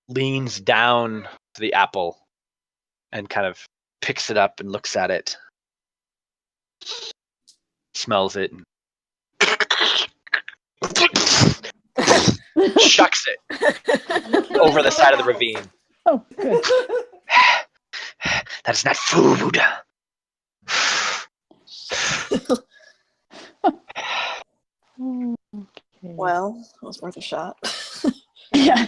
leans down to the apple and kind of picks it up and looks at it, smells it, and chucks it over the side of the ravine. Oh, good. That is not food. Okay. Well, it was worth a shot. Yeah.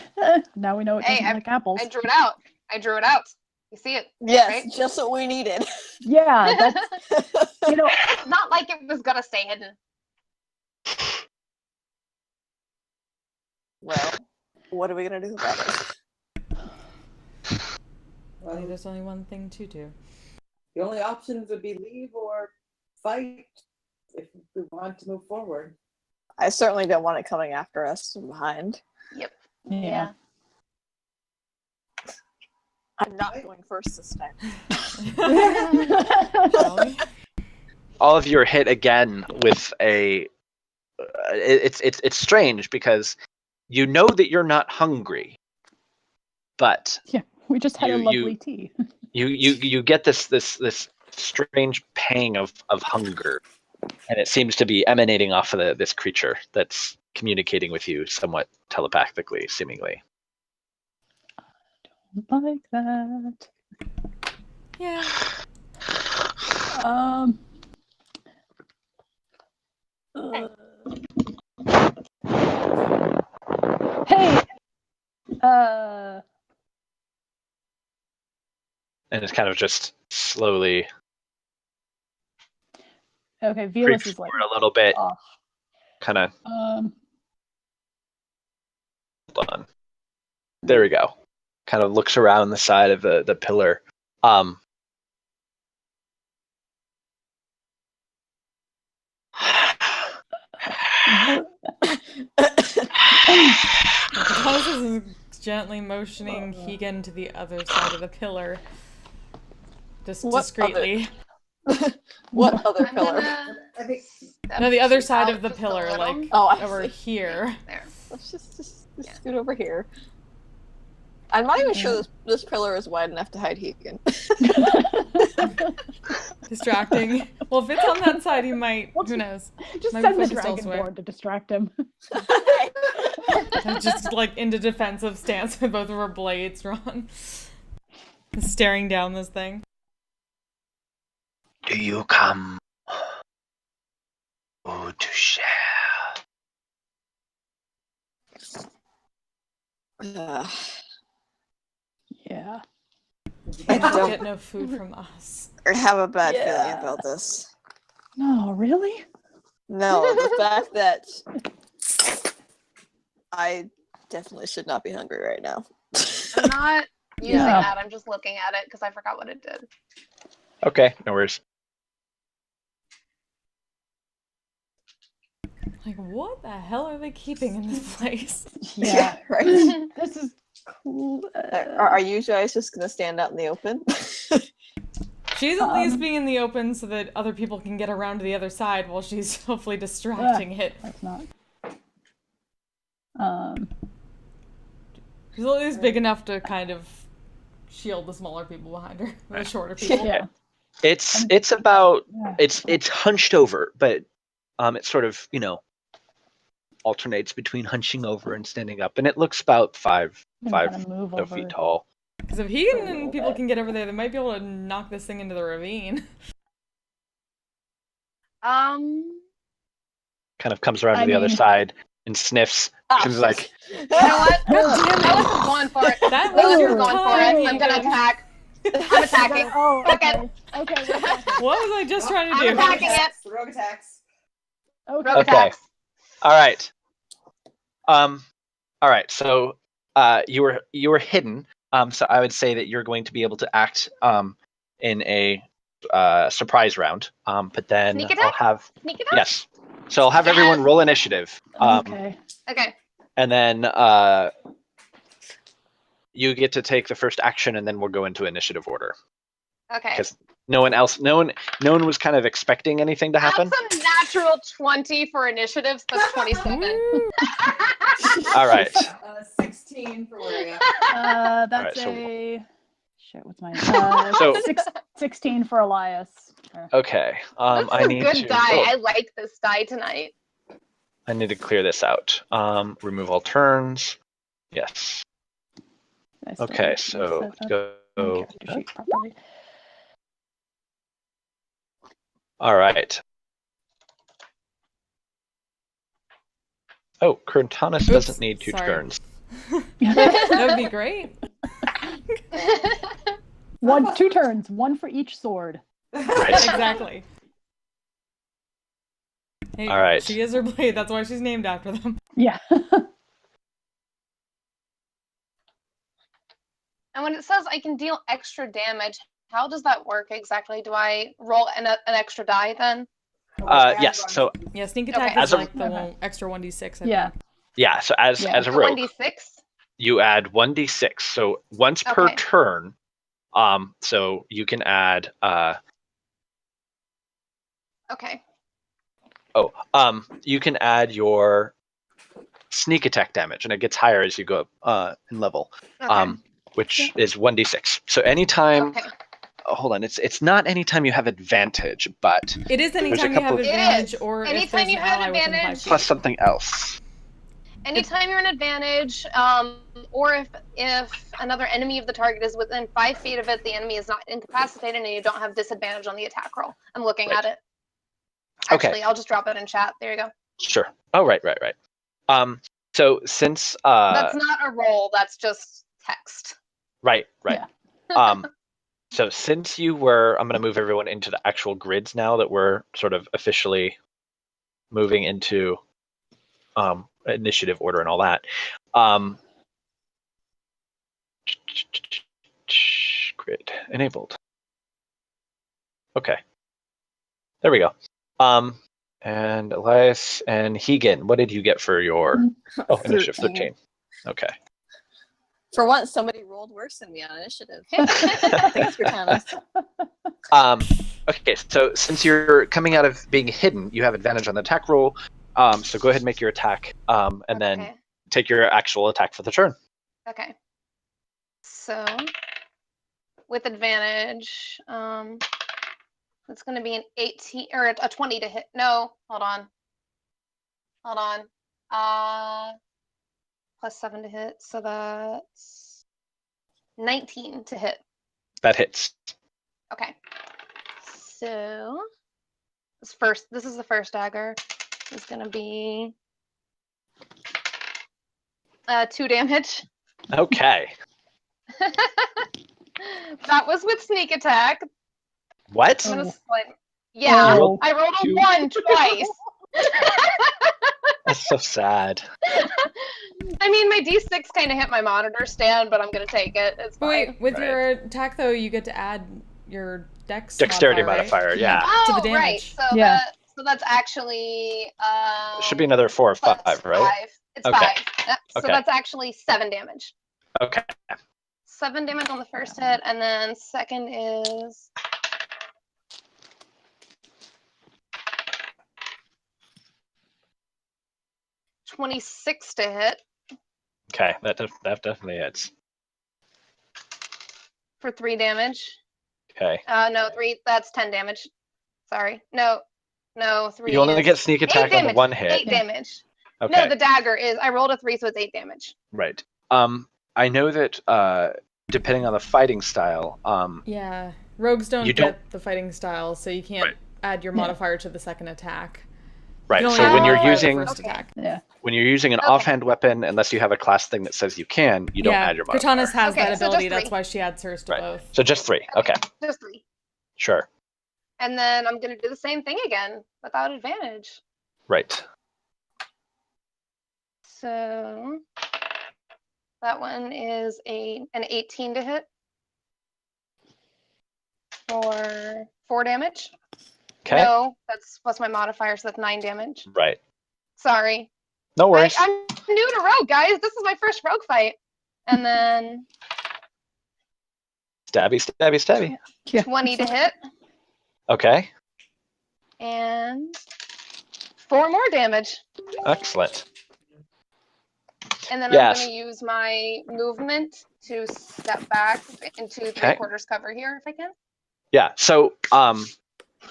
Now we know it Hey, doesn't like apples. I drew it out. You see it? Yes, Right? just what we needed. Yeah, that's It's not like it was gonna stay hidden. Well, what are we gonna do about it? Well, There's only one thing to do. the only options would be leave or fight if we want to move forward. I certainly don't want it coming after us from behind. yeah. I'm not going first this time. Shall we? All of you are hit again with a. It's strange because you know that you're not hungry, but Yeah. We just had a You- lovely tea. you get this strange pang of hunger, and it seems to be emanating off of this creature that's communicating with you somewhat telepathically, seemingly. Like that. Yeah. Hey. And it's kind of just slowly Okay. Velas creeps is like forward a little bit, off. kind of. Um. Hold on. There we go. Kind of looks around the side of the pillar. Moses is gently motioning Hegan to the other side of the pillar. Just What discreetly. What other I'm pillar? gonna I think step No, the other side out of the just a pillar, little. like Oh, I over see. here. There. Let's just Yeah. scoot over here. I'm not even sure this pillar is wide enough to hide Hegan. Distracting. Well, if it's on that side, he might. Who knows? Just Might be send the focused elsewhere. dragonborn to distract him. Just like into defensive stance with both of her blades drawn. Staring down this thing. Do you come to share? Yeah. I You don't get no food from us. have a bad feeling Yeah. about this. No, really? No, the fact that I definitely should not be hungry right now. I'm not using Yeah. that. I'm just looking at it because I forgot what it did. Okay, no worries. Like, what the hell are they keeping in this place? Yeah. Right. This is cool. Are you guys just gonna stand out in the open? She's at least being in the open so that other people can get around to the other side while she's hopefully distracting it. That's not. She's at least big enough to kind of shield the smaller people behind her, the shorter people. Yeah. It's about Yeah. it's hunched over, but it sort of, alternates between hunching over and standing up, and it looks about five Kind of move over. feet tall. Because if he and people can get over there, they might be able to knock this thing into the ravine. Kind of comes around to the other mean- side and sniffs. And is like, You know what? I wasn't going for it. That I was wasn't your going for it. time, I'm gonna Ethan. attack. I'm attacking. Oh, Fuck okay. it. Okay. we're attacking. What was I just trying to I'm do? attacking it. Rogue attacks. Okay. Rogue attacks. all right. All right. So, you were hidden. So I would say that you're going to be able to act in a surprise round. But then Sneak I'll attack? have Sneak attack? yes. So I'll have everyone roll initiative. Okay. Okay. And then you get to take the first action, and then we'll go into initiative order. Okay. Because no one was kind of expecting anything to happen. That's a natural 20 for initiatives. That's 27. Woo! All right. 16 for Waria. That's Alright, so- a. Shit, what's mine? So- 16 for Elias. Okay. This I is a need good to. die. oh, I like this die tonight. I need to clear this out. Remove all turns. Yes. I still Okay. need to So set let's up go. my character sheet properly. All right. Oh, Kurtanis doesn't Oops, need 2 sorry. turns. That would be great. 2 turns, 1 for each sword. Right. Exactly. Hey, All right. She is her blade. That's why she's named after them. Yeah. And when it says I can deal extra damage, how does that work exactly? Do I roll an extra die then? Yes. So Yeah, sneak attack Okay. is As a- like the one, extra 1d6. I Yeah. think. yeah. So as Yeah. a rogue, 1d6? you add 1d6. So once per Okay. turn. So you can add. Okay. You can add your sneak attack damage, and it gets higher as you go up in level. Okay. Which is 1d6. So anytime. Okay. Oh, hold on. It's not anytime you have advantage, but It is anytime you have couple- It advantage, is. or if Anytime there's you an have ally within 5 advantage. feet. plus something else. Anytime you're an advantage, or if another enemy of the target is within 5 feet of it, the enemy is not incapacitated and you don't have disadvantage on the attack roll. I'm looking Right. at it. Okay. Actually, I'll just drop it in chat. There you go. Sure. Oh, right. So since That's not a roll, that's just text. right. Yeah. So since you were, I'm going to move everyone into the actual grids now that we're sort of officially moving into initiative order and all that. Grid enabled. Okay. There we go. And Elias and Hegan, what did you get for your initiative? 13. Okay. For once, somebody rolled worse than me on initiative. Thanks, Cortana. Okay, so since you're coming out of being hidden, you have advantage on the attack roll. So go ahead and make your attack, and then Okay. take your actual attack for the turn. Okay. So, with advantage, it's going to be an 18 or a 20 to hit. No, hold on. Plus 7 to hit, so that's 19 to hit. That hits. Okay. So this is the first dagger. It's gonna be 2 damage. Okay. That was with sneak attack. What? I'm gonna Oh. split. Yeah, Oh. I rolled a Two. 1 twice. That's so sad. I mean, my D6 kind of hit my monitor stand, but I'm gonna take it. It's But fine. wait, with Right. your attack though, you get to add your dex Dexterity modifier, modifier, right? yeah. To the Oh, right. damage. So Yeah. that's actually It should be another 4 or 5, plus right? 5. It's Okay. 5. Yep. So Okay. that's actually 7 damage. Okay. 7 damage on the first hit, and then second is 26 to hit Okay. That definitely hits. for 3 damage. Okay. No, 3. That's 10 damage. Sorry. No, 3. You only is get sneak 8 attack on the damage. one hit. 8 damage. Okay. No, the dagger is. I rolled a 3, so it's 8 damage. Right. I know that depending on the fighting style, Yeah, rogues don't You get don't- the fighting style, so you can't Right. add your modifier to the second attack. right. You can So only when add you're modifier to the using first Okay. attack. Yeah. when you're using an Okay. offhand weapon, unless you have a class thing that says you can, you don't add your modifier. Katana's has Okay, that so ability. just That's 3. why she adds hers to Right. both. So just 3. Okay. Just 3. Sure. And then I'm gonna do the same thing again without advantage. Right. So that one is an 18 to hit for 4 damage. Okay. No, that's plus my modifier, so that's 9 damage. Right. Sorry. No worries. I'm new to rogue, guys. This is my first rogue fight. And then Stabby, stabby, stabby. Yeah. 20 to hit Okay. and 4 more damage. Excellent. And then Yes. I'm going to use my movement to step back into Okay. 3/4 cover here if I can. Yeah. So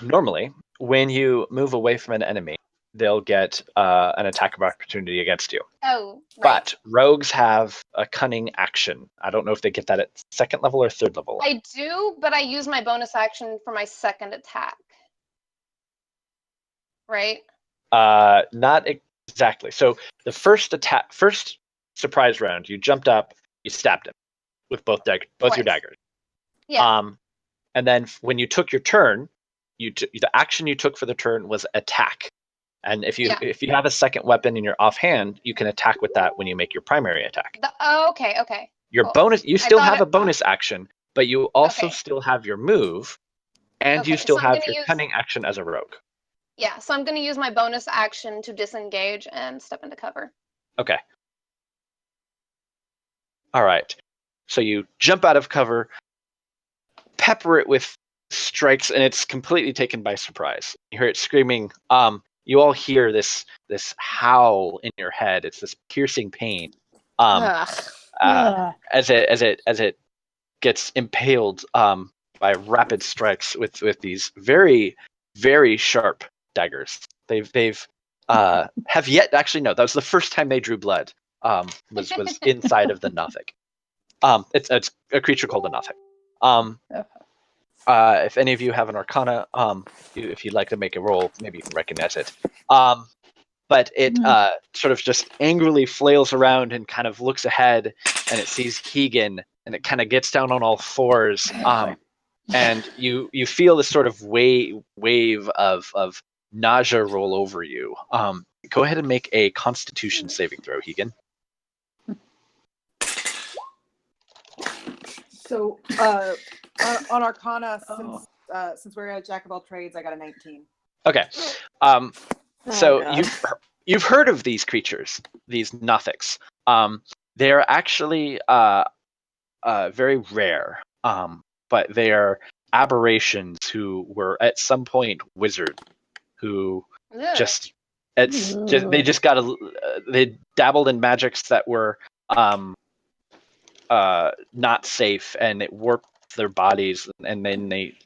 normally when you move away from an enemy, they'll get an attack of opportunity against you. Oh, right. But rogues have a cunning action. I don't know if they get that at 2nd level or 3rd level. I do, but I use my bonus action for my second attack. Right? Not exactly. So the first surprise round, you jumped up, you stabbed him with both your Twice. daggers. Yeah. And then when you took your turn, the action you took for the turn was attack. And if you have a second weapon in your offhand, you can attack with that when you make your primary attack. Okay. Your Cool. bonus, you I still thought have a bonus action, but you also Okay. still have your move, and you Okay, still so I'm have gonna your use- cunning action as a rogue. Yeah, so I'm going to use my bonus action to disengage and step into cover. Okay. All right. So you jump out of cover, pepper it with strikes, and it's completely taken by surprise. You hear it screaming. You all hear this howl in your head. It's this piercing pain. Ugh. As it gets impaled by rapid strikes with these very, very sharp daggers. They've have yet actually no, that was the first time they drew blood. Was inside of the Nothic. It's a creature called a Nothic. If any of you have an Arcana, if you'd like to make a roll, maybe you can recognize it. But it sort of just angrily flails around and kind of looks ahead, and it sees Keegan, and it kind of gets down on all fours. And you feel this sort of wave of nausea roll over you. Go ahead and make a Constitution saving throw, Keegan. So on Arcana, since we're at Jack of all trades, I got a 19. Okay. So you've heard of these creatures, these Nothics. They're actually very rare, but they are aberrations who were at some point wizards, who Ugh. they dabbled in magics that were not safe, and it warped their bodies, and then they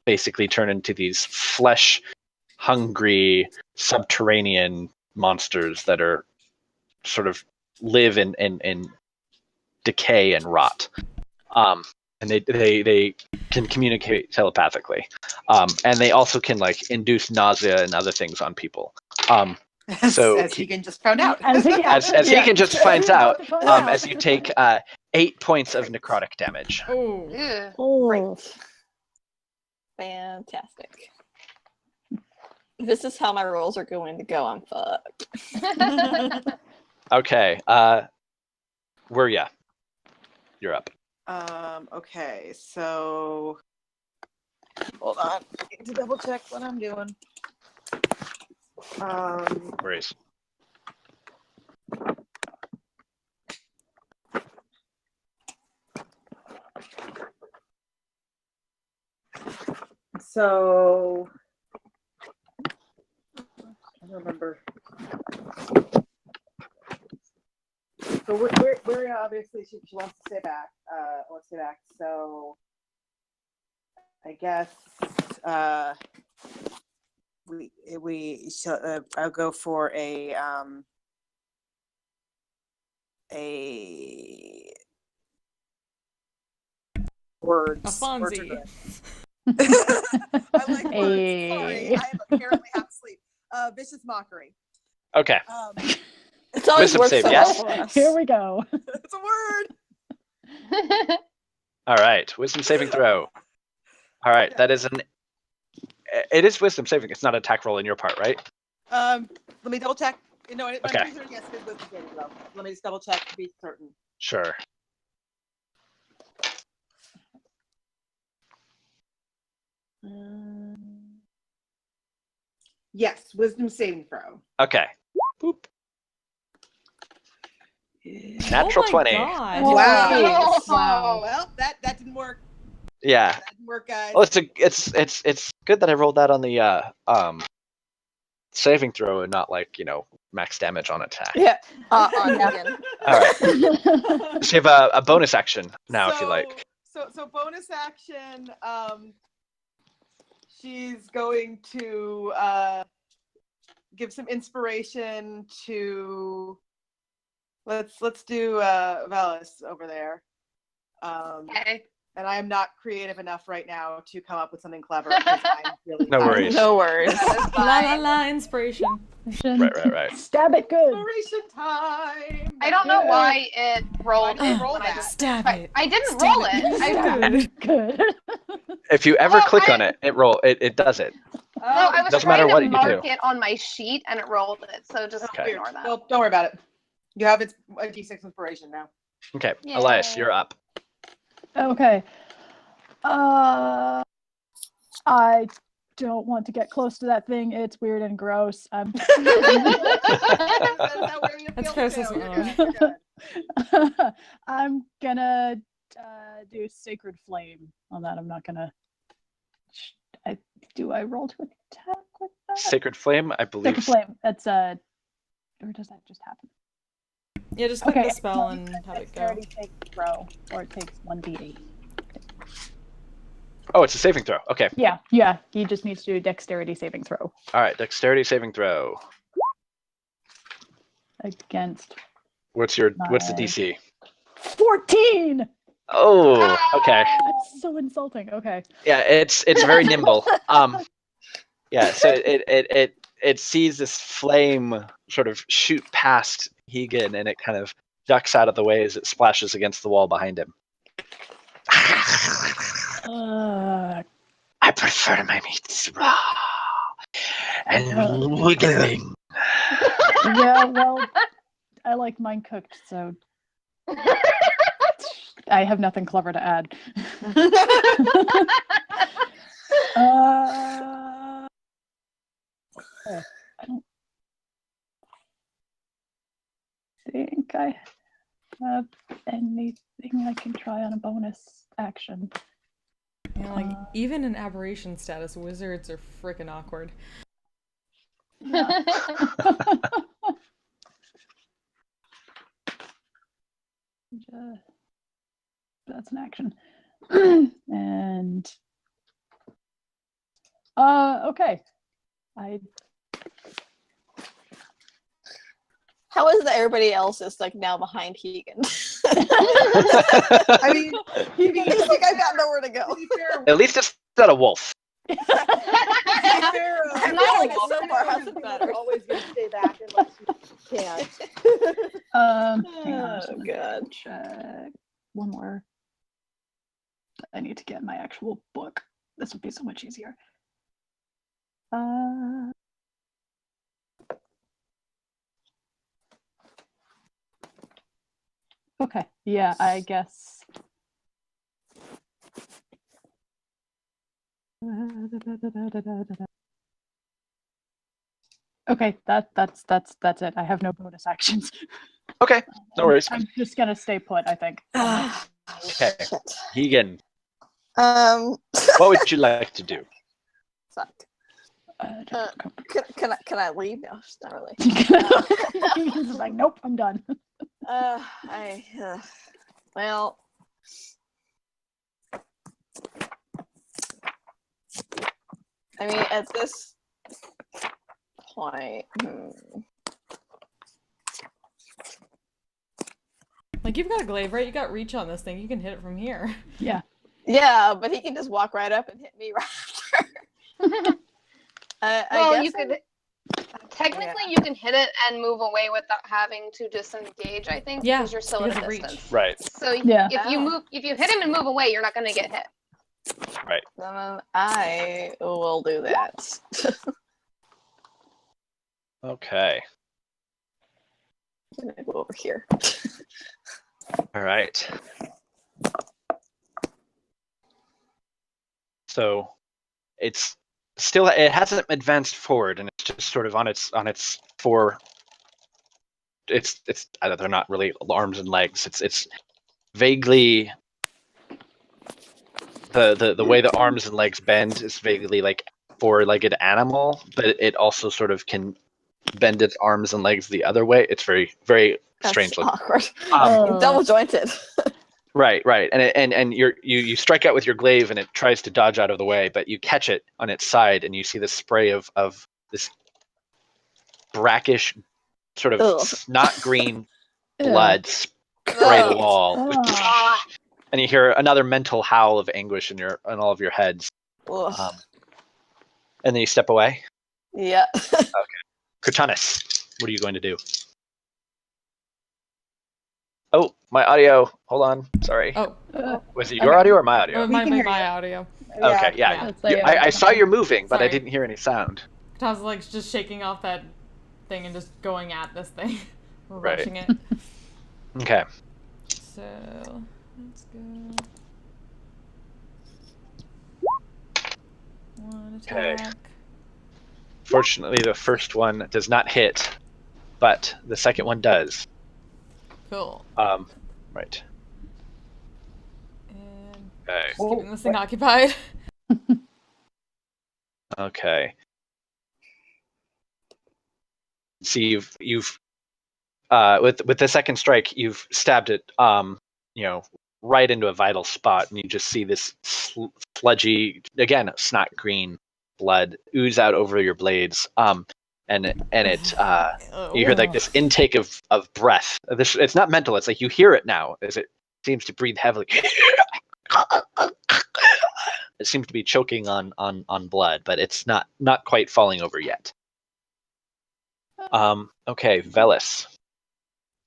basically turn into these flesh hungry subterranean monsters that are sort of live in decay and rot. and they can communicate telepathically, and they also can like induce nausea and other things on people. So as Keegan just found out. as Keegan just finds out, as you take 8 points of necrotic damage. Oh. Ew. Great. Fantastic. This is how my rolls are going to go. I'm fucked. Okay, where ya? You're up. Okay, so hold on. I need to double check what I'm doing. Worries. So I don't remember. So we're obviously she wants to stay back. So I guess I'll go for a words. A Fonzie. Words are good. I like words. Sorry, I am apparently half asleep. Vicious mockery. Okay. It's always Wisdom worked save, so yes? well for us. Here we go. It's a word. All right. Wisdom saving throw. All right. That is it is wisdom saving. It's not an attack roll on your part, right? Let me double check. No, I'm Okay. pretty certain yes, it is wisdom saving throw. Let me just double check to be certain. Sure. Yes, wisdom saving throw. Okay. Boop. Natural Oh my 20. God. Wow. Wow. Well, that didn't work. Yeah. That didn't work, guys. Well, it's good that I rolled that on the saving throw and not like max damage on attack. Yeah. On again. All right. So you have a bonus action now if you like. So bonus action. She's going to give some inspiration to. Let's do Valis over there. Okay. And I am not creative enough right now to come up with something clever. Because I'm really No tired. worries. No worries. That is La la fine. la, inspiration. Right. Stab it good. Inspiration time. I don't know why it rolled. Why did It it roll when I that? just Stab tried- it. I didn't Stab roll it. it. Stab it good. If you ever Oh, click on it, it does it. No, I was Doesn't matter trying what to you mark do. it on my sheet and it rolled it. So just Okay. ignore that. Well, don't worry about it. You have a D6 inspiration now. Okay, Yay. Elias, you're up. Okay. I don't want to get close to that thing. It's weird and gross. That's not where you That's feel fair too. You're assessment. good. You're good. I'm gonna do Sacred Flame on that. I'm not gonna. Do I roll to attack with that? Sacred Flame, I believe. Sacred Flame. That's or does that just happen? Yeah, just click Okay. the spell and have it go. Dexterity saving throw, or it takes 1d8. Oh, it's a saving throw. Okay. Yeah. He just needs to do Dexterity saving throw All right, dexterity saving throw. against What's the DC? 14. Oh, okay. That's so insulting. Okay. Yeah, it's very nimble. Yeah, so it sees this flame sort of shoot past Hegan, and it kind of ducks out of the way as it splashes against the wall behind him. I prefer my meats raw and wiggling. Yeah, well, I like mine cooked, so I have nothing clever to add. I don't think I have anything I can try on a bonus action. Yeah, like even in aberration status, wizards are freaking awkward. That's an action. And okay. How is that everybody else is like now behind Hegan? I mean, Looks like I've got nowhere to go. to be fair, At least it's not a wolf. to be fair, I'm not feeling a it so far. How's it you're better? always going to stay back unless you can. Hang on, I'm just Oh, gonna God. check one more. I need to get my actual book. This would be so much easier. Okay, yeah, I guess. Okay, that's it. I have no bonus actions. Okay, no worries. I'm just gonna stay put, I think. Okay. Shit. Keegan, Um, what would you like to do? fuck. Can I leave? No, it's not really. He's just like, nope, I'm done. Well, I mean, at this point, Like, you've got a glaive, right? You got reach on this thing. You can hit it from here. Yeah. yeah, but he can just walk right up and hit me right after. I Well, guess you could technically you can hit it and move away without having to disengage. I think Yeah, because you're still because at a of reach. distance. Right, So Yeah. if you hit him and move away, you're not going to get hit. right. Then I will do that. Okay. I'm gonna go over here. All right. So it's still, it hasn't advanced forward, and it's just sort of on its four. It's they're not really arms and legs. It's vaguely the way the arms and legs bend is vaguely like four-legged animal, but it also sort of can bend its arms and legs the other way. It's very, very That's strange looking. awkward. Oh. Double jointed. Right, and you strike out with your glaive, and it tries to dodge out of the way, but you catch it on its side, and you see the spray of this brackish, sort of Ugh. snot green blood spray the Ugh. wall, Oh. and you hear another mental howl of anguish in all of your heads, Ugh. and then you step away. Yeah. Cortanus, what are you going to do? Oh, my audio. Hold on. Sorry. Oh, Was it your audio or my audio? oh my, can hear my you. audio. Okay, yeah. Let's say, I saw you moving, but I Sorry. didn't hear any sound. I was like just shaking off that thing and just going at this thing. Right. Rushing it. Okay. So, let's go. One Okay. attack. Fortunately, the first one does not hit, but the second one does. Cool. Right. And Okay. just keeping this thing occupied. Okay. See, you've with the second strike, you've stabbed it, right into a vital spot, and you just see this sludgy, again, snot green blood ooze out over your blades. And it you hear like this intake of breath. It's not mental. It's like you hear it now as it seems to breathe heavily. It seems to be choking on blood, but it's not quite falling over yet. Okay, Velis.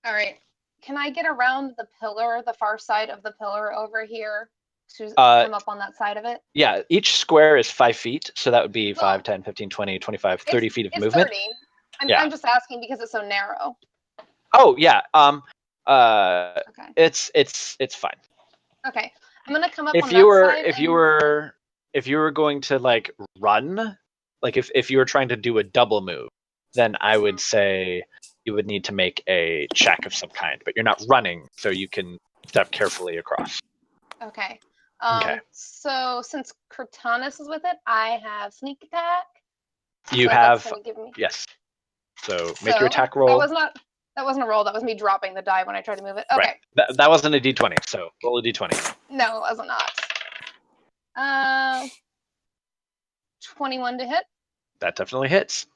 All right. Can I get around the pillar, the far side of the pillar over here to come up on that side of it? Yeah, each square is 5 feet, so that would be Well, 5, 10, 15, 20, 25, 30 feet of It's movement. 30. Yeah. I'm just asking because it's so narrow. Oh, yeah. Okay. It's fine. Okay. I'm gonna come up If on you that were side. if you were going to like run, like if you were trying to do a double move, then I would say you would need to make a check of some kind, but you're not running, so you can step carefully across. Okay. Okay. So since Cortanus is with it, I have sneak attack. You So have that's gonna give me... yes. So make your attack roll. That wasn't a roll. That was me dropping the die when I tried to move it. Okay. Right. That wasn't a d20, so roll a d20. No, it was not. 21 to hit. That definitely hits.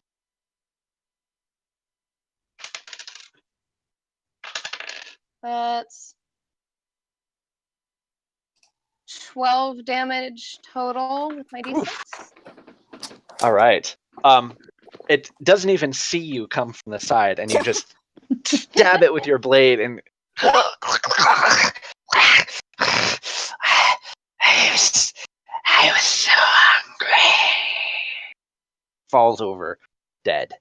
That's 12 damage total with my d6. All right. It doesn't even see you come from the side, and you just stab it with your blade, and I was so hungry. Falls over, dead.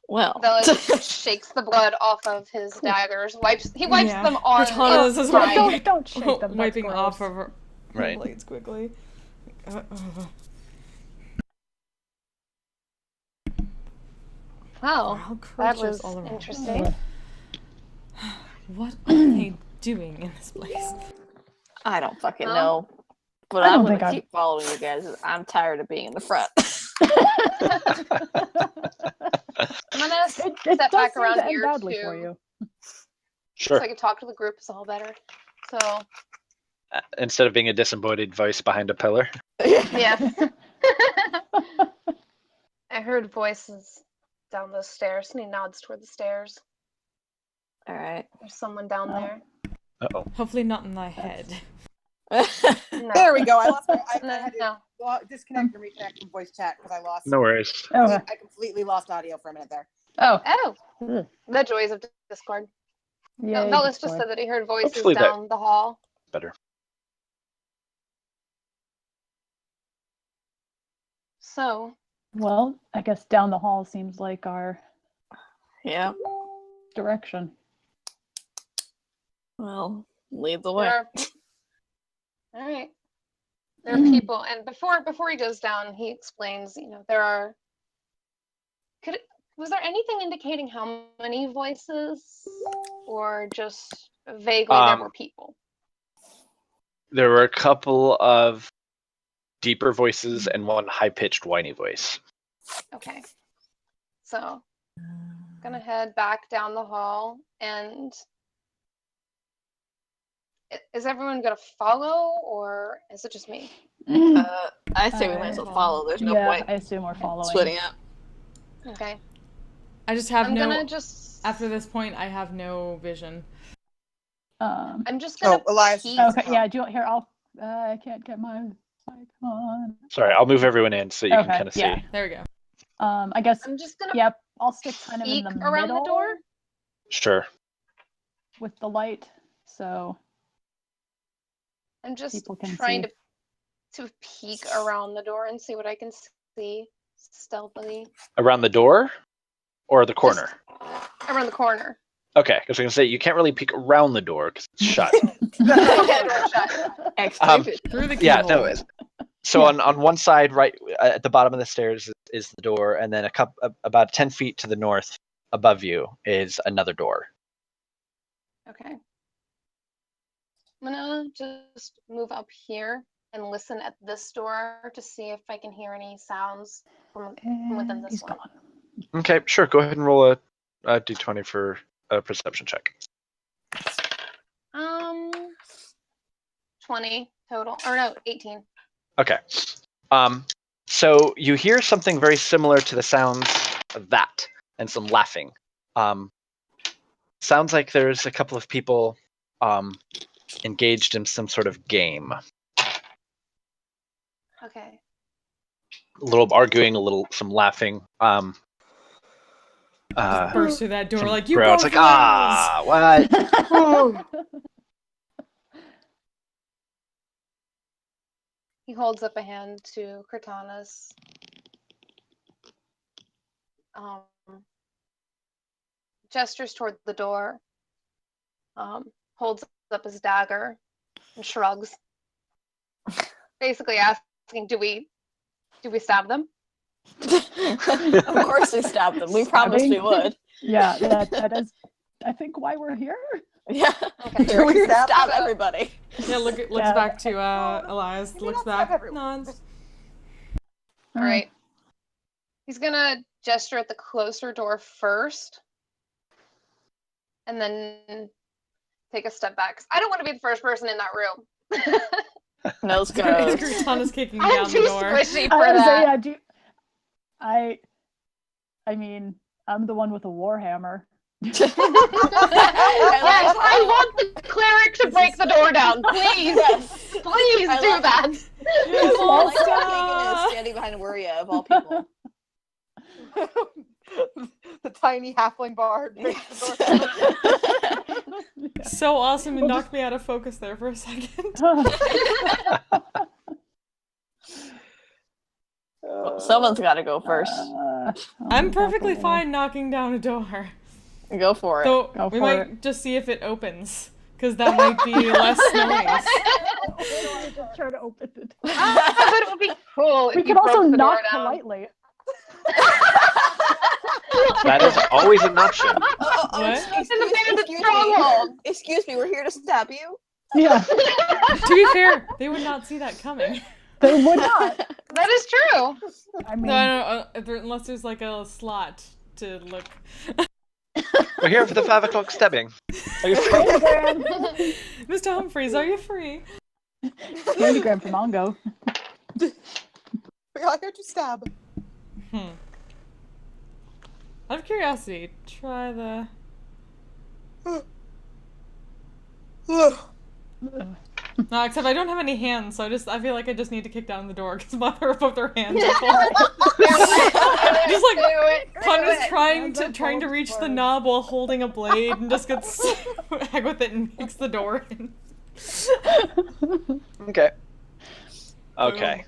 Well, Velas shakes the blood off of his daggers. He wipes Yeah. them on Cortana's his is side. wiping, Don't shake them. That's wiping gross. off of her Right. blades quickly. Wow, Wow, that creatures was all around. interesting. What are they doing in this place? I don't fucking Well, know. But I I'm don't gonna think I've- keep following you guys. I'm tired of being in the front. I'm gonna It step does back seem around to end here badly too, for you. Sure. so I can talk to the group is all better. So Instead of being a disembodied voice behind a pillar. yeah, I heard voices down those stairs, and he nods toward the stairs. All right. There's someone down Oh. there. Uh-oh. Hopefully not in my head. No. There we go. I lost my. I No, had to no. disconnect and reconnect from voice chat because I lost. No worries. Okay. I completely lost audio for a minute there. Oh. Oh, Ugh. the joys of Discord. Yeah. No, Velas just said that he heard voices Hopefully that- down the hall. Better. So Well, I guess down the hall seems like our Yeah. direction. Well, lead the way. there are. All right. There are people, and before he goes down, he explains. There are. Was there anything indicating how many voices, or just vaguely there were people? There were a couple of deeper voices and one high-pitched, whiny voice. Okay. So, gonna head back down the hall, and is everyone gonna follow, or is it just me? I say we might as well follow. There's no yeah, point I assume we're following. splitting up. Okay. I just have I'm no. gonna just. After this point, I have no vision. I'm just gonna. Elias. peek. Okay, yeah, do you here? I can't get my mic on. Sorry, I'll move everyone in so you can Okay, kind of yeah. see. There we go. I guess. I'm just gonna Yep, I'll stick kind of in peek the around middle the door. Sure. with the light, so I'm just people can trying see. to peek around the door and see what I can see stealthily Around the door or the corner? Just around the corner. Okay, because I was going to say, you can't really peek around the door because it's shut. Door shut. Through the Yeah, keyhole. no. So on one side, right at the bottom of the stairs is the door, and then about 10 feet to the north above you is another door. Okay. I'm gonna just move up here and listen at this door to see if I can hear any sounds from within And this he's one. gone. Okay, sure. Go ahead and roll a d20 for a perception check. 20 total, or no, 18. Okay. So you hear something very similar to the sounds of that and some laughing. Sounds like there's a couple of people engaged in some sort of game. Okay. A little arguing, some laughing. Burst through that door Some like you groans both like, what? He holds up a hand to Cortana's. Gestures toward the door. Holds up his dagger and shrugs. Basically asking, do we stab them? Of course we stabbed them. We promised we would. Yeah, that is, I think, why we're here. Yeah. Okay. We're here to stab everybody. Yeah, looks Yeah. back to Elias, Maybe looks not stab back, everyone. nods. All right. He's gonna gesture at the closer door first, and then take a step back. 'Cause I don't want to be the first person in that room. Nose goes. Cortana's kicking I'm down too the door. squishy I for was that. saying, I mean, I'm the one with a warhammer. Yes, I want the cleric to break the door down. Please, please I do love- that. Yes, I like Malta! Megan is standing behind Wuria of all people. The tiny halfling bard. So awesome, it knocked me out of focus there for a second. Someone's got to go first. I'm perfectly fine knocking down a door. Go for it. So Go we for might just see if it opens, because that might be less noise. Just try to open it. But it would be cool if We you could also broke the door knock down. politely. That is always an option. What? It's an abandoned stronghold. Excuse me, we're here to stab you. Yeah, To be fair, they would not see that coming. they would not. That is true. I mean, No, I don't know, unless there's like a slot to look. We're here for the 5 o'clock stabbing. Are you free? Candygram. Mr. Humphreys, are you free? Candygram for Mongo. We're all here to stab. Out of curiosity, try the. No, except I don't have any hands, so I feel like I just need to kick down the door because both their hands are full. Just like Pun is trying to reach the knob while holding a blade and just gets heck with it and kicks the door in. Okay. Okay.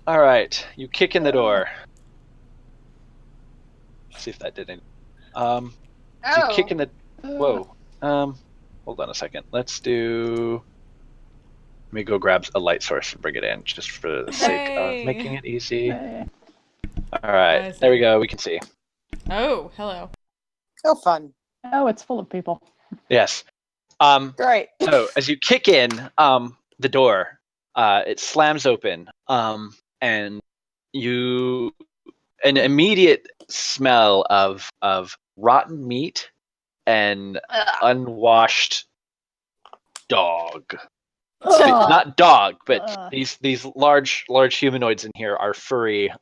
All right. You kick in the door. See if that did any. You kick in the. Whoa. Hold on a second. Let's do. Let me go grab a light source and bring it in, just for the sake of making it easy. Hey. All right. There we go. We can see. Oh, hello. So fun. Oh, it's full of people. Yes. Great. So as you kick in the door, it slams open, and an immediate smell of rotten meat and unwashed dog. Not dog, but these large humanoids in here are furry.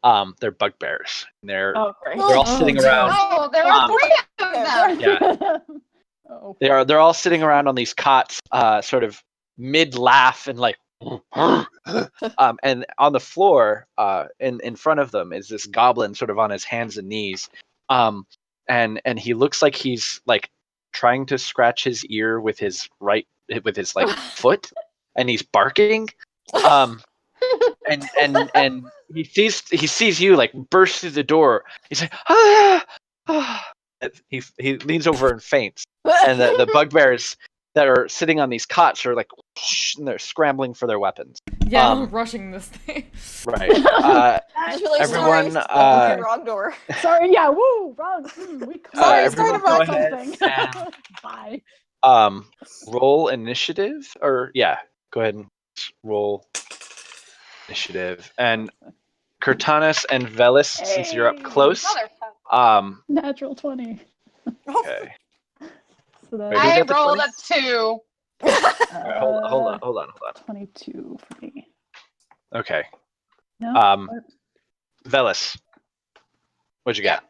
They're bugbears. They're Great. all sitting around. Oh, there are 3 of them. Yeah. Oh. They're all sitting around on these cots, sort of mid laugh and like, and on the floor, in front of them is this goblin, sort of on his hands and knees, and he looks like he's like trying to scratch his ear with his like foot, and he's barking, and he sees you like burst through the door. He's like, ah, ah. He leans over and faints. And the bugbears that are sitting on these cots are like, whoosh, and they're scrambling for their weapons. Yeah, I'm rushing this thing. Right. Just really Everyone, sorry, wrong door. Sorry, yeah, woo, wrong. We everyone go about ahead something. Bye. Roll initiative, or go ahead and roll initiative. And Cortanis and Velis, since you're up close. Natural 20. Okay. So Wait, I who's got the rolled 20? a 2. Alright, hold on. 22 for me. Okay. No. Velis, what'd you get?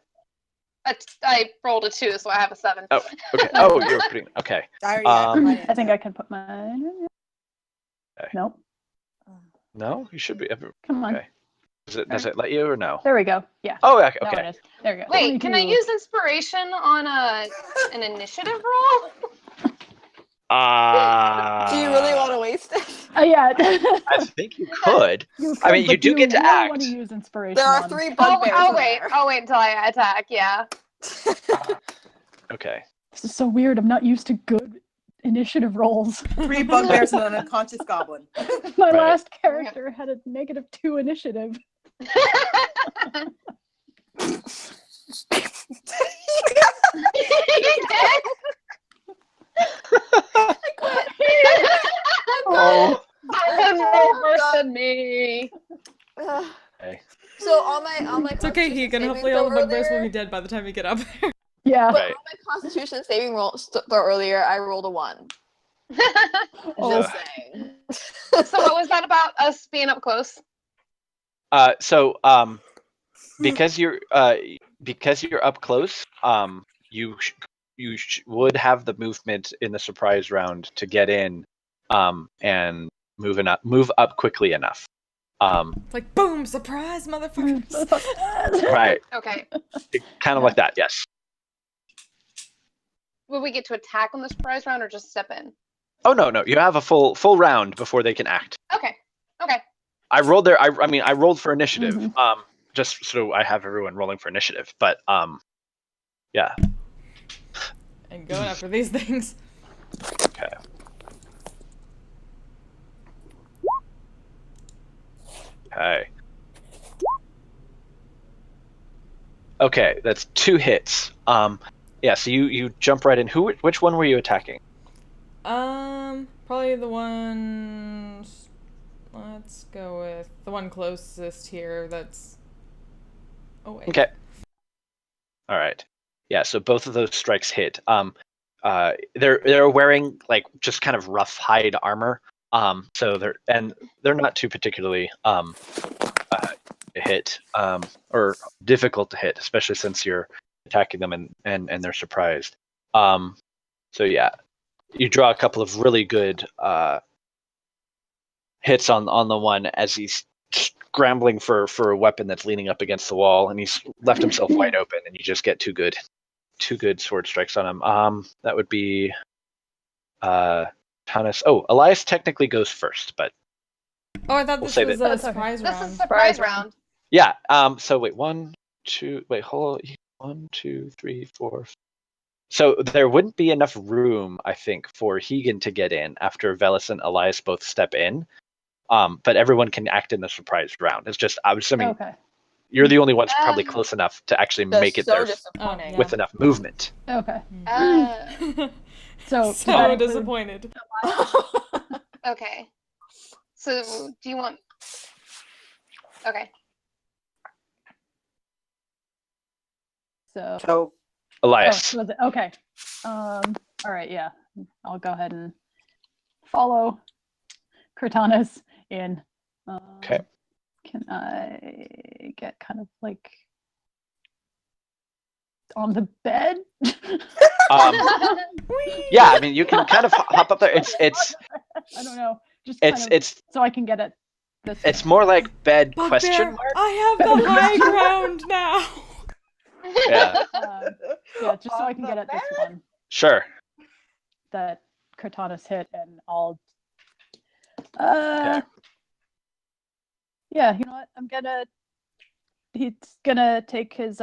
I rolled a 2, so I have a 7. Oh, okay. Oh, you're putting. Okay. I already have mine in. I think I can put mine in. Okay. Nope. No, you should be. Come on. Okay. Does it let you or no? There we go. Yeah. Oh, okay. Now it is. There we go. Wait, can I 22. use inspiration on an initiative roll? Do you really want to waste it? Yeah. I think you could. You I mean, but you do get to really act. want to use inspiration. There are on- 3 bugbears. I'll wait until I attack, yeah. Okay. This is so weird. I'm not used to good initiative rolls. 3 bugbears and an unconscious goblin. My Right. last character had a -2 initiative. Oh. That was worse than me. Okay. So all my It's okay, Constitution Hegan. saving Hopefully all the throw bugbears will earlier- be dead by the time we get up there. Yeah. But Right. on my Constitution saving throw earlier, I rolled a 1. Oh. Just saying. So what was that about us being up close? So because you're up close, you would have the movement in the surprise round to get in, and move up quickly enough. It's like boom, surprise, motherfuckers. Right. Okay. Kind of like that, yes. Will we get to attack on the surprise round or just step in? Oh no, you have a full round before they can act. Okay. Okay. I rolled I rolled for initiative. Just so I have everyone rolling for initiative. But yeah. And going after these things. Okay. Okay. Okay, that's 2 hits. Yeah, so you jump right in. Which one were you attacking? Probably the one. Let's go with the one closest here. That's. Oh wait. Okay. All right. Yeah, so both of those strikes hit. They're wearing like just kind of rough hide armor. So they're not too particularly hit or difficult to hit, especially since you're attacking them and they're surprised. So yeah, you draw a couple of really good hits on the one as he's scrambling for a weapon that's leaning up against the wall, and he's left himself wide open, and you just get two good sword strikes on him. That would be Thomas. Oh, Elias technically goes first, but I thought we'll this save was it. a surprise This round. is surprise round. Yeah. So wait, 1, 2. Wait, hold on. 1, 2, 3, 4. So there wouldn't be enough room, I think, for Hegan to get in after Velis and Elias both step in. But everyone can act in the surprise round. It's just I was assuming Okay. you're the only ones probably close enough to actually That's make it so there disappointing. with enough movement. Okay. Uh, So that includes- disappointed. okay. So do you want? Okay. So Elias. okay. All right. Yeah. I'll go ahead and follow Cortana's in. Okay. Can I get kind of like on the bed? Yeah, I mean you can kind of hop up there. It's I don't know. Just it's so I can get at this. it's more like bed Bugbear, question mark. I have the high ground now. Yeah. Yeah, just so I can get at this one Sure. that Cortana's hit, and I'll. Okay. Yeah, you know what? He's gonna take his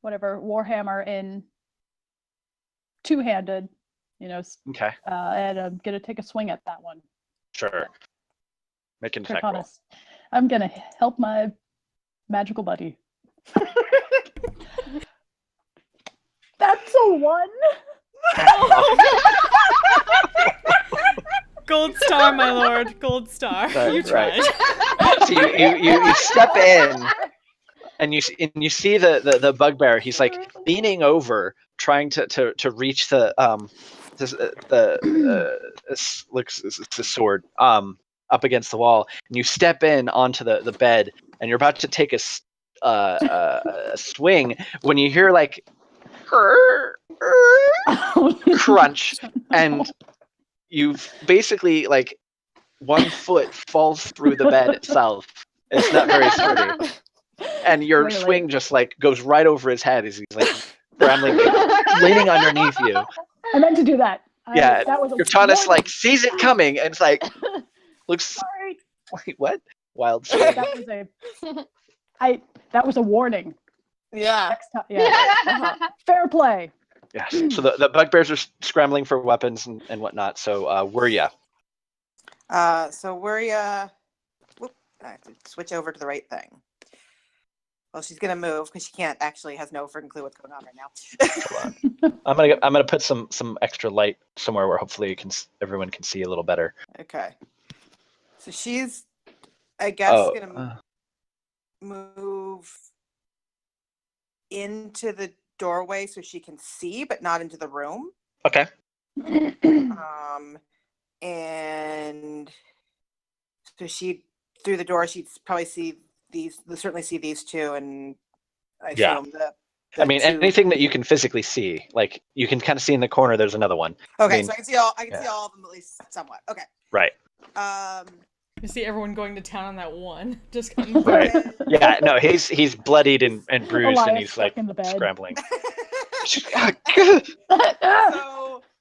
whatever warhammer in two-handed, Okay. and I'm gonna take a swing at that one. Sure. Make an attack roll. Cortana's. I'm gonna help my magical buddy. That's a 1. Gold star, my lord. Gold star. Right, You tried. So you step in, and you see the bugbear. He's like leaning over, trying to reach the sword up against the wall. And you step in onto the bed, and you're about to take a swing when you hear like crunch, and you've basically like one foot falls through the bed itself. It's not very sturdy, and your Clearly. swing just like goes right over his head as he's like scrambling, leaning underneath you. I meant to do that. Yeah, that was a Cortana's warning. like sees it coming and it's like looks. Sorry. Wait, what? Wild swing. That was a warning. Yeah. Next time, yeah. Fair play. Yeah. So the bugbears are scrambling for weapons and whatnot. So were ya? So Wuria, I have to switch over to the right thing. Well, she's gonna move because she has no freaking clue what's going on right now. I'm gonna put some extra light somewhere where hopefully everyone can see a little better. Okay. So she's, I guess, gonna move into the doorway so she can see, but not into the room. Okay. And so through the door, she'd probably see certainly see these two, and I Yeah. assume the I mean, two. anything that you can physically see, like you can kind of see in the corner. There's another one. Okay, I mean, so I can see all. I can yeah. see all of them at least somewhat. Okay. Right. You see everyone going to town on that one. Just kind of Right. Yeah. No, he's bloodied and bruised, Elias and he's stuck like in the bed. scrambling.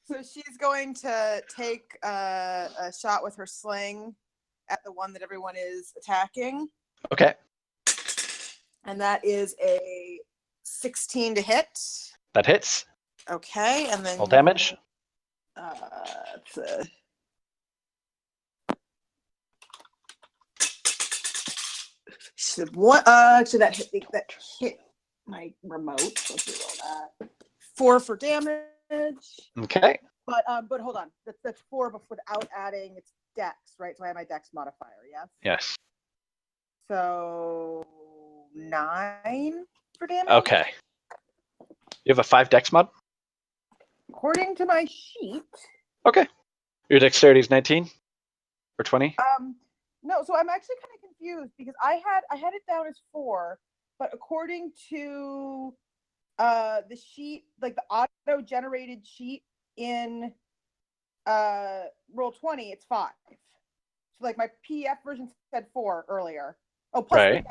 So she's going to take a shot with her sling at the one that everyone is attacking, Okay. and that is a 16 to hit. That hits. Okay, and then All damage. It's a... So that hit my remote. Let's reroll that. 4 for damage. Okay. But hold on. That's 4 without adding its dex, right? So I have my dex modifier, yes? Yes. So 9 for damage. Okay. You have a 5 dex mod? According to my sheet. Okay. Your dexterity is 19 or 20? No, so I'm actually kind of confused because I had it down as 4, but according to the sheet, like the auto generated sheet in Roll20, it's 5. So like my PDF version said 4 earlier. Oh, plus Right.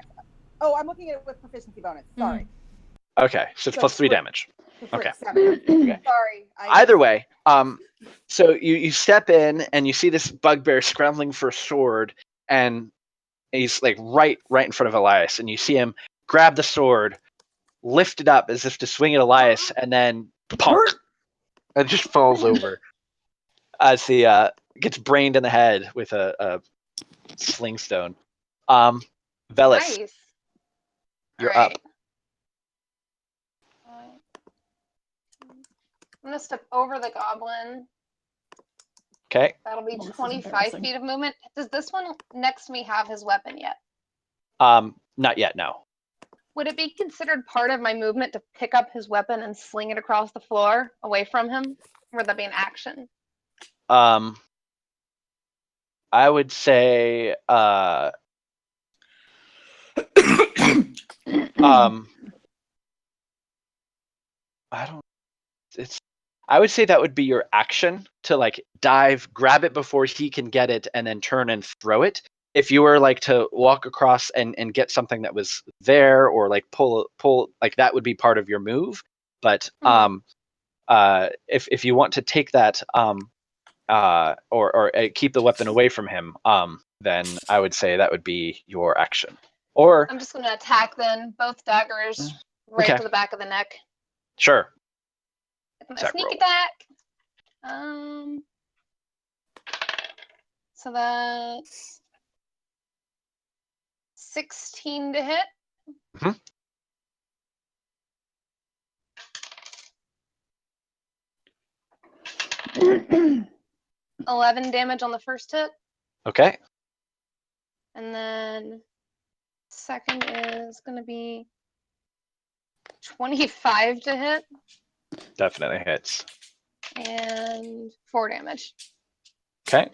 Oh, I'm looking at it with proficiency bonus. Sorry. Okay, so it's plus 3 damage. Okay. 7. Okay. Sorry. Either way, so you step in and you see this bugbear scrambling for a sword, and he's like right in front of Elias, and you see him grab the sword, lift it up as if to swing at Elias, and then punk, and just falls over as he gets brained in the head with a sling stone. Velis, Nice. you're Alright. up. I'm gonna step over the goblin. Okay. That'll be Well, this is 25 embarrassing. feet of movement. Does this one next to me have his weapon yet? Not yet. No. Would it be considered part of my movement to pick up his weapon and sling it across the floor away from him? Or would that be an action? I would say I would say that would be your action to like dive, grab it before he can get it, and then turn and throw it. If you were like to walk across and get something that was there, or like pull, like that would be part of your move. But if you want to take that or keep the weapon away from him, then I would say that would be your action. Or I'm just gonna attack then. Both daggers right Okay. to the back of the neck. sure. With my Attack sneak roll. attack. So that's 16 to hit. Mhm. 11 damage on the first hit. Okay. And then second is going to be 25 to hit Definitely hits. and 4 damage. Okay.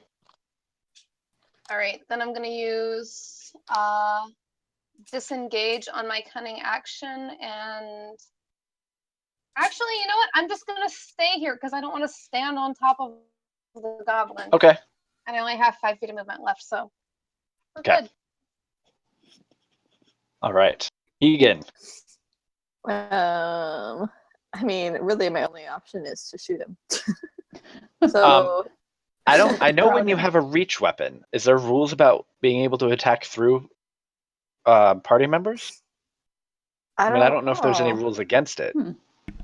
All right, then I'm going to use disengage on my cunning action. And actually, you know what? I'm just going to stay here because I don't want to stand on top of the goblin. Okay. And I only have 5 feet of movement left, so we're Okay. good. All right. Egan. I mean, really, my only option is to shoot him. So I know when you have a reach weapon, is there rules about being able to attack through party members? I don't know if there's any rules against it.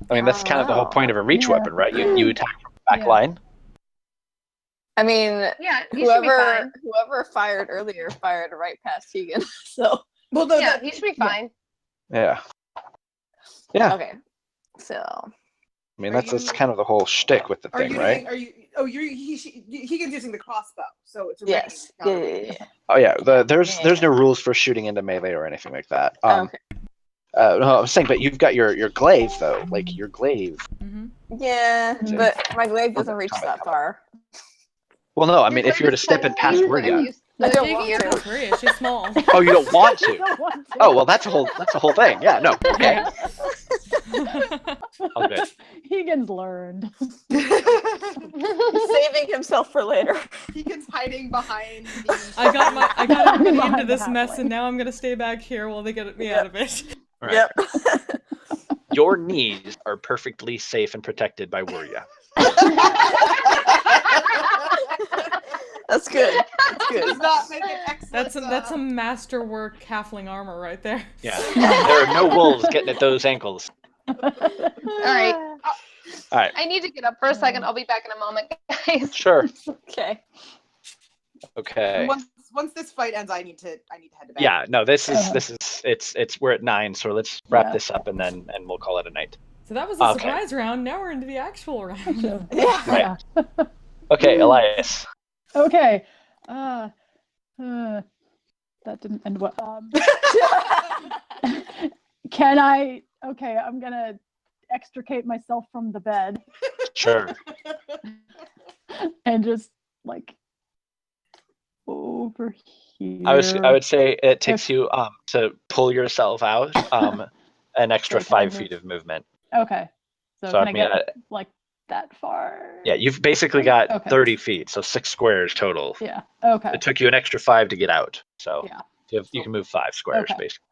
I mean, that's kind of the whole point of a reach Yeah. weapon, right? You attack from the back Yeah. line. I mean, Yeah, he should be fine. whoever fired earlier fired right past Tegan. So Well, no, Yeah, he should be fine. Yeah. Yeah. okay, so I mean, Are that's you- kind of the whole shtick with the Are thing, you? right? Are you? Oh, Higan's using the crossbow, so it's a yes, ranged yeah. Oh yeah. There's Yeah. no rules for shooting into melee or anything like that. Okay. No, I'm saying, but you've got your glaive though, like your glaive. Mm-hmm. Yeah, Okay. but my glaive doesn't reach that far. Well, no, I mean, if you were to step in past where you are. I don't Jake want can't to. go free. She's small. Oh, you don't want to? Don't want to. Oh well, that's a whole thing. Yeah, no. Okay. All good. Higgins learned. He's saving himself for later. Deacon's hiding behind the. I got everybody into Behind this the mess, halfling. and now I'm gonna stay back here while they get me out of it. All right. Yep. Your knees are perfectly safe and protected by Wuria. That's good. That's good. Does not make an excellent. That's a masterwork halfling armor right there. Yeah. There are no wolves getting at those ankles. All right. All right. I need to get up for a second. I'll be back in a moment, guys. Sure. Okay. Okay. Once this fight ends, I need to head to bed. Yeah. No. This is it's we're at 9, so let's wrap this up and we'll call it a night. So that was a Okay. surprise round. Now we're into the actual round. Right. Okay, Elias. Okay. That didn't end well. Can I? Okay, I'm gonna extricate myself from the bed Sure. and just like over here. I would say it takes you to pull yourself out an extra Okay, 5 can I feet of movement. Okay. So, So, can I I mean, get like that far? Yeah, you've basically got Okay. 30 feet, so 6 squares total. Yeah. Okay. It took you an extra 5 to get out, so Yeah. you can move 5 squares, Okay. basically.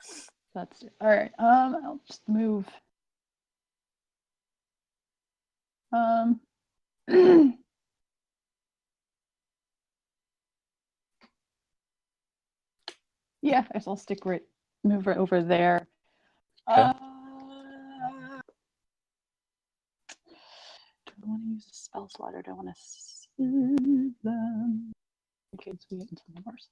That's all right. I'll just move. Yeah, I guess I'll move right over there. Okay. Do I want to use a spell slot or do I want to save them in case we get into the worse?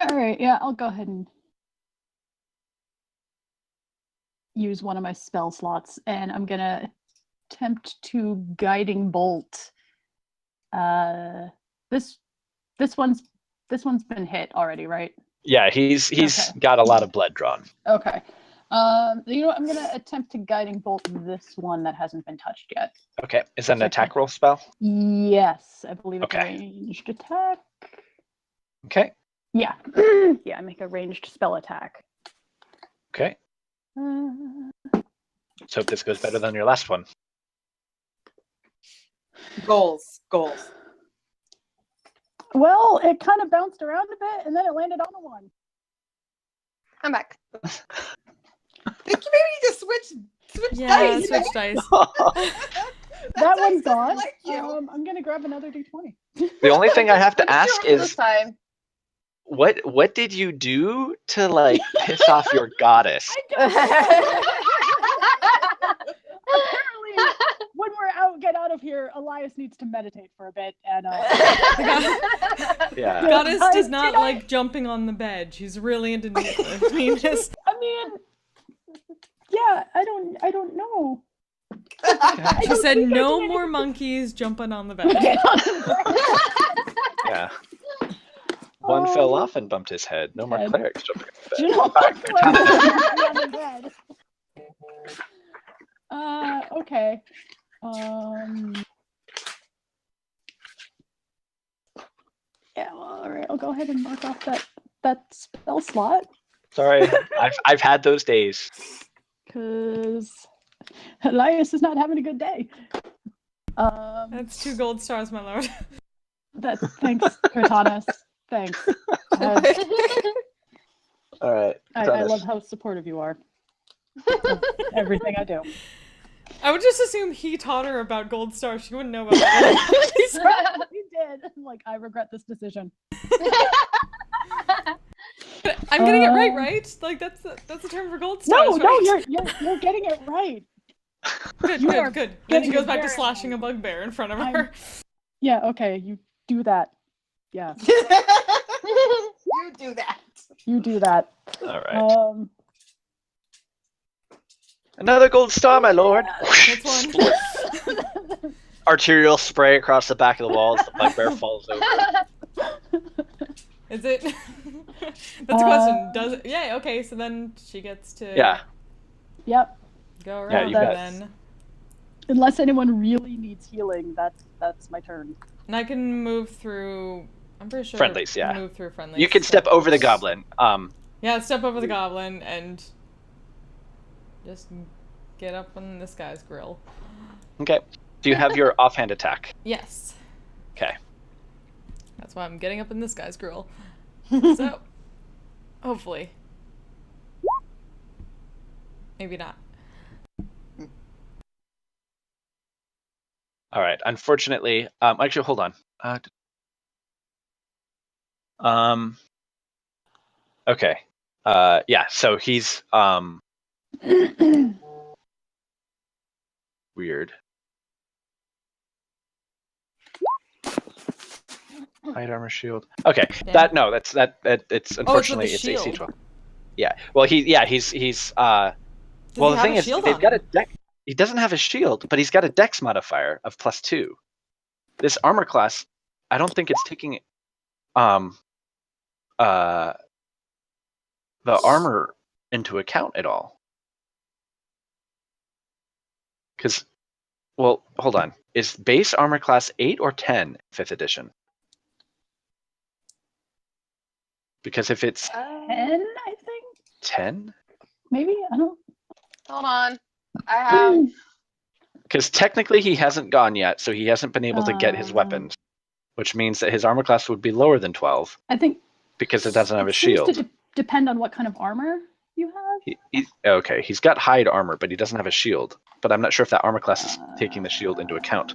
All right, yeah, I'll go ahead and use one of my spell slots, and I'm gonna attempt to guiding bolt. This one's been hit already, right? Yeah, he's Okay. got a lot of blood drawn. Okay. You know what? I'm gonna attempt to guiding bolt this one that hasn't been touched yet. Okay, is that an Okay. attack roll spell? Yes, I believe it's a Okay. ranged attack. Okay, Yeah. Yeah, I make a ranged spell attack. okay. Let's hope this goes better than your last one. Goals. Well, it kind of bounced around a bit, and then it landed on a 1. I'm back. Think you maybe need to switch Yeah, dice. switch dice. That dice one's doesn't gone. Like you. I'm gonna grab another d20. The only thing I have to ask This is, time. what did you do to like piss off your goddess? Apparently, when we're get out of here, Elias needs to meditate for a bit, and Yeah. Goddess does Did not I- like jumping on the bed. She's really into penis. I mean, yeah, I don't know. She don't said think I no did more anything. monkeys jumping on the bed. Yeah. One fell Um, off and bumped his head. No more head. clerics jumping on the Do bed. you know what? On the bed. Okay. Yeah, well, all right. I'll go ahead and mark off that spell slot Sorry, I've had those days. because Elias is not having a good day. That's 2 gold stars, my lord. Thanks, Cortanas. Thanks. All right. I love how supportive you are of everything I do. I would just assume he taught her about gold stars. She wouldn't know about that. You did. Like, I regret this decision. But I'm getting it right? Like that's a term for gold No, stars. no, right? you're getting it right. Good. you are Then she getting goes it back to very slashing a right. bugbear in front of I'm- her. Yeah, okay, you do that. Yeah, You do that. you do that. All right. Another gold star, my lord. That's one. Splurt. Arterial spray across the back of the wall as the bugbear falls over. Is it? That's a question. Does it? Yeah. Okay. So then she gets to. Yeah. Yep. Go Yeah, around you got- then. Unless anyone really needs healing, that's my turn. And I can move through. I'm pretty sure. Friendlies, yeah. Move through friendlies. You can step over the goblin. Yeah, step over the goblin and just get up on this guy's grill. Okay. Do you have your offhand attack? Yes. Okay. That's why I'm getting up in this guy's grill. So, hopefully. Maybe not. All right. Unfortunately, actually, hold on. Okay. Yeah. So he's weird. Hide armor shield. Okay. Damn. That's it's unfortunately the it's AC shield. 12. Yeah. Well, he's Does well, he the have thing a is, shield they've on got a him? deck. He doesn't have a shield, but he's got a dex modifier of +2. This armor class, I don't think it's taking the armor into account at all. Because, well, hold on. Is base armor class 8 or 10 5th edition? Because if it's 10, I think. 10, Maybe? I don't. Hold on. I have. because technically he hasn't gone yet, so he hasn't been able to get his weapons, which means that his armor class would be lower than 12 I think because it doesn't have a seems shield. to depend on what kind of armor you have. Okay, he's got hide armor, but he doesn't have a shield. But I'm not sure if that armor class is taking the shield into account.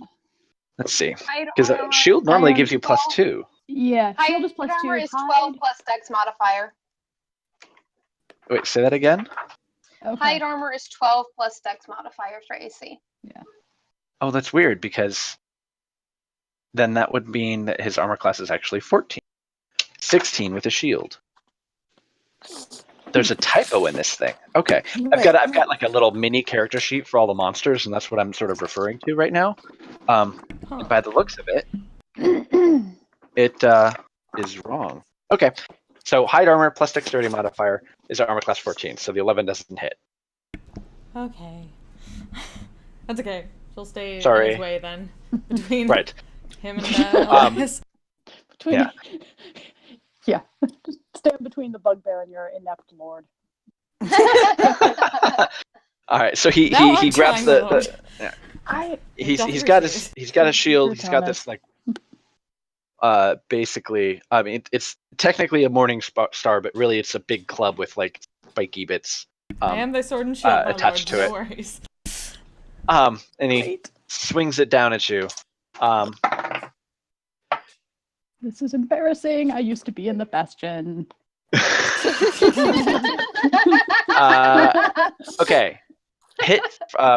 Let's see. Because shield normally gives you +2. Yeah, Hide shield is +2. armor is hide- 12 plus dex modifier. Wait, say that again? Okay. Hide armor is 12 plus dex modifier for AC. Oh, that's weird because then that would mean that his armor class is actually 14. 16 with a shield. There's a typo in this thing. Okay. I've got like a little mini character sheet for all the monsters, and that's what I'm sort of referring to right now. By the looks of it, it is wrong. Okay. So hide armor plus dexterity modifier is armor class 14, so the 11 doesn't hit. Okay. That's okay. She'll stay Sorry. in his way then. Between Right. him and Elias. Between Yeah. Yeah. Just stand between the bugbear and your inept lord. All right. So he Now I'm grabs trying to load. he's got a shield. He's got this like basically. I mean, it's technically a morning star, but really it's a big club with like spiky bits. I am the sword and shield, my attached lord. to No it. worries. And he swings it down at you. This is embarrassing. I used to be in the Bastion. Okay. Hit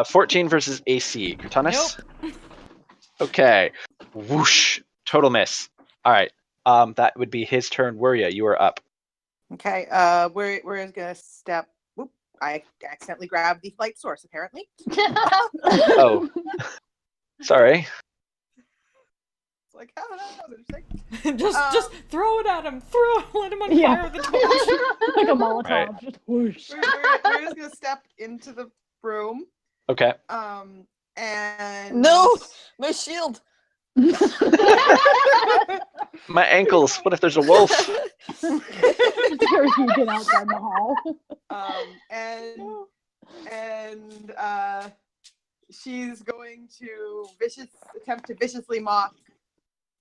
14 versus AC. Cortanis? Nope. Okay. Whoosh. Total miss. All right. That would be his turn. Wuria, you are up. Okay, we're gonna step. Whoop! I accidentally grabbed the flight source. Apparently. Oh. Sorry. It's like, oh no, there's like, just throw it at him. Let him on Yeah. fire with the torch. Like a Molotov. Right. Just whoosh. we're just gonna step into the room. Okay. And No, my shield. My ankles. What if there's a wolf? Here you get out there in the hall. And she's going to attempt to viciously mock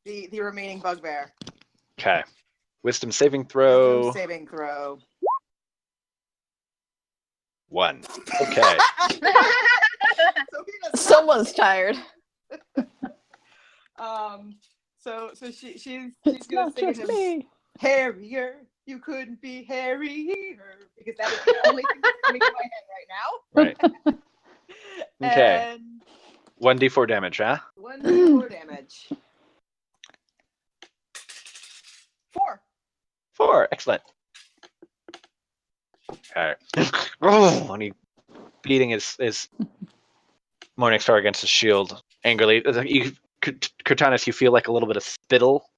the remaining bugbear. Okay. Wisdom saving throw. Wisdom saving throw. 1. Okay. Sophie does Someone's tired. So she's It's gonna not say to just him, me. Harrier, you couldn't be Harrier, because that is the only thing that's coming to my head right now. Right. Okay. And 1d4 damage, huh? 1d4 damage. 4. 4. Excellent. Okay. Oh, and he beating his Morning Star against his shield angrily. Cortanis, you feel like a little bit of spittle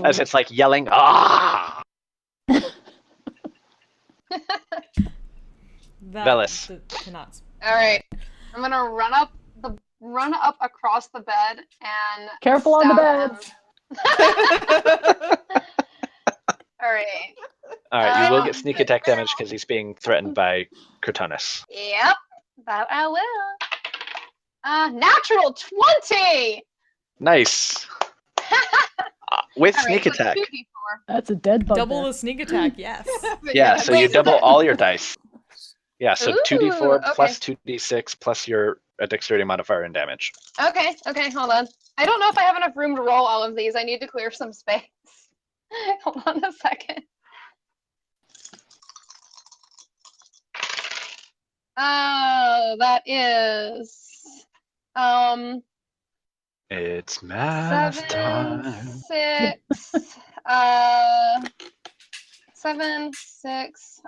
as it's like yelling, ah! That Velis. cannot. All right. I'm gonna run up across the bed and Careful on the stab bed. him. All right. All right, you will get sneak attack damage because he's being threatened by Cortanus. Yep. That I will. Natural 20. Nice. With All sneak right, so attack. 2d4. That's a dead bug. Double the sneak attack, yes. Yeah, so you Wait, double all your dice. Yeah, so Ooh, 2d4 okay. plus 2d6 plus your dexterity modifier and damage. Okay, hold on. I don't know if I have enough room to roll all of these. I need to clear some space. Hold on a second. That is It's math 7, time. 6, 7, 6,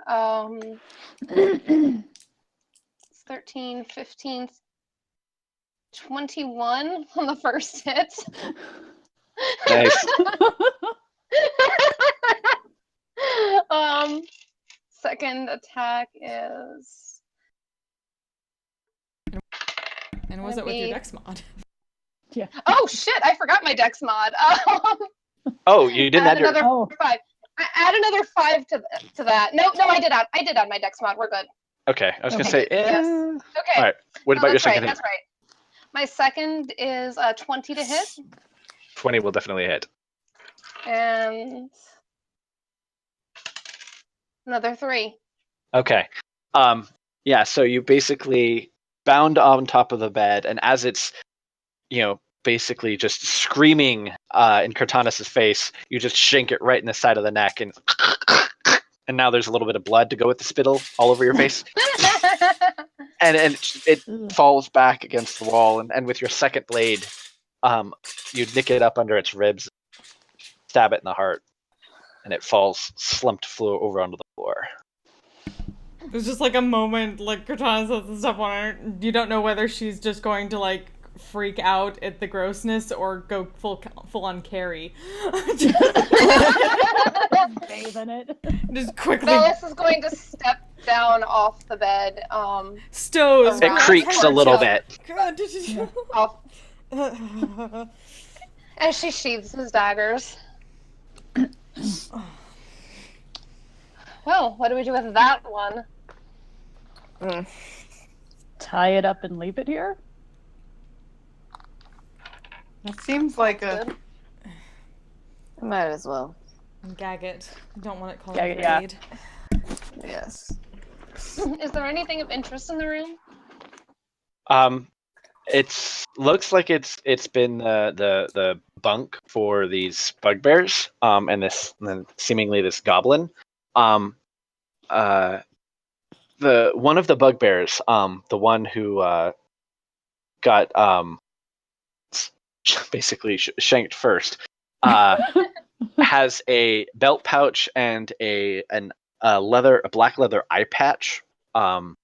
13, 15, 21 on the first hit. Nice. Second attack is. And was it with your dex mod? Yeah. Oh shit! I forgot my dex mod. Oh, you didn't add your... another Oh. 5. Add another 5 to that. No, I did add my dex mod. We're good. Okay, I was going to Okay. say... Yes. Okay. All right, what about your that's second right. hit? That's right. My second is 20 to hit, 20 will definitely hit. and another 3. Okay. Yeah, so you basically bound on top of the bed, and as it's, basically just screaming in Cortanus' face, you just shank it right in the side of the neck, and now there's a little bit of blood to go with the spittle all over your face. And it falls back against the wall, and with your second blade, you nick it up under its ribs, stab it in the heart, and it falls slumped over onto the floor. There's just like a moment, like Cortana says the stuff on her. You don't know whether she's just going to like freak out at the grossness or go full on Carrie. Bathe in it. Just quickly. Velis is going to step down off the bed. Stows. It creaks a little bit. God, did you? Off as she sheathes his daggers. Well, what do we do with that one? Tie it up and leave it here? It seems like a. Good. Might as well. Gag it. I don't want it called Gag it, yeah. raid. Yes. Is there anything of interest in the room? It looks like it's been the bunk for these bugbears, and then seemingly this goblin. The one of the bugbears, the one who got basically shanked first, has a belt pouch and a black leather eye patch. The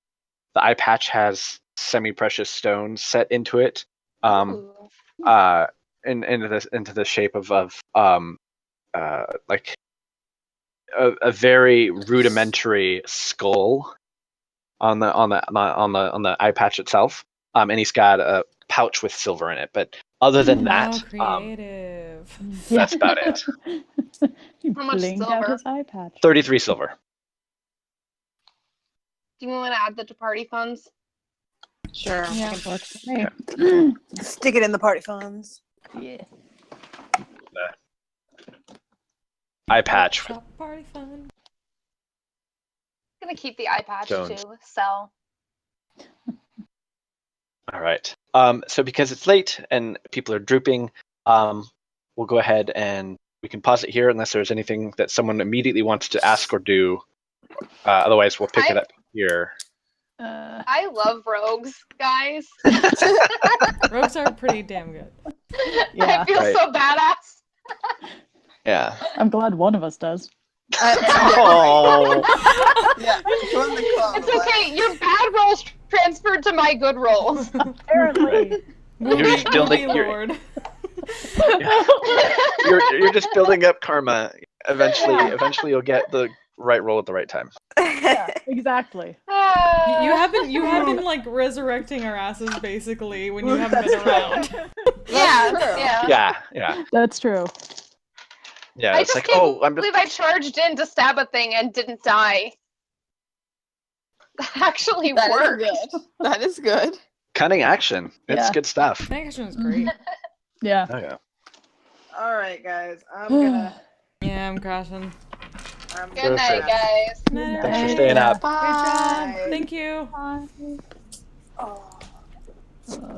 eye patch has semi-precious stones set into it, Ooh. into the shape of like a very rudimentary skull on the eye patch itself. And he's got a pouch with silver in it, but other than that, Creative. that's about it. He How much blinged out silver? his eye patch. 33 silver. Do you want to add that to party funds? Sure. Yeah, works for me. Stick it in the party funds. Yeah. Eye patch. Shop party fun. I'm gonna keep the eye patch Stones. too. Sell. All right. So because it's late and people are drooping, we'll go ahead and we can pause it here unless there's anything that someone immediately wants to ask or do. Otherwise, we'll pick it up here. I love rogues, guys. Rogues are pretty damn good. Yeah. I feel Right. so badass. Yeah. I'm glad one of us does. Oh. Yeah. Join the club. It's okay. Your bad rolls transferred to my good rolls. Apparently. You're just building Movie your- lord. You're just building up karma. Eventually you'll get the right roll at the right time. Yeah, exactly. You have been like resurrecting our asses basically when you haven't been around. Yeah. That's true. Yeah, I it's just like, can't oh, I'm just believe I charged in to stab a thing and didn't die. That actually That worked. is good. That is good. cunning action. It's Yeah. good stuff. That action was great. Yeah. Oh yeah. All right, guys. I'm gonna. Yeah, I'm crashing. Good night, guys. Good night, Thanks for everybody. staying up. Good job. Bye. Thank you. Oh.